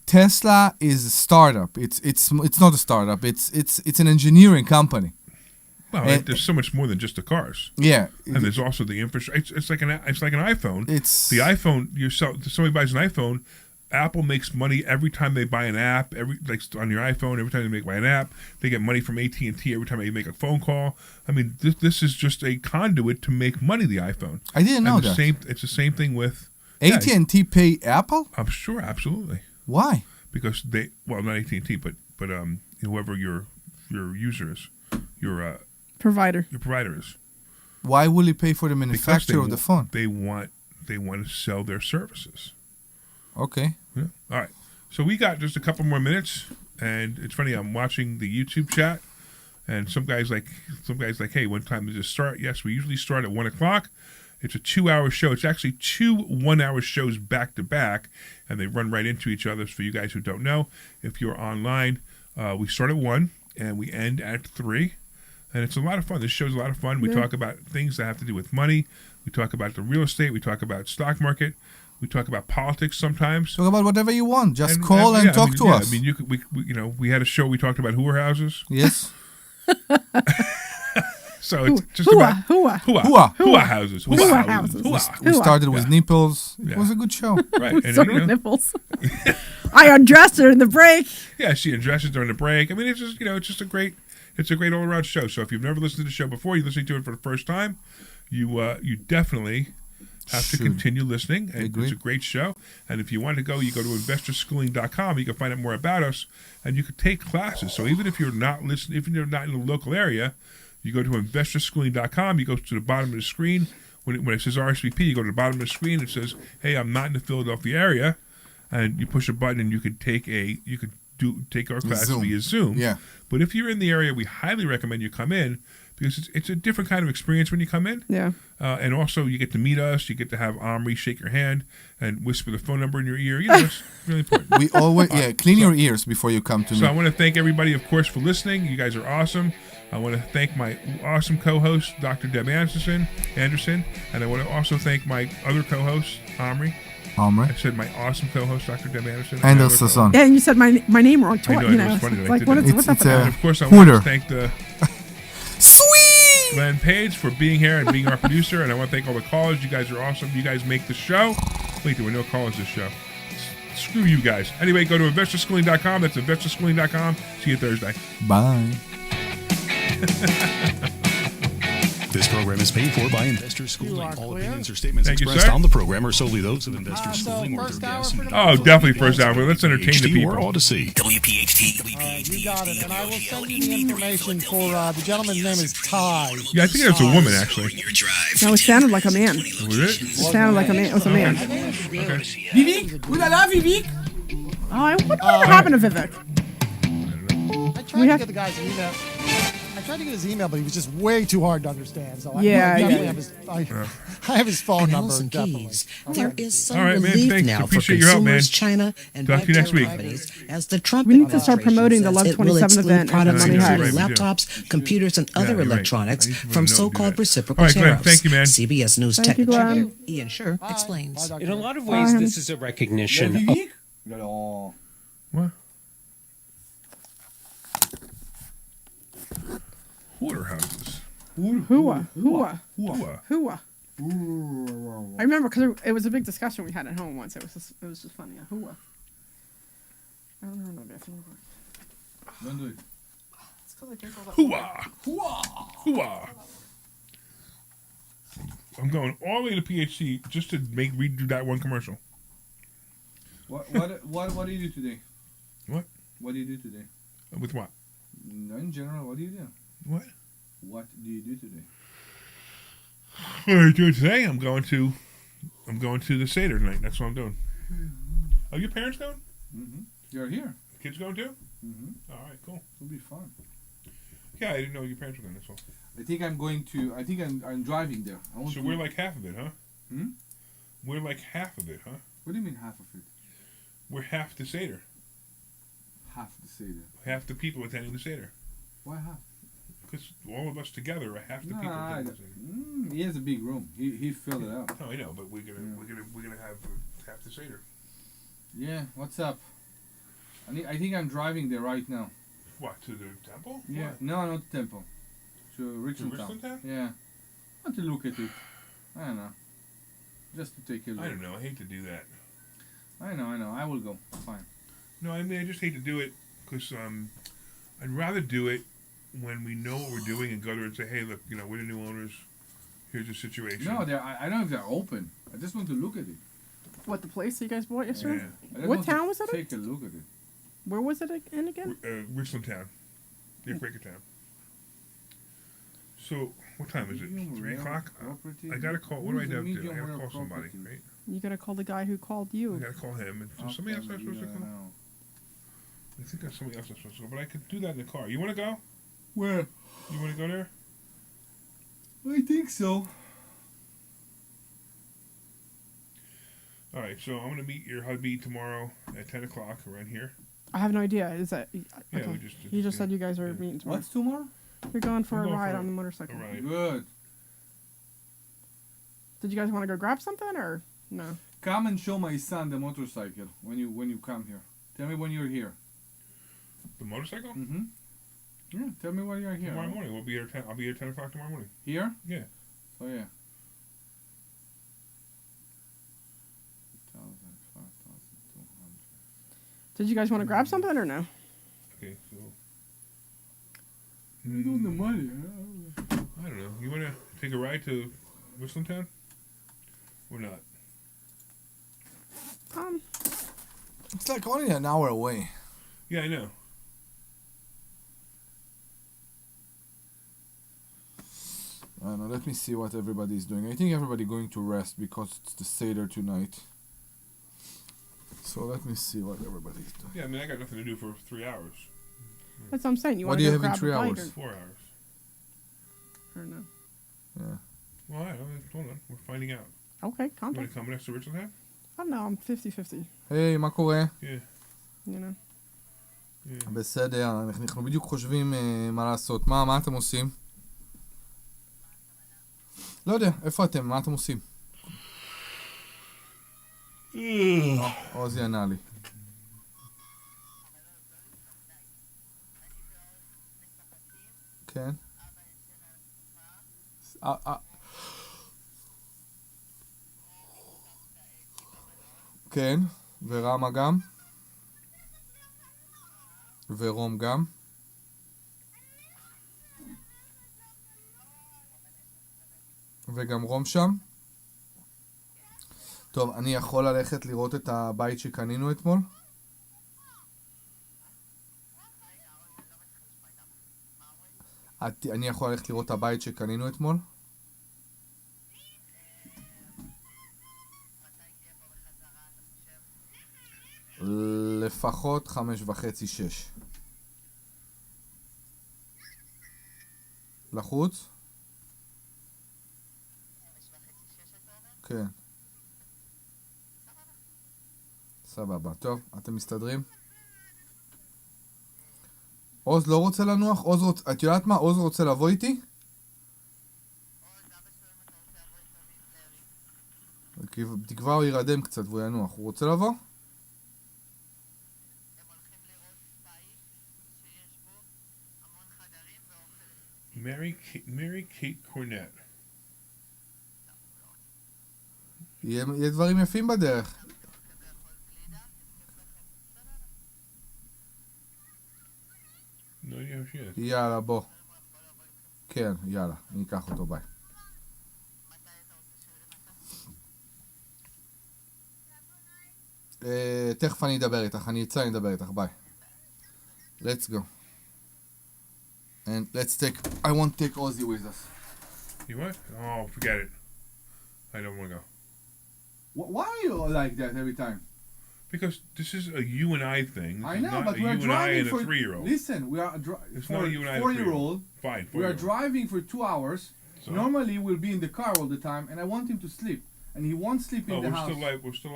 Tesla is a startup. It's not a startup. It's an engineering company. Well, there's so much more than just the cars. Yeah, and there's also the infrastructure. It's like an iPhone. It's the iPhone. Somebody buys an iPhone. Apple makes money every time they buy an app. On your iPhone, every time they buy an app, they get money from AT&T every time they make a phone call. I mean, this is just a conduit to make money. The iPhone. I didn't know that. It's the same thing with AT&T pay Apple. I'm sure, absolutely. Why? Because not AT&T, but whoever your user is, your provider. Your provider is. Why will he pay for the manufacturer of the phone? They want to sell their services. Okay. Yeah. All right. So we got just a couple more minutes, and it's funny. I'm watching the YouTube chat, and some guys like, hey, what time does it start? Yes, we usually start at 1:00. It's a 2-hour show. It's actually 2 1-hour shows back to back, and they run right into each other. For you guys who don't know, if you're online, we start at 1 and we end at 3, and it's a lot of fun. This show's a lot of fun. We talk about things that have to do with money. We talk about the real estate. We talk about stock market. We talk about politics sometimes. Talk about whatever you want. Just call and talk to us. I mean, we had a show. We talked about whorehouses. Yes. So it's just about hua houses. We started with nipples. It was a good show. Right. And nipples. I undressed her in the break. Yeah, she undresses during the break. I mean, it's just a great all around show. So if you've never listened to the show before, you're listening to it for the first time, you definitely have to continue listening. And it's a great show. And if you want to go, you go to investorschooling.com. You can find out more about us, and you can take classes. So even if you're not listening, if you're not in the local area, you go to investorschooling.com. You go to the bottom of the screen. When it says RSVP, you go to the bottom of the screen. It says, "Hey, I'm not in the Philadelphia area," and you push a button, and you could take our class via Zoom. Yeah. But if you're in the area, we highly recommend you come in, because it's a different kind of experience when you come in. Yeah. And also, you get to meet us. You get to have Omri shake your hand and whisper the phone number in your ear. It's really important. We always clean your ears before you come to me. So I want to thank everybody, of course, for listening. You guys are awesome. I want to thank my awesome co-host, Dr. Deb Anderson, and I want to also thank my other co-host, Omri. I said my awesome co-host, Dr. Deb Anderson. Anderson. Yeah, and you said my name wrong twice. I know, it was funny that I did that. What's up with that? And of course, I want to thank the Glenn Page for being here and being our producer, and I want to thank all the callers. You guys are awesome. You guys make the show. Wait, there were no callers this show. Screw you guys. Anyway, go to investorschooling.com. That's investorschooling.com. See you Thursday. Bye. This program is paid for by Investor Schooling. All opinions or statements expressed on the program are solely those of Investor Schooling or their guests. Oh, definitely first hour. Let's entertain the people. Or Odyssey. WPHT. You got it. And I will send you the information for the gentleman's name is Ty. Yeah, I think that's a woman, actually. No, it sounded like a man. Was it? It sounded like a man. It was a man. Okay. Vivek? Oulala, Vivek? Oh, I wonder what happened to Vivek. I tried to get the guy's email. I tried to get his email, but he was just way too hard to understand. So Yeah, I definitely yeah. have his, I have his phone And number. Allison Definitely. Keys, there is some All right, man, relief thanks. now for Appreciate your help, man. consumers, China, and Talk to you next big week. tech companies as the Trump We need to start administration promoting the says Love it will 27 exclude event. products No, you're right, including we do. laptops, computers, and other you're right. electronics I need to from know to do so-called that. reciprocal All right, Glenn, tariffs. thank you, man. CBS News Thank tech you, Glenn. contributor Ian Scher explains. In a lot of ways, this is a recognition of What? Hoarder houses. Hua. Hua. I remember because it was a big discussion we had at home once. It was just funny. Hua. I don't know. It's 'cause I drink all that Hua. I'm going all the way to PHC just to redo that one commercial. What do you do today? What? What do you do today? With what? In general, what do you do? What? What do you do today? What are you doing today? I'm going to the Seder tonight. That's what I'm doing. Are your parents going? Mm-hmm. You're here. Kids going too? Mm-hmm. All right, cool. It'll be fun. Yeah, I didn't know your parents were going. That's all. I think I'm driving there. So we're like half of it, huh? Hmm? We're like half of it, huh? What do you mean half of it? We're half the Seder. Half the Seder. Half the people attending the Seder. Why half? Because all of us together are half the people attending the Seder. He has a big room. He filled it out. Oh, I know, but we're gonna have half the Seder. Yeah. What's up? I think I'm driving there right now. What, to the temple? Yeah. What? No, not the temple. To Richmond Richmond Town? Yeah. I want to look at it. I don't know. Just to take a look. I don't know. I hate to do that. I know. I will go. Fine. No, I mean, I just hate to do it because I'd rather do it when we know what we're doing and go there and say, hey, look, we're the new owners. Here's the situation. No, I don't know if they're open. I just want to look at it. What, the place you guys bought yesterday? Yeah. What town was it in? Take a look at it. Where was it in again? Richland Town. Near Quakertown. So, what time is it? 3 o'clock? I got to call. What do I do? I got to call somebody, right? You got to call the guy who called you. I got to call him. And somebody else I'm supposed to call? I think there's somebody else I'm supposed to call. But I could do that in the car. You want to go? Where? You want to go there? I think so. All right, so I'm going to meet your hubby tomorrow at 10 o'clock around here. I have no idea. Is that... Yeah, okay. we just... You just said you guys are meeting tomorrow. What's tomorrow? You're going for I'm a going ride for on the motorcycle. A ride. Good. Did you guys want to go grab something or no? Come and show my son the motorcycle when you come here. Tell me when you're here. The motorcycle? Mm-hmm. Yeah, tell me when you're here. Tomorrow morning. We'll be here I'll be here at 10 o'clock tomorrow morning. Here? Yeah. Oh, yeah. 5,200. Did you guys want to grab something or no? Okay, so... You're doing the money. I don't know. You want to take a ride to Richland Town? Or not? It's like only an hour away. Yeah, I know. I don't know. Let me see what everybody's doing. I think everybody's going to rest because it's the Seder tonight. So let me see what everybody's doing. Yeah, I mean, I got nothing to do for 3 hours. That's what I'm saying. You What want do to you go have in grab 3 a bite hours? 4 hours. or no? Yeah. Well, I don't know. Hold on. We're finding out. Okay, You want contact. to come next to Richland Town? I don't know. I'm 50-50. היי, מה קורה? Yeah. You know. בסדר, אנחנו בדיוק חושבים מה לעשות. מה אתם עושים? לא יודע, איפה אתם? מה אתם עושים? עוזי ענה לי. כן. כן, ורמה גם. ורום גם. וגם רום שם. טוב, אני יכול ללכת לראות את הבית שקנינו אתמול? אני יכול ללכת לראות את הבית שקנינו אתמול? לפחות 5:30, 6. לחוץ? כן. סבבה. טוב, אתם מסתדרים? עוז לא רוצה לנוח? את יודעת מה? עוז רוצה לבוא איתי? תקווה הוא ירדם קצת והוא ינוח. הוא רוצה לבוא? Mary Kate Cornett. יהיה דברים יפים בדרך. יאללה, בוא. כן, יאללה, אני אקח אותו, ביי. תכף אני אדבר איתך, אני אצא, אני אדבר איתך, ביי. Let's go. And let's take, I want to take Ozzy with us. You what? Oh, forget it. I don't want to go. Why are you like that every time? Because this is a you and I thing. This I is know, not but a we are you and I driving and for. a 3-year-old. Listen, we are It's for not a you and I and a 4-year-old. Fine, We are 4-year-old. driving for 2 hours. So? Normally, we'll be in the car all the time, and I want him to sleep, and he won't sleep in the house. We're still